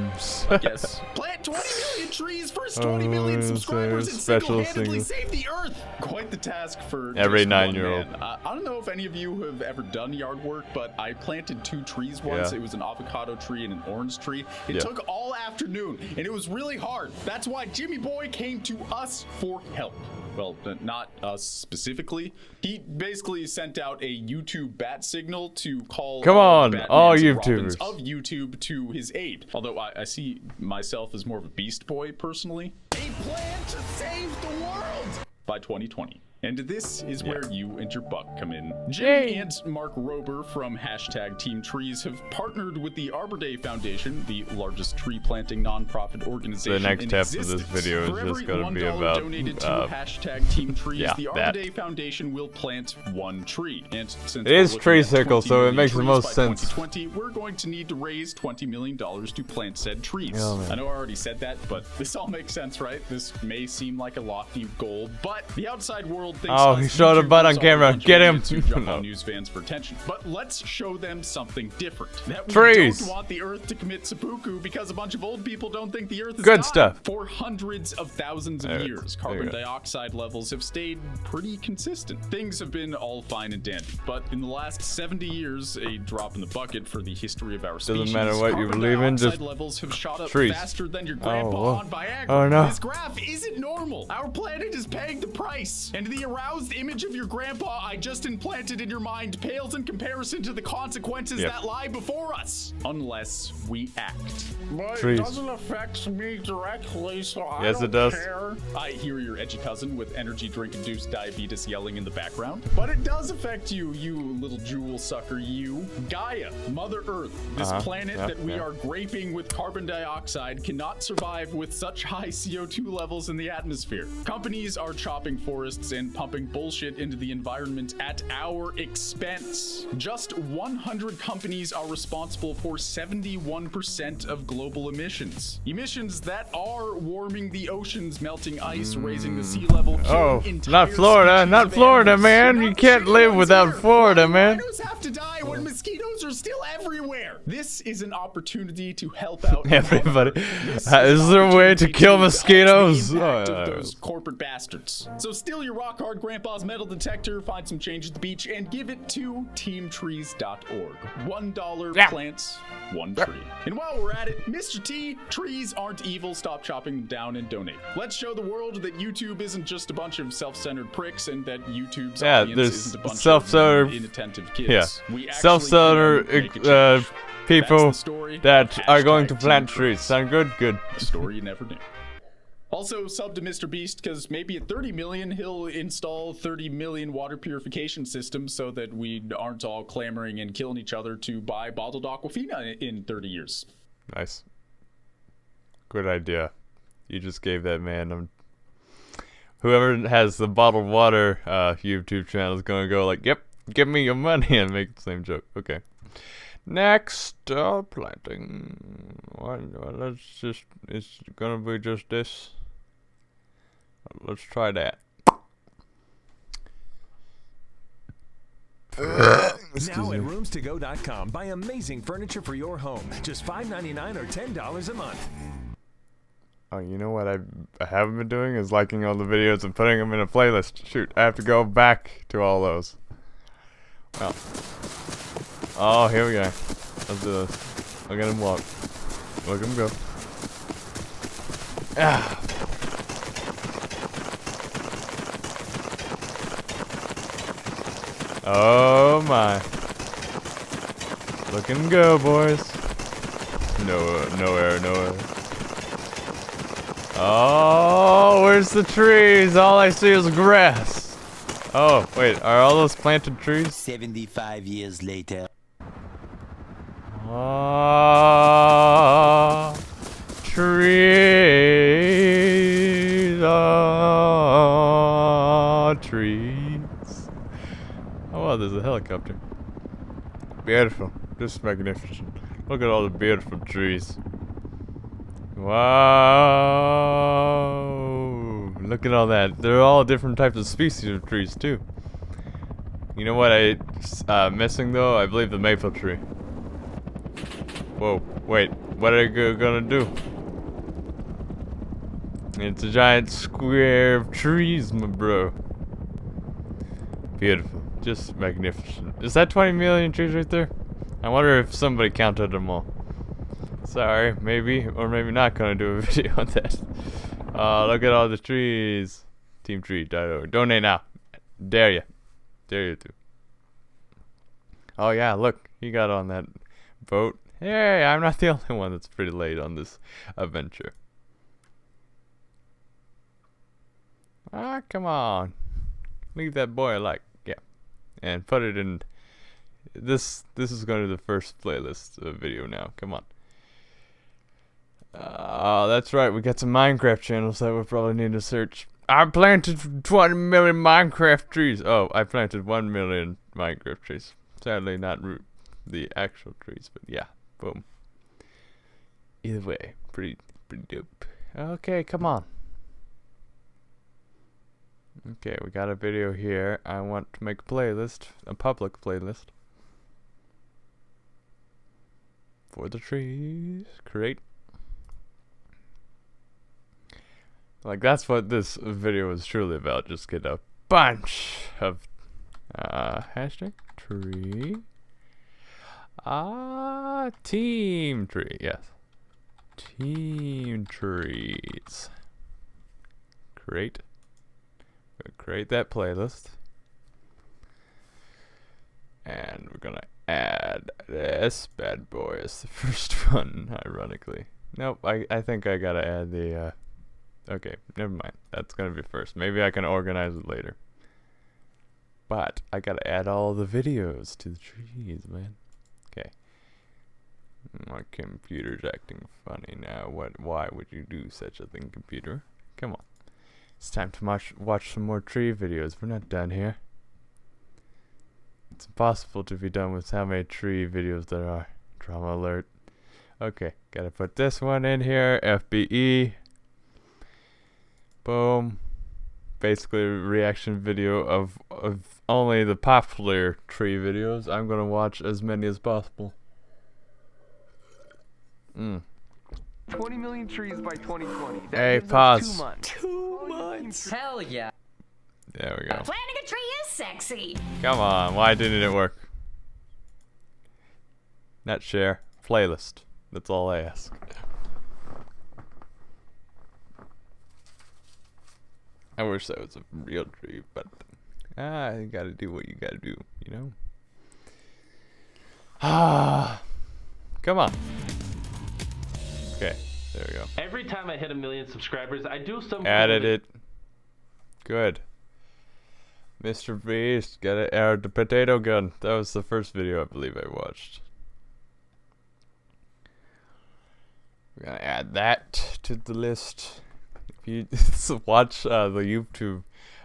[SPEAKER 17] I guess. Plant 20 million trees for his 20 million subscribers and
[SPEAKER 1] special
[SPEAKER 17] single-handedly
[SPEAKER 1] single.
[SPEAKER 17] save the earth. Quite the task for
[SPEAKER 1] Every
[SPEAKER 17] just one
[SPEAKER 1] 9-year-old.
[SPEAKER 17] man. I don't know if any of you have ever done yard work, but I planted 2 trees once.
[SPEAKER 1] Yeah.
[SPEAKER 17] It was an avocado tree and an orange tree. It
[SPEAKER 1] Yeah.
[SPEAKER 17] took all afternoon, and it was really hard. That's why Jimmy Boy came to us for help. Well, not us specifically. He basically sent out a YouTube bat signal to call
[SPEAKER 1] Come on,
[SPEAKER 17] Batmans
[SPEAKER 1] all
[SPEAKER 17] and Robins
[SPEAKER 1] YouTubers.
[SPEAKER 17] of YouTube to his aid. Although I see myself as more of a Beast Boy personally. A plan to save the world by 2020. And this is where you and your buck come in. Jimmy and Mark Rober from #TeamTrees have partnered with the Arbor Day Foundation, the largest tree planting nonprofit organization.
[SPEAKER 1] The next
[SPEAKER 17] in
[SPEAKER 1] step of this
[SPEAKER 17] existence.
[SPEAKER 1] video is
[SPEAKER 17] For
[SPEAKER 1] just
[SPEAKER 17] every
[SPEAKER 1] gonna be
[SPEAKER 17] $1
[SPEAKER 1] about,
[SPEAKER 17] donated to #TeamTrees,
[SPEAKER 1] yeah,
[SPEAKER 17] the Arbor
[SPEAKER 1] that.
[SPEAKER 17] Day Foundation will plant 1 tree. And since
[SPEAKER 1] It
[SPEAKER 17] we're
[SPEAKER 1] is
[SPEAKER 17] looking
[SPEAKER 1] tree
[SPEAKER 17] at
[SPEAKER 1] circle,
[SPEAKER 17] 20
[SPEAKER 1] so it
[SPEAKER 17] million
[SPEAKER 1] makes the
[SPEAKER 17] trees
[SPEAKER 1] most
[SPEAKER 17] by
[SPEAKER 1] sense.
[SPEAKER 17] 2020, we're going to need to raise $20 million to plant said trees.
[SPEAKER 1] Oh, man.
[SPEAKER 17] I know I already said that, but this all makes sense, right? This may seem like a lofty goal, but the outside world thinks
[SPEAKER 1] Oh,
[SPEAKER 17] us
[SPEAKER 1] he showed a butt on
[SPEAKER 17] YouTubers are
[SPEAKER 1] camera.
[SPEAKER 17] a bunch of
[SPEAKER 1] Get him.
[SPEAKER 17] idiots who jump
[SPEAKER 1] No.
[SPEAKER 17] on news fans for attention. But let's show them something different. That we
[SPEAKER 1] Trees.
[SPEAKER 17] don't want the Earth to commit seppuku because a bunch of old people don't think the Earth is
[SPEAKER 1] Good
[SPEAKER 17] dying.
[SPEAKER 1] stuff.
[SPEAKER 17] For hundreds of thousands of
[SPEAKER 1] There-
[SPEAKER 17] years,
[SPEAKER 1] there you
[SPEAKER 17] carbon
[SPEAKER 1] go.
[SPEAKER 17] dioxide levels have stayed pretty consistent. Things have been all fine and dandy, but in the last 70 years, a drop in the bucket for the history of our species.
[SPEAKER 1] matter what you
[SPEAKER 17] carbon
[SPEAKER 1] believe in,
[SPEAKER 17] dioxide
[SPEAKER 1] just
[SPEAKER 17] levels have shot up
[SPEAKER 1] trees.
[SPEAKER 17] faster than your
[SPEAKER 1] Oh,
[SPEAKER 17] grandpa
[SPEAKER 1] whoa.
[SPEAKER 17] on Viagra.
[SPEAKER 1] Oh, no.
[SPEAKER 17] This graph isn't normal. Our planet is paying the price, and the aroused image of your grandpa I just implanted in your mind pales in comparison to the consequences
[SPEAKER 1] Yep.
[SPEAKER 17] that lie before us, unless we act. But
[SPEAKER 1] Trees.
[SPEAKER 17] it doesn't affect me directly, so I
[SPEAKER 1] Yes,
[SPEAKER 17] don't
[SPEAKER 1] it does.
[SPEAKER 17] care. I hear your edgy cousin with energy drink-induced diabetes yelling in the background, but it does affect you, you little jewel sucker, you. Gaia, Mother Earth, this planet
[SPEAKER 1] Yeah,
[SPEAKER 17] that we
[SPEAKER 1] yeah.
[SPEAKER 17] are graping with carbon dioxide cannot survive with such high CO2 levels in the atmosphere. Companies are chopping forests and pumping bullshit into the environment at our expense. Just 100 companies are responsible for 71% of global emissions. Emissions that are warming the oceans, melting ice, raising the sea level,
[SPEAKER 1] Oh,
[SPEAKER 17] killing entire
[SPEAKER 1] not Florida,
[SPEAKER 17] species
[SPEAKER 1] not
[SPEAKER 17] of
[SPEAKER 1] Florida,
[SPEAKER 17] animals.
[SPEAKER 1] man.
[SPEAKER 17] You're
[SPEAKER 1] You
[SPEAKER 17] not the
[SPEAKER 1] can't
[SPEAKER 17] shitty
[SPEAKER 1] live
[SPEAKER 17] ones
[SPEAKER 1] without
[SPEAKER 17] here.
[SPEAKER 1] Florida, man.
[SPEAKER 17] Rhinos have to die when mosquitoes are still everywhere. This is an opportunity to help out
[SPEAKER 1] Everybody.
[SPEAKER 17] This
[SPEAKER 1] Is there a way to kill
[SPEAKER 17] halt
[SPEAKER 1] mosquitoes?
[SPEAKER 17] the impact
[SPEAKER 1] Oh,
[SPEAKER 17] of those corporate bastards. So steal your rock hard grandpa's metal detector, find some change at the beach, and give it to teamtrees.org. $1 plants, 1 tree. And while we're at it, Mr. T, trees aren't evil. Stop chopping them down and donate. Let's show the world that YouTube isn't just a bunch of self-centered pricks, and that YouTube's
[SPEAKER 1] Yeah,
[SPEAKER 17] audience
[SPEAKER 1] there's
[SPEAKER 17] isn't a bunch
[SPEAKER 1] self-centered-
[SPEAKER 17] of inattentive kids.
[SPEAKER 1] yeah.
[SPEAKER 17] We actually
[SPEAKER 1] self-starter people that are going to plant trees. Sound good? Good.
[SPEAKER 17] A story you never knew. Also, sub to MrBeast, because maybe at 30 million, he'll install 30 million water purification systems so that we aren't all clamoring and killing each other to buy bottled Aquafina in 30 years.
[SPEAKER 1] Nice. Good idea. You just gave that man whoever has the bottled water YouTube channel is gonna go like, yep, give me your money, and make the same joke. Okay. Next, planting. Let's just, it's gonna be just this. Let's try that.
[SPEAKER 6] Now at roomstogo.com, buy amazing furniture for your home. Just $5.99 or $10 a month.
[SPEAKER 1] Oh, you know what I haven't been doing is liking all the videos and putting them in a playlist. Shoot, I have to go back to all those. Well. Oh, here we go. Let's do this. Look at him walk. Look at him go. Ah. Oh my. Look at him go, boys. Nowhere. Oh, where's the trees? All I see is grass. Oh, wait, are all those planted trees?
[SPEAKER 20] 75 years later.
[SPEAKER 1] Trees, trees. Oh, wow, there's a helicopter. Beautiful, just magnificent. Look at all the beautiful trees. Wow, look at all that. They're all different types of species of trees too. You know what missing though? I believe the maple tree. Whoa, wait, what are you gonna do? It's a giant square of trees, my bro. Beautiful, just magnificent. Is that 20 million trees right there? I wonder if somebody counted them all. Sorry, maybe or maybe not gonna do a video on that. Look at all the trees. Teamtrees.org. Donate now. Dare you to. Oh yeah, look, he got on that boat. Hey, I'm not the only one that's pretty late on this adventure. Ah, come on. Leave that boy alike. Yeah. And put it in this is going to the first playlist video now. Come on. That's right, we got some Minecraft channels that we probably need to search. I planted 20 million Minecraft trees. Oh, I planted 1 million Minecraft trees. Sadly, not the actual trees, but yeah, boom. Either way, pretty dope. Okay, come on. Okay, we got a video here. I want to make a playlist, a public playlist. For the trees. Create. Like, that's what this video is truly about. Just get a bunch of hashtag tree. Team tree, yes. Team trees. Create that playlist. And we're gonna add this bad boy as the first one, ironically. Nope, I think I gotta add the okay, never mind. That's gonna be first. Maybe I can organize it later. But I gotta add all the videos to the trees, man. Okay. My computer's acting funny now. Why would you do such a thing, computer? Come on. It's time to watch some more tree videos. We're not done here. It's impossible to be done with how many tree videos there are. Drama alert. Okay, gotta put this one in here. FBE. Boom. Basically a reaction video of only the popular tree videos. I'm gonna watch as many as possible.
[SPEAKER 22] 20 million trees by 2020. That
[SPEAKER 1] hey,
[SPEAKER 22] gives us
[SPEAKER 1] pause.
[SPEAKER 22] 2 months.
[SPEAKER 9] 2 months. Hell yeah.
[SPEAKER 1] There we go.
[SPEAKER 11] Planting a tree is sexy.
[SPEAKER 1] Come on, why didn't it work? Not share. Playlist. That's all I ask. I wish that was a real tree, but you gotta do what you gotta do, you know? Ah, come on. Okay, there we go.
[SPEAKER 12] Every time I hit 1 million subscribers, I do some.
[SPEAKER 1] Added it. Good. MR.BEAST, got it. Aired the potato gun. That was the first video I believe I watched. We're gonna add that to the list. If you watch the YouTube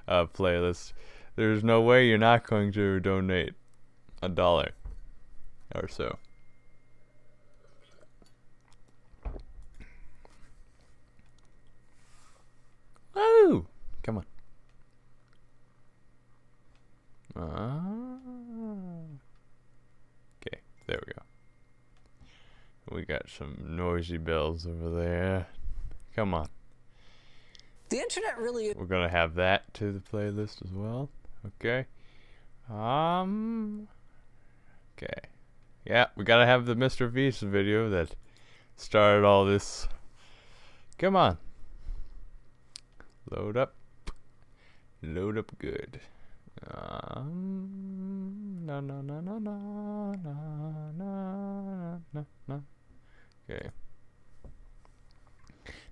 [SPEAKER 1] playlist, there's no way you're not going to donate $1 or so. Woo! Come on. Okay, there we go. We got some noisy bells over there. Come on.
[SPEAKER 18] The internet really is.
[SPEAKER 1] We're gonna have that to the playlist as well. Okay. Okay. Yeah, we gotta have the Mr.Beast video that started all this. Come on. Load up. Load up good. No. Okay.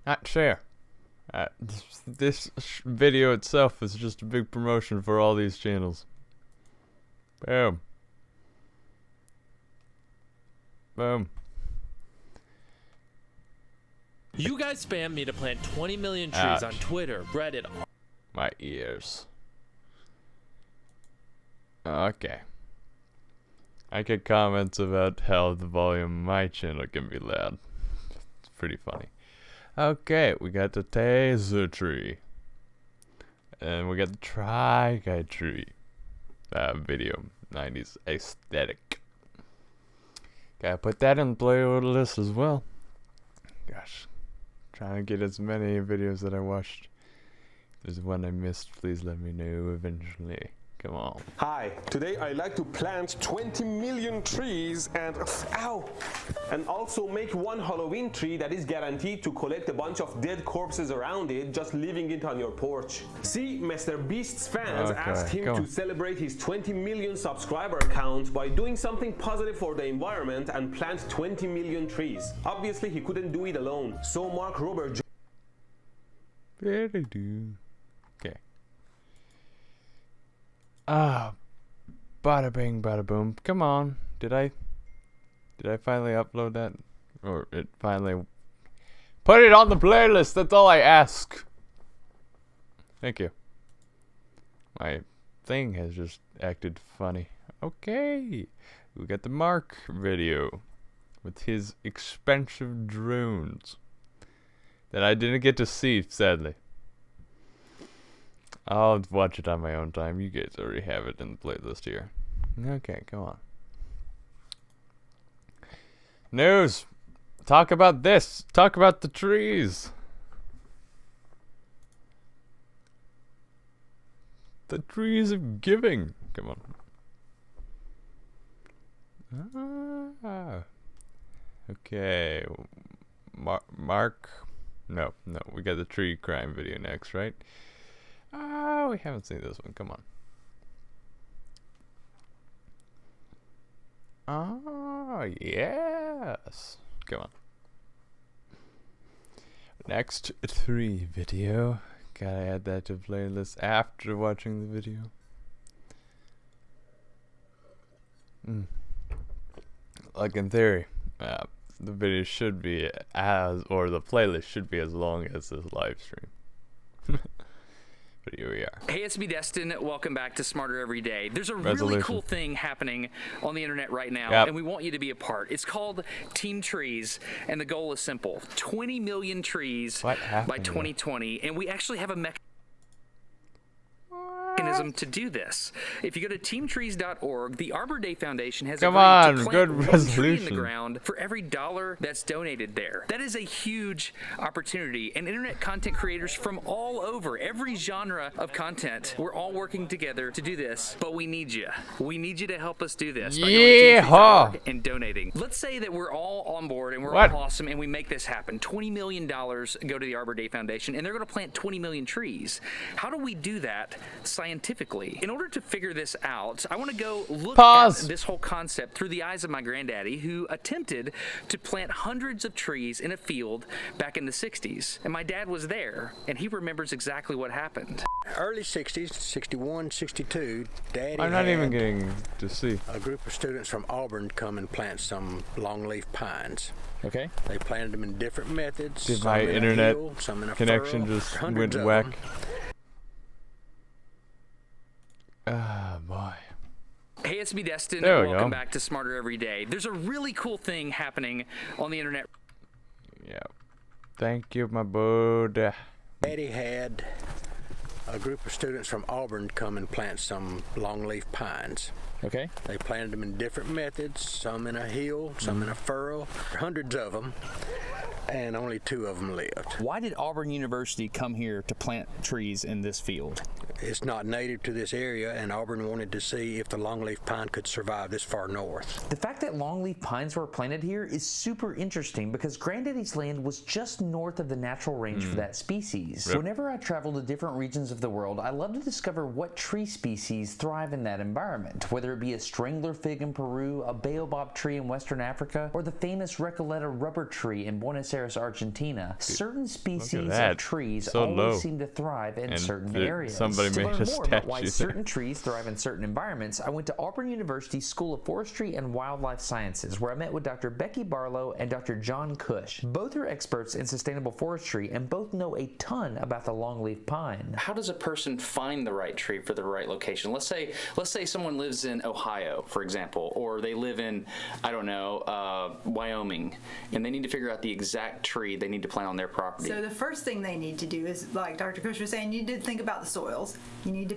[SPEAKER 1] Not share. This video itself is just a big promotion for all these channels. Boom. Boom.
[SPEAKER 23] You guys spam me to plant 20 million trees on Twitter, Reddit.
[SPEAKER 1] My ears. Okay. I get comments about how the volume of my channel can be loud. It's pretty funny. Okay, we got the taser tree. And we got the tri-guy tree. Video. 90s aesthetic. Gotta put that in the playlist as well. Gosh. Trying to get as many videos that I watched. If there's one I missed, please let me know eventually. Come on.
[SPEAKER 10] Hi, today I like to plant 20 million trees and also make one Halloween tree that is guaranteed to collect a bunch of dead corpses around it, just leaving it on your porch. See, MR.BEAST's fans asked him to celebrate his 20 million subscriber count by doing something positive for the environment and plant 20 million trees. Obviously, he couldn't do it alone, so Mark Rober
[SPEAKER 1] Okay. Bada bing, bada boom. Come on. Did I finally upload that? Or it finally... Put it on the playlist! That's all I ask! Thank you. My thing has just acted funny. Okay. We got the Mark video. With his expensive drones. That I didn't get to see, sadly. I'll watch it on my own time. You guys already have it in the playlist here. Okay, come on. News! Talk about this! Talk about the trees! The trees of giving! Come on. Okay. Mark? No, we got the tree crime video next, right? Oh, we haven't seen this one. Come on. Oh, yes. Come on. Next tree video. Gotta add that to the playlist after watching the video. Like in theory, the video should be the playlist should be as long as this live stream. But here we are.
[SPEAKER 24] Hey, it's me, Destin. Welcome back to Smarter Every Day. There's a really cool thing happening on the internet right now, and we want you to be a part. It's called Team Trees, and the goal is simple: 20 million trees by 2020, and we actually have a mechanism to do this. If you go to teamtrees.org, the Arbor Day Foundation has agreed to plant one tree in the ground for every $1 that's donated there. That is a huge opportunity, and internet content creators from all over, every genre of content, we're all working together to do this, but we need you. We need you to help us do this by going to teamtrees.org and donating. Let's say that we're all on board and we're all awesome and we make this happen. $20 million go to the Arbor Day Foundation, and they're going to plant 20 million trees. How do we do that scientifically? scientifically. In order to figure this out, I want to go look
[SPEAKER 1] Pause.
[SPEAKER 24] at this whole concept through the eyes of my granddaddy, who attempted to plant hundreds of trees in a field back in the 60s. And my dad was there, and he remembers exactly what happened.
[SPEAKER 2] Early 60s, 61, 62, Daddy
[SPEAKER 1] I'm not
[SPEAKER 2] had
[SPEAKER 1] even getting to see.
[SPEAKER 2] a group of students from Auburn come and plant some longleaf pines.
[SPEAKER 4] Okay.
[SPEAKER 2] They planted them in different methods.
[SPEAKER 1] Did
[SPEAKER 2] some
[SPEAKER 1] my
[SPEAKER 2] in a
[SPEAKER 1] internet
[SPEAKER 2] hill, some in a
[SPEAKER 1] connection
[SPEAKER 2] furrow,
[SPEAKER 1] just
[SPEAKER 2] hundreds
[SPEAKER 1] went
[SPEAKER 2] of
[SPEAKER 1] whack?
[SPEAKER 2] them.
[SPEAKER 1] Ah, boy.
[SPEAKER 24] Hey, it's me, Destin.
[SPEAKER 1] There we
[SPEAKER 24] Welcome
[SPEAKER 1] go.
[SPEAKER 24] back to Smarter Every Day. There's a really cool thing happening on the internet.
[SPEAKER 1] Yeah. Thank you, my bud.
[SPEAKER 2] Daddy had a group of students from Auburn come and plant some longleaf pines.
[SPEAKER 4] Okay.
[SPEAKER 2] They planted them in different methods, some in a hill, some in a furrow, hundreds of them, and only 2 of them lived.
[SPEAKER 4] Why did Auburn University come here to plant trees in this field?
[SPEAKER 2] It's not native to this area, and Auburn wanted to see if the longleaf pine could survive this far north.
[SPEAKER 5] The fact that longleaf pines were planted here is super interesting because Granddaddy's land was just north of the natural range for that species.
[SPEAKER 1] Yep.
[SPEAKER 5] Whenever I travel to different regions of the world, I love to discover what tree species thrive in that environment, whether it be a strangler fig in Peru, a baobab tree in Western Africa, or the famous Recoleta rubber tree in Buenos Aires, Argentina. Certain species
[SPEAKER 1] that.
[SPEAKER 5] of trees
[SPEAKER 1] So
[SPEAKER 5] always
[SPEAKER 1] low.
[SPEAKER 5] seem to thrive in
[SPEAKER 1] And
[SPEAKER 5] certain
[SPEAKER 1] it-
[SPEAKER 5] areas.
[SPEAKER 1] somebody
[SPEAKER 5] To
[SPEAKER 1] made
[SPEAKER 5] learn
[SPEAKER 1] a
[SPEAKER 5] more about why
[SPEAKER 1] statue
[SPEAKER 5] certain trees thrive in certain environments, I went to Auburn University's School of Forestry and Wildlife Sciences, where I met with Dr. Becky Barlow and Dr. John Cush. Both are experts in sustainable forestry and both know a ton about the longleaf pine.
[SPEAKER 24] How does a person find the right tree for the right location? Let's say someone lives in Ohio, for example, or they live in, I don't know, Wyoming, and they need to figure out the exact tree they need to plant on their property.
[SPEAKER 14] So the first thing they need to do is, like Dr. Cush was saying, you need to think about the soils. You need to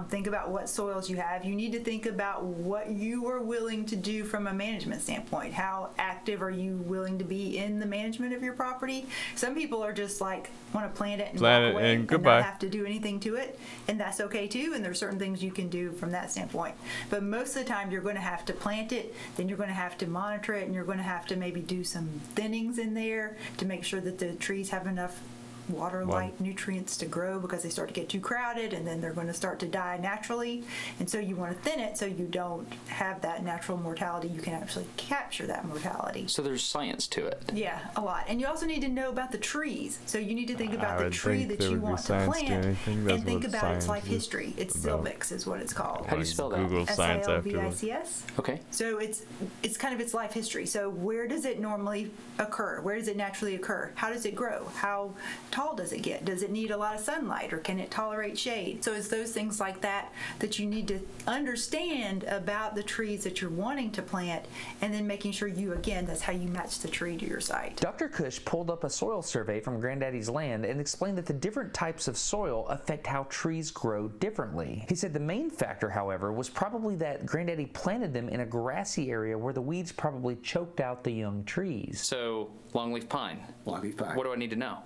[SPEAKER 14] think about what soils you have. You need to think about what you are willing to do from a management standpoint. How active are you willing to be in the management of your property? Some people are just like, want to plant it and
[SPEAKER 1] Plant
[SPEAKER 14] walk
[SPEAKER 1] it
[SPEAKER 14] away
[SPEAKER 1] and
[SPEAKER 14] and
[SPEAKER 1] goodbye.
[SPEAKER 14] not have to do anything to it, and that's okay too, and there's certain things you can do from that standpoint. But most of the time you're going to have to plant it, then you're going to have to monitor it, and you're going to have to maybe do some thinnings in there to make sure that the trees have enough water, light, nutrients to grow, because they start to get too crowded and then they're going to start to die naturally. And so you want to thin it so you don't have that natural mortality. You can actually capture that mortality.
[SPEAKER 24] So there's science to it.
[SPEAKER 14] Yeah, a lot. And you also need to know about the trees. So you need to think
[SPEAKER 1] I
[SPEAKER 14] about the
[SPEAKER 1] would
[SPEAKER 14] tree
[SPEAKER 1] think
[SPEAKER 14] that
[SPEAKER 1] there
[SPEAKER 14] you
[SPEAKER 1] would be
[SPEAKER 14] want to
[SPEAKER 1] science to
[SPEAKER 14] plant
[SPEAKER 1] anything. That's
[SPEAKER 14] and think
[SPEAKER 1] what
[SPEAKER 14] about its
[SPEAKER 1] science
[SPEAKER 14] life
[SPEAKER 1] is
[SPEAKER 14] history. It's
[SPEAKER 1] about.
[SPEAKER 14] Silvix is what it's called.
[SPEAKER 24] How do you spell that?
[SPEAKER 1] Google science afterwards.
[SPEAKER 14] SILVICS.
[SPEAKER 24] Okay.
[SPEAKER 14] So it's kind of its life history. So where does it normally occur? Where does it naturally occur? How does it grow? How tall does it get? Does it need a lot of sunlight, or can it tolerate shade? So it's those things like that that you need to understand about the trees that you're wanting to plant, and then making sure that's how you match the tree to your site.
[SPEAKER 5] Dr. Cush pulled up a soil survey from Granddaddy's land and explained that the different types of soil affect how trees grow differently. He said the main factor, however, was probably that Granddaddy planted them in a grassy area where the weeds probably choked out the young trees.
[SPEAKER 24] So, longleaf pine.
[SPEAKER 2] Longleaf pine.
[SPEAKER 24] What do I need to know?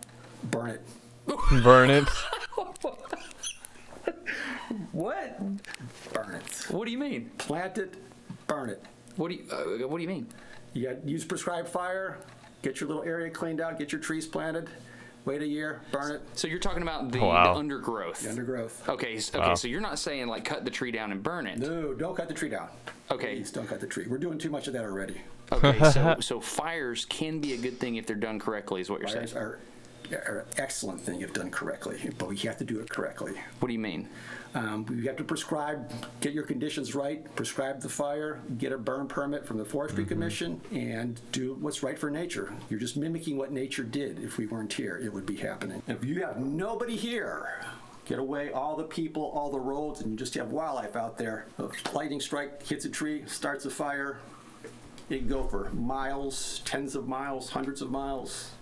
[SPEAKER 2] Burn it.
[SPEAKER 1] Burn it.
[SPEAKER 2] What? Burn it.
[SPEAKER 24] What do you mean?
[SPEAKER 2] Plant it, burn it.
[SPEAKER 24] What do you mean?
[SPEAKER 2] You got use prescribed fire, get your little area cleaned out, get your trees planted, wait a year, burn it.
[SPEAKER 24] So you're talking about the undergrowth.
[SPEAKER 2] The undergrowth.
[SPEAKER 24] Okay, so you're not saying like cut the tree down and burn it.
[SPEAKER 2] No, don't cut the tree down.
[SPEAKER 24] Okay.
[SPEAKER 2] Please don't cut the tree. We're doing too much of that already.
[SPEAKER 24] Okay, so fires can be a good thing if they're done correctly, is what you're
[SPEAKER 2] Fires
[SPEAKER 24] saying.
[SPEAKER 2] are an excellent thing if done correctly, but we have to do it correctly.
[SPEAKER 24] What do you mean?
[SPEAKER 2] We have to prescribe, get your conditions right, prescribe the fire, get a burn permit from the Forestry Commission, and do what's right for nature. You're just mimicking what nature did. If we weren't here, it would be happening. If you have nobody here, get away all the people, all the roads, and you just have wildlife out there. A lightning strike hits a tree, starts a fire. It can go for miles, tens of miles, hundreds of miles.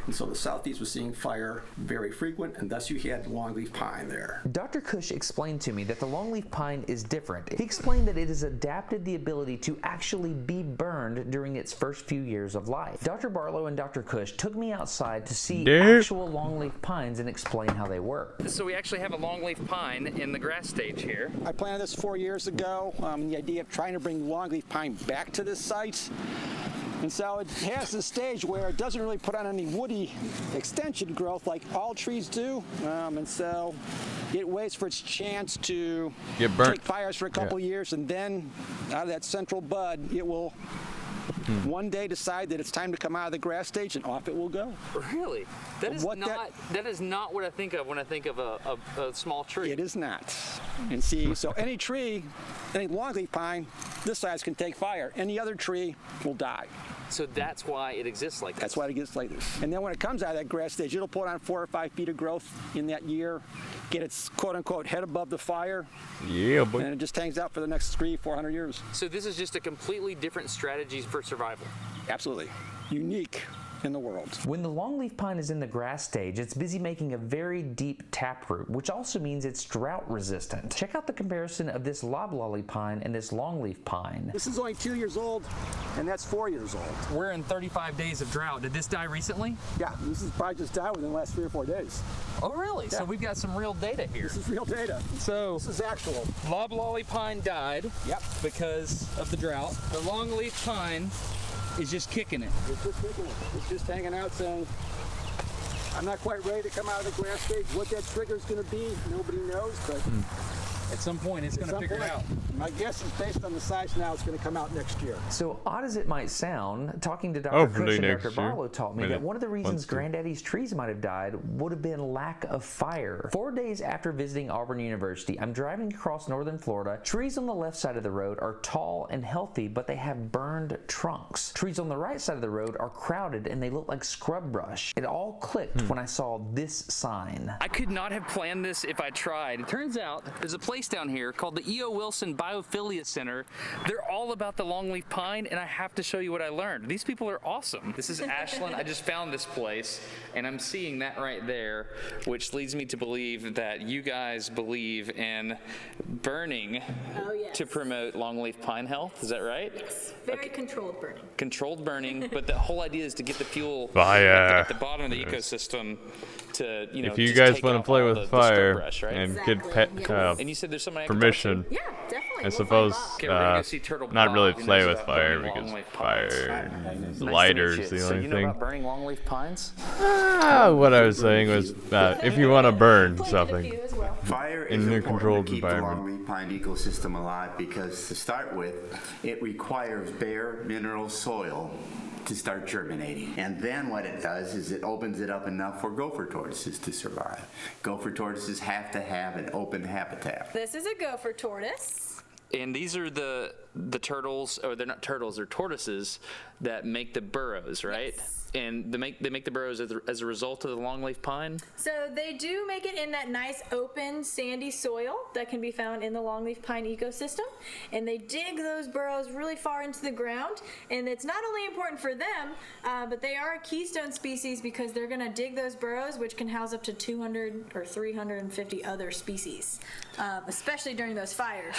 [SPEAKER 2] And so the southeast was seeing fire very frequent, and thus you had longleaf pine there.
[SPEAKER 5] Dr. Cush explained to me that the longleaf pine is different. He explained that it has adapted the ability to actually be burned during its first few years of life. Dr. Barlow and Dr. Cush took me outside to see actual longleaf pines and explain how they work.
[SPEAKER 24] So we actually have a longleaf pine in the grass stage here.
[SPEAKER 25] I planted this 4 years ago. The idea of trying to bring longleaf pine back to this site
[SPEAKER 3] And so it has this stage where it doesn't really put on any woody extension growth like all trees do. And so it waits for its chance to
[SPEAKER 1] get burnt.
[SPEAKER 3] Take fires for a couple years, and then out of that central bud, it will one day decide that it's time to come out of the grass stage, and off it will go.
[SPEAKER 24] Really? That is not what I think of when I think of a small tree.
[SPEAKER 3] It is not. And see, so any tree, any longleaf pine, this size can take fire. Any other tree will die.
[SPEAKER 24] So that's why it exists like this.
[SPEAKER 3] That's why it gets like this. And then when it comes out of that grass stage, it'll put on 4 or 5 feet of growth in that year, get its quote-unquote head above the fire.
[SPEAKER 1] Yeah, boy.
[SPEAKER 3] And it just hangs out for the next 300-400 years.
[SPEAKER 24] So this is just a completely different strategy for survival.
[SPEAKER 3] Absolutely. Unique in the world.
[SPEAKER 5] When the longleaf pine is in the grass stage, it's busy making a very deep taproot, which also means it's drought resistant. Check out the comparison of this loblolly pine and this longleaf pine.
[SPEAKER 3] This is only 2 years old, and that's 4 years old.
[SPEAKER 24] We're in 35 days of drought. Did this die recently?
[SPEAKER 3] Yeah, this is probably just died within the last 3 or 4 days.
[SPEAKER 24] Oh, really?
[SPEAKER 3] Yeah.
[SPEAKER 24] So we've got some real data here.
[SPEAKER 3] This is real data.
[SPEAKER 24] So
[SPEAKER 3] this is actual.
[SPEAKER 24] Loblolly pine died.
[SPEAKER 3] Yep.
[SPEAKER 24] Because of the drought. The longleaf pine is just kicking it.
[SPEAKER 3] It's just kicking it. It's just hanging out saying, I'm not quite ready to come out of the grass stage. What that trigger is going to be, nobody knows, but
[SPEAKER 24] at some point it's going to figure it out.
[SPEAKER 3] My guess is based on the size now, it's going to come out next year.
[SPEAKER 5] So odd as it might sound, talking to Dr.
[SPEAKER 1] Hopefully
[SPEAKER 5] Kush and
[SPEAKER 1] next
[SPEAKER 5] Dr.
[SPEAKER 1] year.
[SPEAKER 5] Barlow taught me that one of the reasons Granddaddy's trees might have died would have been lack of fire. 4 days after visiting Auburn University, I'm driving across northern Florida. Trees on the left side of the road are tall and healthy, but they have burned trunks. Trees on the right side of the road are crowded and they look like scrub brush. It all clicked when I saw this sign.
[SPEAKER 24] I could not have planned this if I tried. It turns out there's a place down here called the E.O. Wilson Biophilia Center. They're all about the longleaf pine, and I have to show you what I learned. These people are awesome. This is Ashland. I just found this place, and I'm seeing that right there, which leads me to believe that you guys believe in burning to promote longleaf pine health. Is that right?
[SPEAKER 8] Yes. Very controlled burning.
[SPEAKER 24] Controlled burning, but the whole idea is to get the fuel
[SPEAKER 1] Fire.
[SPEAKER 24] at the bottom of the ecosystem to, you know,
[SPEAKER 1] if you
[SPEAKER 24] just
[SPEAKER 1] guys
[SPEAKER 24] take
[SPEAKER 1] want to
[SPEAKER 24] out
[SPEAKER 1] play
[SPEAKER 24] all
[SPEAKER 1] with
[SPEAKER 24] the
[SPEAKER 1] fire
[SPEAKER 24] brush, right?
[SPEAKER 1] and get
[SPEAKER 24] and you said there's somebody I can talk
[SPEAKER 1] permission,
[SPEAKER 24] to?
[SPEAKER 8] Yeah, definitely.
[SPEAKER 1] I suppose
[SPEAKER 24] Okay, we're gonna go see Turtle
[SPEAKER 1] not really
[SPEAKER 24] Bob,
[SPEAKER 1] play
[SPEAKER 24] who knows
[SPEAKER 1] with
[SPEAKER 24] about
[SPEAKER 1] fire
[SPEAKER 24] burning
[SPEAKER 1] because
[SPEAKER 24] longleaf pines.
[SPEAKER 1] fire, lighters the
[SPEAKER 24] So
[SPEAKER 1] only
[SPEAKER 24] you know
[SPEAKER 1] thing.
[SPEAKER 24] about burning longleaf pines?
[SPEAKER 1] What I was saying was if you want to burn something
[SPEAKER 13] Fire
[SPEAKER 1] in
[SPEAKER 13] is
[SPEAKER 1] a
[SPEAKER 13] important
[SPEAKER 1] controlled
[SPEAKER 13] to keep
[SPEAKER 1] environment.
[SPEAKER 13] the longleaf pine ecosystem alive because, to start with, it requires bare mineral soil to start germinating. And then what it does is it opens it up enough for gopher tortoises to survive. Gopher tortoises have to have an open habitat.
[SPEAKER 8] This is a gopher tortoise.
[SPEAKER 24] And these are the turtles, or they're not turtles, they're tortoises that make the burrows, right?
[SPEAKER 8] Yes.
[SPEAKER 24] And they make the burrows as a result of the longleaf pine?
[SPEAKER 8] So they do make it in that nice open sandy soil that can be found in the longleaf pine ecosystem, and they dig those burrows really far into the ground. And it's not only important for them, but they are a keystone species because they're going to dig those burrows, which can house up to 200 or 350 other species, especially during those fires.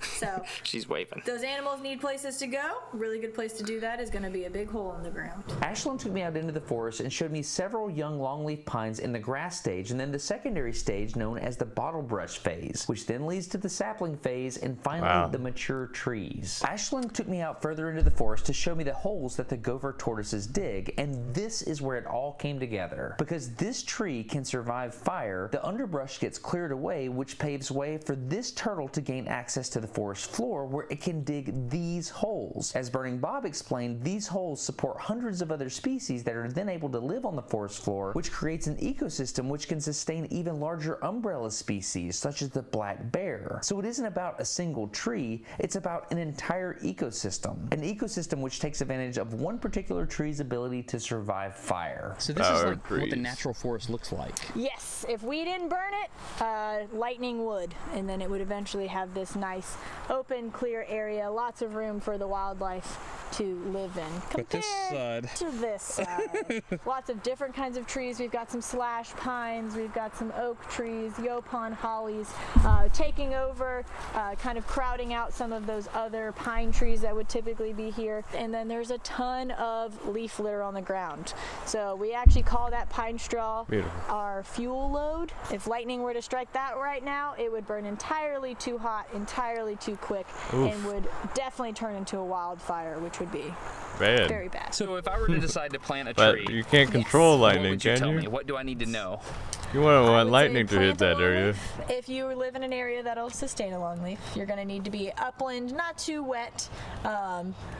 [SPEAKER 8] So
[SPEAKER 24] she's waving.
[SPEAKER 8] Those animals need places to go. A really good place to do that is going to be a big hole in the ground.
[SPEAKER 5] Ashland took me out into the forest and showed me several young longleaf pines in the grass stage and then the secondary stage known as the bottle brush phase, which then leads to the sapling phase and finally the mature trees. Ashland took me out further into the forest to show me the holes that the gopher tortoises dig, and this is where it all came together. Because this tree can survive fire, the underbrush gets cleared away, which paves way for this turtle to gain access to the forest floor where it can dig these holes. As Burning Bob explained, these holes support hundreds of other species that are then able to live on the forest floor, which creates an ecosystem which can sustain even larger umbrella species such as the black bear. So it isn't about a single tree, it's about an entire ecosystem. An ecosystem which takes advantage of one particular tree's ability to survive fire.
[SPEAKER 24] So this is like what the natural forest looks like.
[SPEAKER 8] Yes, if we didn't burn it, lightning would, and then it would eventually have this nice open, clear area, lots of room for the wildlife to live in.
[SPEAKER 24] But this side.
[SPEAKER 8] To this side. Lots of different kinds of trees. We've got some slash pines, we've got some oak trees, yopon hollies, taking over, kind of crowding out some of those other pine trees that would typically be here. And then there's a ton of leaf litter on the ground. So we actually call that pine straw our fuel load. If lightning were to strike that right now, it would burn entirely too hot, entirely too quick, and would definitely turn into a wildfire, which would be
[SPEAKER 1] bad.
[SPEAKER 8] Very bad.
[SPEAKER 24] So if I were to decide to plant a
[SPEAKER 1] But
[SPEAKER 24] tree,
[SPEAKER 1] you can't control
[SPEAKER 24] what
[SPEAKER 1] lightning,
[SPEAKER 24] would you
[SPEAKER 1] can
[SPEAKER 24] tell
[SPEAKER 1] you?
[SPEAKER 24] me? What do I need to know?
[SPEAKER 1] You wouldn't want
[SPEAKER 8] would
[SPEAKER 1] lightning
[SPEAKER 8] say
[SPEAKER 1] to hit
[SPEAKER 8] plant
[SPEAKER 1] that area.
[SPEAKER 8] If you live in an area that'll sustain a longleaf, you're going to need to be upland, not too wet.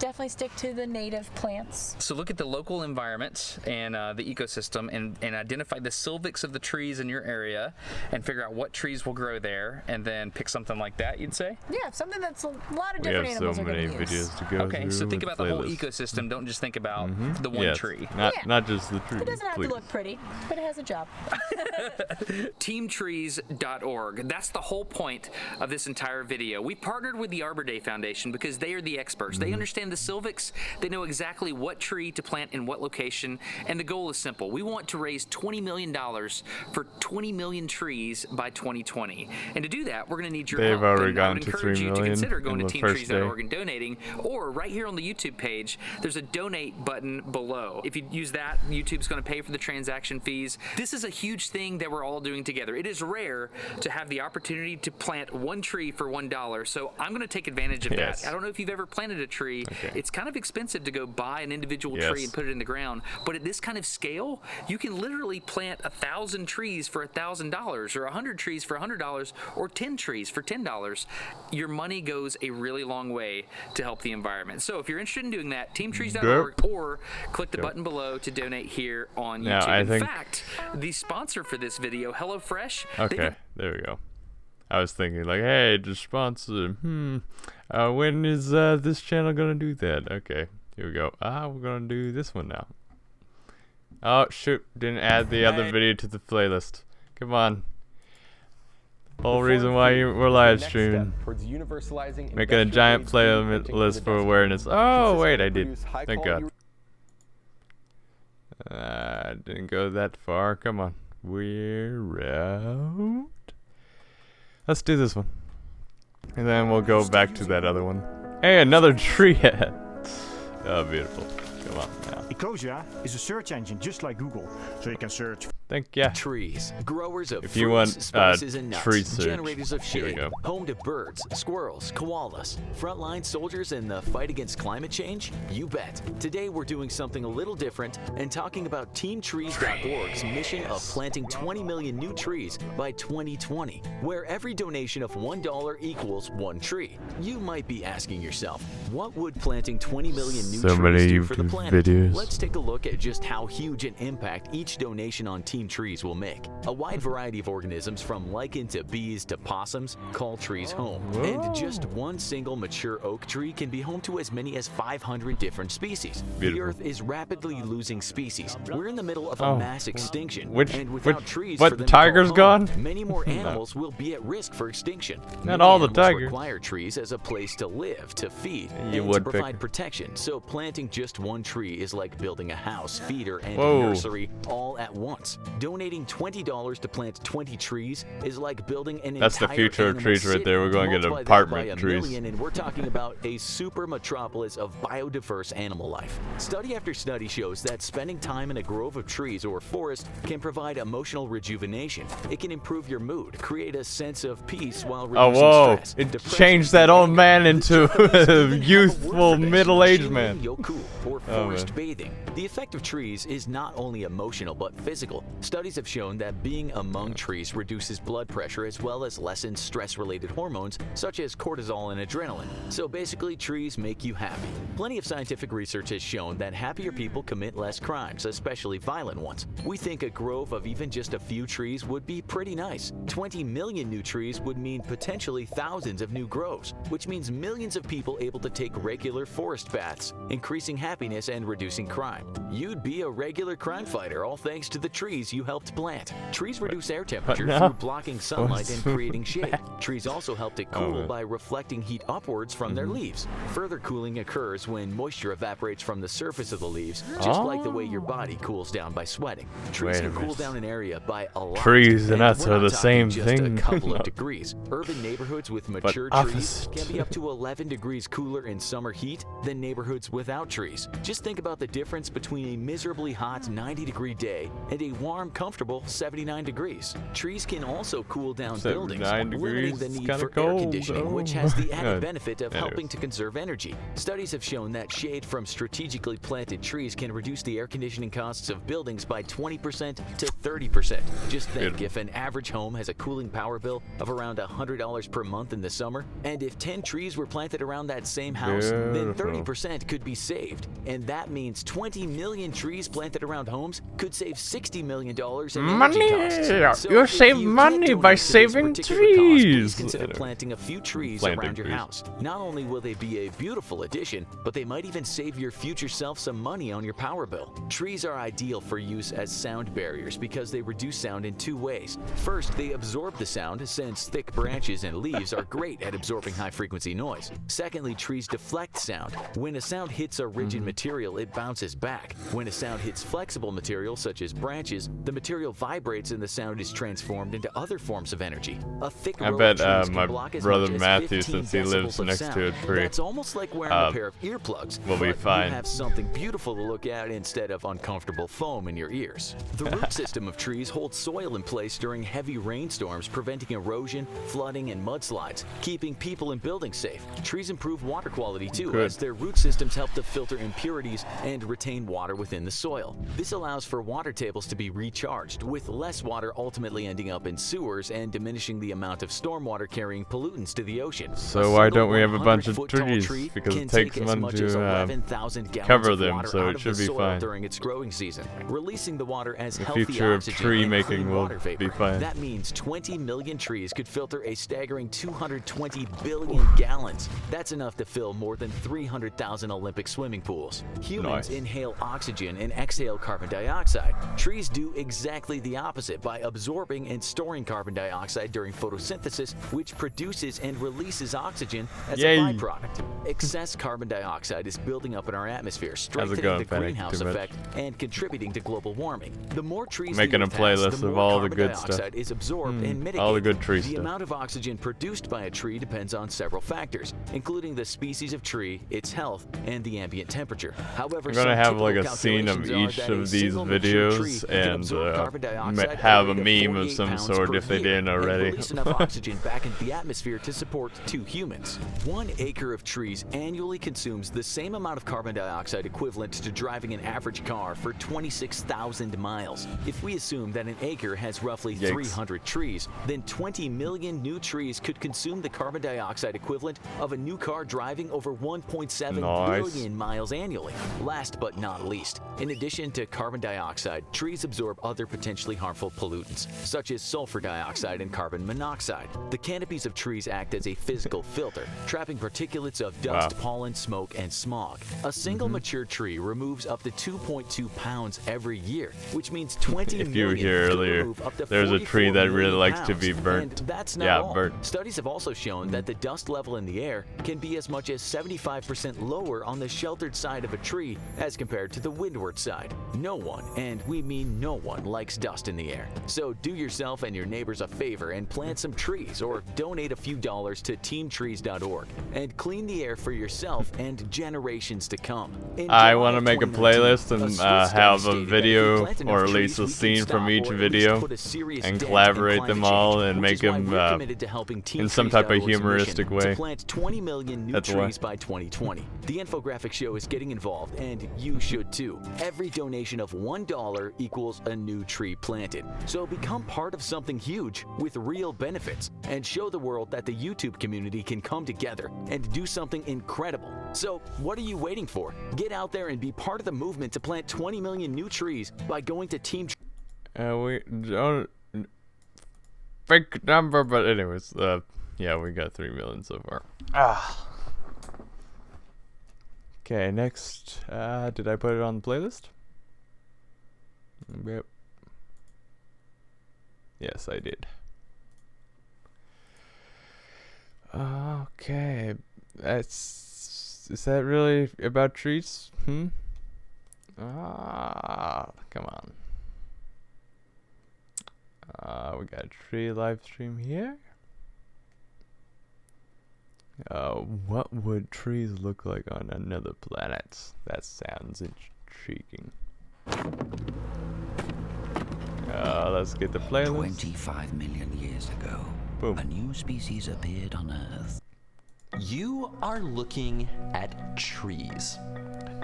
[SPEAKER 8] Definitely stick to the native plants.
[SPEAKER 24] So look at the local environment and the ecosystem and identify the sylvics of the trees in your area and figure out what trees will grow there and then pick something like that, you'd say?
[SPEAKER 8] Yeah, something that's a lot of
[SPEAKER 1] We
[SPEAKER 8] different
[SPEAKER 1] have
[SPEAKER 8] animals
[SPEAKER 1] so
[SPEAKER 8] are going
[SPEAKER 1] many
[SPEAKER 8] to use.
[SPEAKER 1] videos to go
[SPEAKER 24] Okay,
[SPEAKER 1] through.
[SPEAKER 24] so think
[SPEAKER 1] with
[SPEAKER 24] about the whole
[SPEAKER 1] playlists.
[SPEAKER 24] ecosystem. Don't just think about the one
[SPEAKER 1] Yes,
[SPEAKER 24] tree.
[SPEAKER 1] Not just the tree.
[SPEAKER 8] It doesn't have
[SPEAKER 1] please.
[SPEAKER 8] to look pretty, but it has a job.
[SPEAKER 24] teamtrees.org. That's the whole point of this entire video. We partnered with the Arbor Day Foundation because they are the experts. They understand the sylvics. They know exactly what tree to plant in what location, and the goal is simple. We want to raise $20 million for 20 million trees by 2020. And to do that, we're going to need your
[SPEAKER 1] They've
[SPEAKER 24] help.
[SPEAKER 1] already
[SPEAKER 24] And I
[SPEAKER 1] gone
[SPEAKER 24] would
[SPEAKER 1] to 3
[SPEAKER 24] encourage you to
[SPEAKER 1] million
[SPEAKER 24] consider going
[SPEAKER 1] in
[SPEAKER 24] to
[SPEAKER 1] the first day.
[SPEAKER 24] teamtrees.org and donating, or right here on the YouTube page, there's a donate button below. If you use that, YouTube's going to pay for the transaction fees. This is a huge thing that we're all doing together. It is rare to have the opportunity to plant one tree for $1, so I'm going to take advantage of
[SPEAKER 1] Yes.
[SPEAKER 24] that. I don't know if you've ever planted a tree.
[SPEAKER 1] Okay.
[SPEAKER 24] It's kind of expensive to go buy an individual
[SPEAKER 1] Yes.
[SPEAKER 24] tree and put it in the ground, but at this kind of scale, you can literally plant 1,000 trees for $1,000, or 100 trees for $100, or 10 trees for $10. Your money goes a really long way to help the environment. So if you're interested in doing that, teamtrees.org, or click the button below to donate here on YouTube.
[SPEAKER 1] Now, I
[SPEAKER 24] in
[SPEAKER 1] think-
[SPEAKER 24] fact, the sponsor for this video, HelloFresh,
[SPEAKER 1] Okay, there we go. I was thinking like, hey, just sponsor. When is this channel gonna do that? Okay, here we go. We're gonna do this one now. Oh shoot, didn't add the other video to the playlist. Come on. The whole reason why we're live streaming. Making a giant playlist for awareness. Oh wait, I did. Thank God. Didn't go that far. Come on. We're out. Let's do this one. And then we'll go back to that other one. Hey, another tree head. Oh, beautiful. Come on now.
[SPEAKER 7] Ecosia is a search engine just like Google, so you can search
[SPEAKER 1] Thank you.
[SPEAKER 15] Trees, growers of
[SPEAKER 1] If you
[SPEAKER 15] fruits,
[SPEAKER 1] want
[SPEAKER 15] spices, and nuts,
[SPEAKER 1] tree search,
[SPEAKER 15] generators of
[SPEAKER 1] here we
[SPEAKER 15] shade,
[SPEAKER 1] go.
[SPEAKER 15] home to birds, squirrels, koalas, frontline soldiers in the fight against climate change? You bet. Today we're doing something a little different and talking about teamtrees.org's mission of planting 20 million new trees by 2020, where every donation of $1 equals one tree. You might be asking yourself, what would planting 20 million new
[SPEAKER 1] So many
[SPEAKER 15] trees do for the
[SPEAKER 1] YouTube
[SPEAKER 15] planet?
[SPEAKER 1] videos.
[SPEAKER 15] Let's take a look at just how huge an impact each donation on Team Trees will make. A wide variety of organisms, from lichen to bees to possums, call trees home. And just one single mature oak tree can be home to as many as 500 different species. The
[SPEAKER 1] Beautiful.
[SPEAKER 15] Earth is rapidly losing species. We're in the middle of a
[SPEAKER 1] Oh.
[SPEAKER 15] mass extinction.
[SPEAKER 1] Which-
[SPEAKER 15] and without
[SPEAKER 1] which-
[SPEAKER 15] trees
[SPEAKER 1] what,
[SPEAKER 15] for them
[SPEAKER 1] the
[SPEAKER 15] to call
[SPEAKER 1] tiger's
[SPEAKER 15] home,
[SPEAKER 1] gone?
[SPEAKER 15] many more
[SPEAKER 1] No.
[SPEAKER 15] animals will be at risk for extinction.
[SPEAKER 1] Not
[SPEAKER 15] Many
[SPEAKER 1] all the
[SPEAKER 15] animals
[SPEAKER 1] tigers.
[SPEAKER 15] require trees as a place to live, to feed,
[SPEAKER 1] You
[SPEAKER 15] and to
[SPEAKER 1] woodpecker.
[SPEAKER 15] provide protection. So planting just one tree is like building a house, feeder, and
[SPEAKER 1] Whoa.
[SPEAKER 15] nursery all at once. Donating $20 to plant 20 trees is like building an
[SPEAKER 1] That's the
[SPEAKER 15] entire
[SPEAKER 1] future of
[SPEAKER 15] animal
[SPEAKER 1] trees right
[SPEAKER 15] city.
[SPEAKER 1] there. We're going to get
[SPEAKER 15] Multiply that
[SPEAKER 1] apartment
[SPEAKER 15] by a
[SPEAKER 1] trees.
[SPEAKER 15] million, and we're talking about a super metropolis of biodiverse animal life. Study after study shows that spending time in a grove of trees or forest can provide emotional rejuvenation. It can improve your mood, create a sense of peace while
[SPEAKER 1] Oh,
[SPEAKER 15] reducing
[SPEAKER 1] whoa.
[SPEAKER 15] stress.
[SPEAKER 1] It
[SPEAKER 15] depression,
[SPEAKER 1] changed that old man into a youthful, middle-aged man.
[SPEAKER 15] Yoku, or
[SPEAKER 1] Oh,
[SPEAKER 15] forest
[SPEAKER 1] man.
[SPEAKER 15] bathing. The effect of trees is not only emotional but physical. Studies have shown that being among trees reduces blood pressure as well as lessens stress-related hormones such as cortisol and adrenaline. So basically, trees make you happy. Plenty of scientific research has shown that happier people commit less crimes, especially violent ones. We think a grove of even just a few trees would be pretty nice. 20 million new trees would mean potentially thousands of new groves, which means millions of people able to take regular forest baths, increasing happiness and reducing crime. You'd be a regular crime fighter, all thanks to the trees you helped plant. Trees reduce air temperature
[SPEAKER 1] now?
[SPEAKER 15] through blocking sunlight and creating shade. Trees also help it cool
[SPEAKER 1] man.
[SPEAKER 15] by reflecting heat upwards from their leaves. Further cooling occurs when moisture evaporates from the surface of the leaves, just like the way your body cools down by sweating. Trees
[SPEAKER 1] Wait a
[SPEAKER 15] can cool
[SPEAKER 1] minute.
[SPEAKER 15] down an area by a lot.
[SPEAKER 1] Trees and us
[SPEAKER 15] we're
[SPEAKER 1] are
[SPEAKER 15] not
[SPEAKER 1] the same
[SPEAKER 15] talking just
[SPEAKER 1] thing.
[SPEAKER 15] a couple
[SPEAKER 1] No.
[SPEAKER 15] of degrees. Urban neighborhoods with
[SPEAKER 1] But
[SPEAKER 15] mature trees
[SPEAKER 1] opposite.
[SPEAKER 15] can be up to 11 degrees cooler in summer heat than neighborhoods without trees. Just think about the difference between a miserably hot 90-degree day and a warm warm, comfortable 79 degrees. Trees can also cool down buildings,
[SPEAKER 1] 79
[SPEAKER 15] limiting
[SPEAKER 1] degrees,
[SPEAKER 15] the
[SPEAKER 1] it's
[SPEAKER 15] need
[SPEAKER 1] kinda
[SPEAKER 15] for air
[SPEAKER 1] cold,
[SPEAKER 15] conditioning,
[SPEAKER 1] oh.
[SPEAKER 15] which has the added
[SPEAKER 1] Yeah.
[SPEAKER 15] benefit of
[SPEAKER 1] Anyways.
[SPEAKER 15] helping to conserve energy. Studies have shown that shade from strategically planted trees can reduce the air conditioning costs of buildings by 20% to 30%. Just think, if an average home has a cooling power bill of around $100 per month in the summer, and if 10 trees were planted around that same house, then
[SPEAKER 1] Beautiful.
[SPEAKER 15] 30% could be saved. And that means 20 million trees planted around homes could save $60 million in
[SPEAKER 1] Money!
[SPEAKER 15] energy costs. So
[SPEAKER 1] You
[SPEAKER 15] if
[SPEAKER 1] save
[SPEAKER 15] you
[SPEAKER 1] money
[SPEAKER 15] can't
[SPEAKER 1] by
[SPEAKER 15] donate to this
[SPEAKER 1] saving
[SPEAKER 15] particular cause, please
[SPEAKER 1] trees.
[SPEAKER 15] consider planting a few trees
[SPEAKER 1] Planting
[SPEAKER 15] around your
[SPEAKER 1] trees.
[SPEAKER 15] house. Not only will they be a beautiful addition, but they might even save your future self some money on your power bill. Trees are ideal for use as sound barriers because they reduce sound in two ways. First, they absorb the sound, since thick branches and leaves are great at absorbing high-frequency noise. Secondly, trees deflect sound. When a sound hits a rigid material, it bounces back. When a sound hits flexible material, such as branches, the material vibrates and the sound is transformed into other forms of energy. A thick
[SPEAKER 1] I
[SPEAKER 15] row
[SPEAKER 1] bet
[SPEAKER 15] of trees can
[SPEAKER 1] my
[SPEAKER 15] block as
[SPEAKER 1] brother
[SPEAKER 15] much as
[SPEAKER 1] Matthew,
[SPEAKER 15] 15
[SPEAKER 1] since he lives
[SPEAKER 15] decibels of
[SPEAKER 1] next
[SPEAKER 15] sound.
[SPEAKER 1] to a tree,
[SPEAKER 15] That's almost like wearing a pair of earplugs.
[SPEAKER 1] will be
[SPEAKER 15] but
[SPEAKER 1] fine.
[SPEAKER 15] You have something beautiful to look at instead of uncomfortable foam in your ears. The root system of trees holds soil in place during heavy rainstorms, preventing erosion, flooding, and mudslides, keeping people and buildings safe. Trees improve water quality too,
[SPEAKER 1] Good.
[SPEAKER 15] as their root systems help to filter impurities and retain water within the soil. This allows for water tables to be recharged, with less water ultimately ending up in sewers and diminishing the amount of stormwater carrying pollutants to the ocean.
[SPEAKER 1] So why don't we have a bunch of trees? Because it takes money to cover them, so it should be fine.
[SPEAKER 15] During its growing season, releasing the water as
[SPEAKER 1] The
[SPEAKER 15] healthy
[SPEAKER 1] future of
[SPEAKER 15] oxygen
[SPEAKER 1] tree
[SPEAKER 15] and
[SPEAKER 1] making
[SPEAKER 15] clean
[SPEAKER 1] will
[SPEAKER 15] water vapor.
[SPEAKER 1] be fine.
[SPEAKER 15] That means 20 million trees could filter a staggering 220 billion gallons. That's enough to fill more than 300,000 Olympic swimming pools. Humans
[SPEAKER 1] Nice.
[SPEAKER 15] inhale oxygen and exhale carbon dioxide. Trees do exactly the opposite by absorbing and storing carbon dioxide during photosynthesis, which produces and releases oxygen as
[SPEAKER 1] Yay.
[SPEAKER 15] a byproduct. Excess carbon dioxide is building up in our atmosphere, strengthening
[SPEAKER 1] going,
[SPEAKER 15] the
[SPEAKER 1] Panic?
[SPEAKER 15] greenhouse
[SPEAKER 1] Too much?
[SPEAKER 15] effect and contributing to global warming. The more trees
[SPEAKER 1] Making
[SPEAKER 15] the
[SPEAKER 1] a
[SPEAKER 15] Earth has,
[SPEAKER 1] playlist
[SPEAKER 15] the
[SPEAKER 1] of
[SPEAKER 15] more
[SPEAKER 1] all the
[SPEAKER 15] carbon
[SPEAKER 1] good stuff.
[SPEAKER 15] dioxide is absorbed and mitigated.
[SPEAKER 1] all the good tree
[SPEAKER 15] The
[SPEAKER 1] stuff.
[SPEAKER 15] amount of oxygen produced by a tree depends on several factors, including the species of tree, its health, and the ambient temperature. However,
[SPEAKER 1] I'm gonna
[SPEAKER 15] some
[SPEAKER 1] have like a
[SPEAKER 15] typical
[SPEAKER 1] scene of
[SPEAKER 15] calculations
[SPEAKER 1] each
[SPEAKER 15] are that a
[SPEAKER 1] of these
[SPEAKER 15] single mature tree
[SPEAKER 1] videos
[SPEAKER 15] can
[SPEAKER 1] and
[SPEAKER 15] absorb carbon dioxide
[SPEAKER 1] have a
[SPEAKER 15] at a rate
[SPEAKER 1] meme of
[SPEAKER 15] 48
[SPEAKER 1] some
[SPEAKER 15] pounds
[SPEAKER 1] sort
[SPEAKER 15] per
[SPEAKER 1] if they
[SPEAKER 15] year
[SPEAKER 1] didn't
[SPEAKER 15] and
[SPEAKER 1] already.
[SPEAKER 15] release enough oxygen back into the atmosphere to support 2 humans. 1 acre of trees annually consumes the same amount of carbon dioxide equivalent to driving an average car for 26,000 miles. If we assume that an acre has roughly
[SPEAKER 1] Yikes.
[SPEAKER 15] 300 trees, then 20 million new trees could consume the carbon dioxide equivalent of a new car driving over 1.7
[SPEAKER 1] Nice.
[SPEAKER 15] billion miles annually. Last but not least, in addition to carbon dioxide, trees absorb other potentially harmful pollutants, such as sulfur dioxide and carbon monoxide. The canopies of trees act as a physical filter, trapping particulates of dust,
[SPEAKER 1] Wow.
[SPEAKER 15] pollen, smoke, and smog. A single mature tree removes up to 2.2 pounds every year, which means 20
[SPEAKER 1] If you were
[SPEAKER 15] million
[SPEAKER 1] here
[SPEAKER 15] could
[SPEAKER 1] earlier,
[SPEAKER 15] remove up to
[SPEAKER 1] there's a tree
[SPEAKER 15] 44
[SPEAKER 1] that really
[SPEAKER 15] million
[SPEAKER 1] likes to
[SPEAKER 15] pounds.
[SPEAKER 1] be burnt.
[SPEAKER 15] And that's not
[SPEAKER 1] Yeah,
[SPEAKER 15] all.
[SPEAKER 1] burnt.
[SPEAKER 15] Studies have also shown that the dust level in the air can be as much as 75% lower on the sheltered side of a tree as compared to the windward side. No one, and we mean no one, likes dust in the air. So do yourself and your neighbors a favor and plant some trees or donate a few dollars to teamtrees.org and clean the air for yourself and generations to come. In
[SPEAKER 1] I
[SPEAKER 15] July
[SPEAKER 1] want to
[SPEAKER 15] of
[SPEAKER 1] make a
[SPEAKER 15] 2019,
[SPEAKER 1] playlist and
[SPEAKER 15] Swiss study
[SPEAKER 1] have a
[SPEAKER 15] stated that if we
[SPEAKER 1] video
[SPEAKER 15] plant enough
[SPEAKER 1] or at
[SPEAKER 15] trees,
[SPEAKER 1] least a
[SPEAKER 15] we can
[SPEAKER 1] scene from
[SPEAKER 15] stop
[SPEAKER 1] each
[SPEAKER 15] or at least
[SPEAKER 1] video
[SPEAKER 15] put a serious
[SPEAKER 1] and
[SPEAKER 15] dent in
[SPEAKER 1] collaborate
[SPEAKER 15] climate
[SPEAKER 1] them all
[SPEAKER 15] change,
[SPEAKER 1] and
[SPEAKER 15] which
[SPEAKER 1] make
[SPEAKER 15] is why
[SPEAKER 1] them
[SPEAKER 15] we're committed to helping
[SPEAKER 1] in some type of
[SPEAKER 15] teamtrees.org's
[SPEAKER 1] humoristic
[SPEAKER 15] mission
[SPEAKER 1] way.
[SPEAKER 15] to plant 20 million new
[SPEAKER 1] That's why.
[SPEAKER 15] trees by 2020. The infographic show is getting involved, and you should too. Every donation of $1 equals a new tree planted. So become part of something huge with real benefits and show the world that the YouTube community can come together and do something incredible. So what are you waiting for? Get out there and be part of the movement to plant 20 million new trees by going to Team.
[SPEAKER 1] We don't fake number, but anyways, yeah, we got 3 million so far. Okay, next, did I put it on the playlist? Yep. Yes, I did. Okay, is that really about trees? Come on. We got a tree live stream here. What would trees look like on another planet? That sounds intriguing. Let's get the playlist.
[SPEAKER 16] 25 million years ago,
[SPEAKER 1] Boom.
[SPEAKER 16] a new species appeared on Earth.
[SPEAKER 17] You are looking at trees.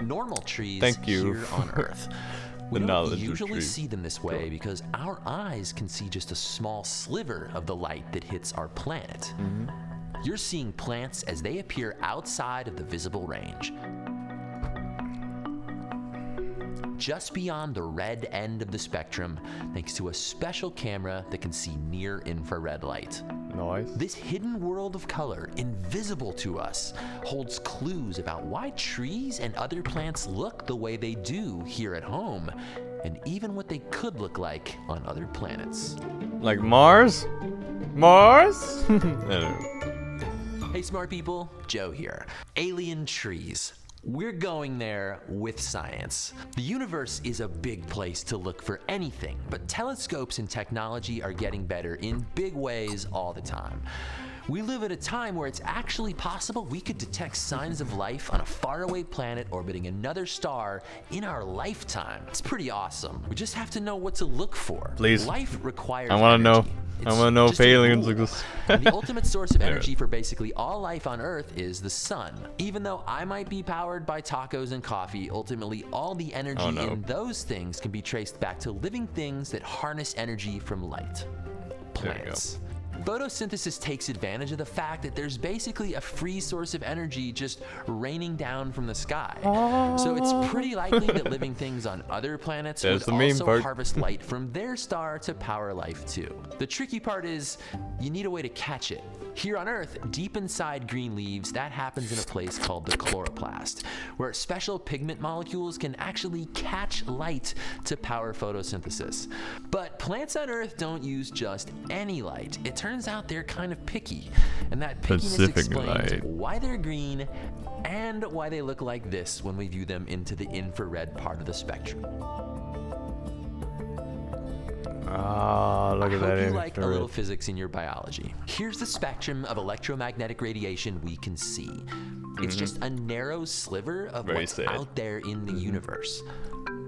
[SPEAKER 17] Normal trees
[SPEAKER 1] Thank you
[SPEAKER 17] here on
[SPEAKER 1] for
[SPEAKER 17] Earth.
[SPEAKER 1] the
[SPEAKER 17] We don't
[SPEAKER 1] knowledge of
[SPEAKER 17] usually
[SPEAKER 1] trees.
[SPEAKER 17] see them this way because our eyes can see just a small sliver of the light that hits our planet. You're seeing plants as they appear outside of the visible range. Just beyond the red end of the spectrum, thanks to a special camera that can see near infrared light.
[SPEAKER 1] Nice.
[SPEAKER 17] This hidden world of color, invisible to us, holds clues about why trees and other plants look the way they do here at home, and even what they could look like on other planets.
[SPEAKER 1] Like Mars? Mars? I don't know.
[SPEAKER 17] Hey smart people, Joe here. Alien trees. We're going there with science. The universe is a big place to look for anything, but telescopes and technology are getting better in big ways all the time. We live at a time where it's actually possible we could detect signs of life on a faraway planet orbiting another star in our lifetime. It's pretty awesome. We just have to know what to look for.
[SPEAKER 1] Please.
[SPEAKER 17] Life requires
[SPEAKER 1] I want to know.
[SPEAKER 17] energy.
[SPEAKER 1] I want to know if
[SPEAKER 17] just a
[SPEAKER 1] aliens
[SPEAKER 17] rule.
[SPEAKER 1] exist.
[SPEAKER 17] And the ultimate source of energy for basically all life on Earth is the sun. Even though I might be powered by tacos and coffee, ultimately all the energy in those things can be traced back to living things that harness energy from light. Plants. Photosynthesis takes advantage of the fact that there's basically a free source of energy just raining down from the sky. So it's pretty likely that living things on other planets would also harvest light from their star to power life too. The tricky part is you need a way to catch it. Here on Earth, deep inside green leaves, that happens in a place called the chloroplast, where special pigment molecules can actually catch light to power photosynthesis. But plants on Earth don't use just any light. It turns out they're kind of picky, and that pickiness explains why they're green and why they look like this when we view them into the infrared part of the spectrum.
[SPEAKER 1] Ah, look at that.
[SPEAKER 17] I hope you like a little physics in your biology. Here's the spectrum of electromagnetic radiation we can see. It's just a narrow sliver of what's out there in the universe.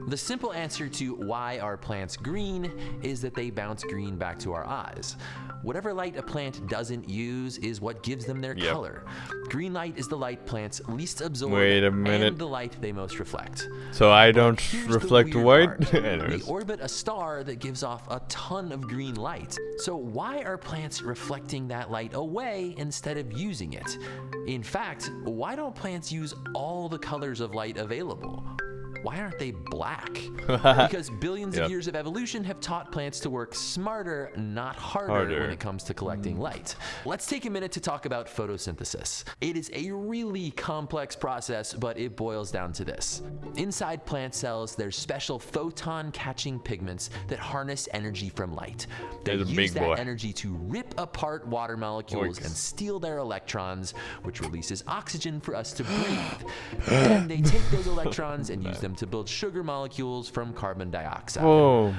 [SPEAKER 17] The simple answer to why are plants green is that they bounce green back to our eyes. Whatever light a plant doesn't use is what gives them their color. Green light is the light plants least absorb and the light they most reflect.
[SPEAKER 1] So I don't reflect white?
[SPEAKER 17] We orbit a star that gives off a ton of green light. So why are plants reflecting that light away instead of using it? In fact, why don't plants use all the colors of light available? Why aren't they black? Because billions of years of evolution have taught plants to work smarter, not harder when it comes to collecting light. Let's take a minute to talk about photosynthesis. It is a really complex process, but it boils down to this. Inside plant cells, there's special photon-catching pigments that harness energy from light. They use that energy to rip apart water molecules and steal their electrons, which releases oxygen for us to breathe. Then they take those electrons and use them to build sugar molecules from carbon dioxide.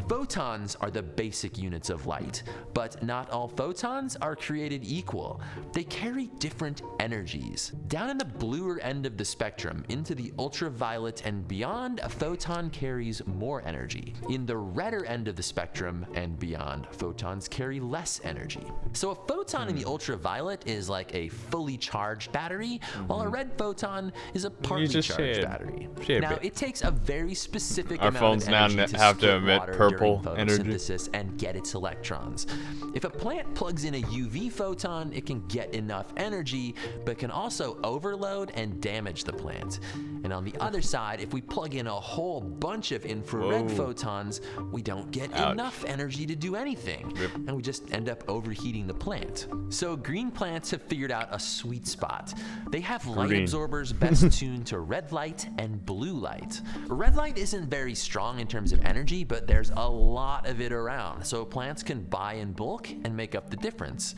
[SPEAKER 17] Photons are the basic units of light, but not all photons are created equal. They carry different energies. Down in the bluer end of the spectrum, into the ultraviolet and beyond, a photon carries more energy. In the redder end of the spectrum and beyond, photons carry less energy. So a photon in the ultraviolet is like a fully charged battery, while a red photon is a partly charged battery. Now, it takes a very specific amount of energy to
[SPEAKER 1] have to
[SPEAKER 17] split
[SPEAKER 1] emit
[SPEAKER 17] water
[SPEAKER 1] purple
[SPEAKER 17] during
[SPEAKER 1] energy
[SPEAKER 17] photosynthesis and get its electrons. If a plant plugs in a UV photon, it can get enough energy, but can also overload and damage the plant. And on the other side, if we plug in a whole bunch of infrared photons, we don't get enough energy to do anything, and we just end up overheating the plant. So green plants have figured out a sweet spot. They have light absorbers best tuned to red light and blue light. Red light isn't very strong in terms of energy, but there's a lot of it around, so plants can buy in bulk and make up the difference.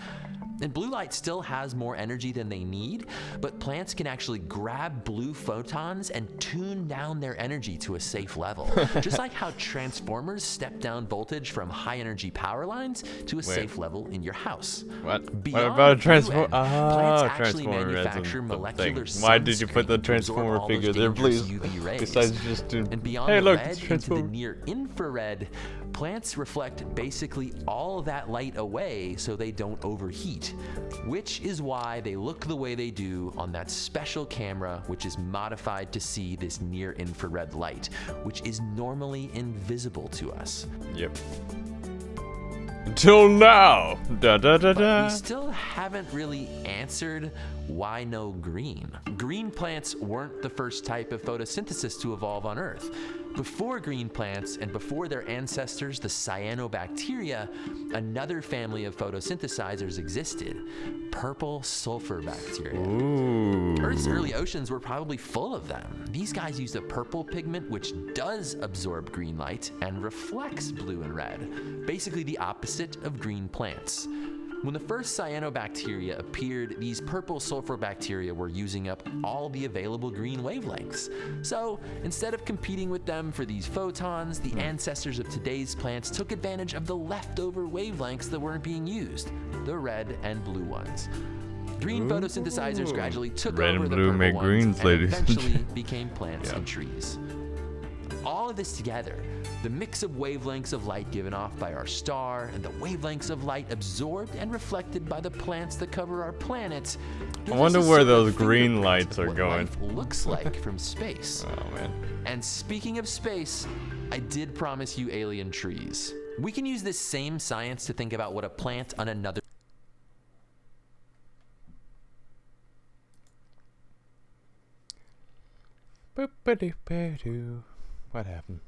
[SPEAKER 17] And blue light still has more energy than they need, but plants can actually grab blue photons and tune down their energy to a safe level. Just like how transformers step down voltage from high energy power lines to a safe level in your house.
[SPEAKER 1] What about a transformer?
[SPEAKER 17] Manufacture molecular
[SPEAKER 1] Why did you put the transformer figure there, please? Besides just to,
[SPEAKER 17] and beyond
[SPEAKER 1] hey,
[SPEAKER 17] the
[SPEAKER 1] look,
[SPEAKER 17] red
[SPEAKER 1] it's
[SPEAKER 17] into the
[SPEAKER 1] transformer.
[SPEAKER 17] near infrared, Plants reflect basically all that light away so they don't overheat, which is why they look the way they do on that special camera which is modified to see this near-infrared light, which is normally invisible to us.
[SPEAKER 1] Yep. Until now! Da da da da!
[SPEAKER 17] We still haven't really answered why no green. Green plants weren't the first type of photosynthesis to evolve on Earth. Before green plants and before their ancestors, the cyanobacteria, another family of photosynthesizers existed. Purple sulfur bacteria.
[SPEAKER 1] Ooh.
[SPEAKER 17] Earth's early oceans were probably full of them. These guys used a purple pigment which does absorb green light and reflects blue and red, basically the opposite of green plants. When the first cyanobacteria appeared, these purple sulfur bacteria were using up all the available green wavelengths. So instead of competing with them for these photons, the ancestors of today's plants took advantage of the leftover wavelengths that weren't being used, the red and blue ones. Green photosynthesizers gradually took
[SPEAKER 1] Red
[SPEAKER 17] over
[SPEAKER 1] and
[SPEAKER 17] the
[SPEAKER 1] blue
[SPEAKER 17] purple
[SPEAKER 1] make
[SPEAKER 17] ones
[SPEAKER 1] greens,
[SPEAKER 17] and
[SPEAKER 1] ladies.
[SPEAKER 17] eventually became plants
[SPEAKER 1] Yep.
[SPEAKER 17] and trees. All of this together, the mix of wavelengths of light given off by our star and the wavelengths of light absorbed and reflected by the plants that cover our planet.
[SPEAKER 1] I
[SPEAKER 17] gives
[SPEAKER 1] wonder
[SPEAKER 17] us a
[SPEAKER 1] where
[SPEAKER 17] sort of
[SPEAKER 1] those green
[SPEAKER 17] fingerprint
[SPEAKER 1] lights
[SPEAKER 17] of
[SPEAKER 1] are
[SPEAKER 17] what
[SPEAKER 1] going.
[SPEAKER 17] life looks like from space.
[SPEAKER 1] Oh man.
[SPEAKER 17] And speaking of space, I did promise you alien trees. We can use this same science to think about what a plant on another
[SPEAKER 1] Boop-a-doop-a-doo. What happened?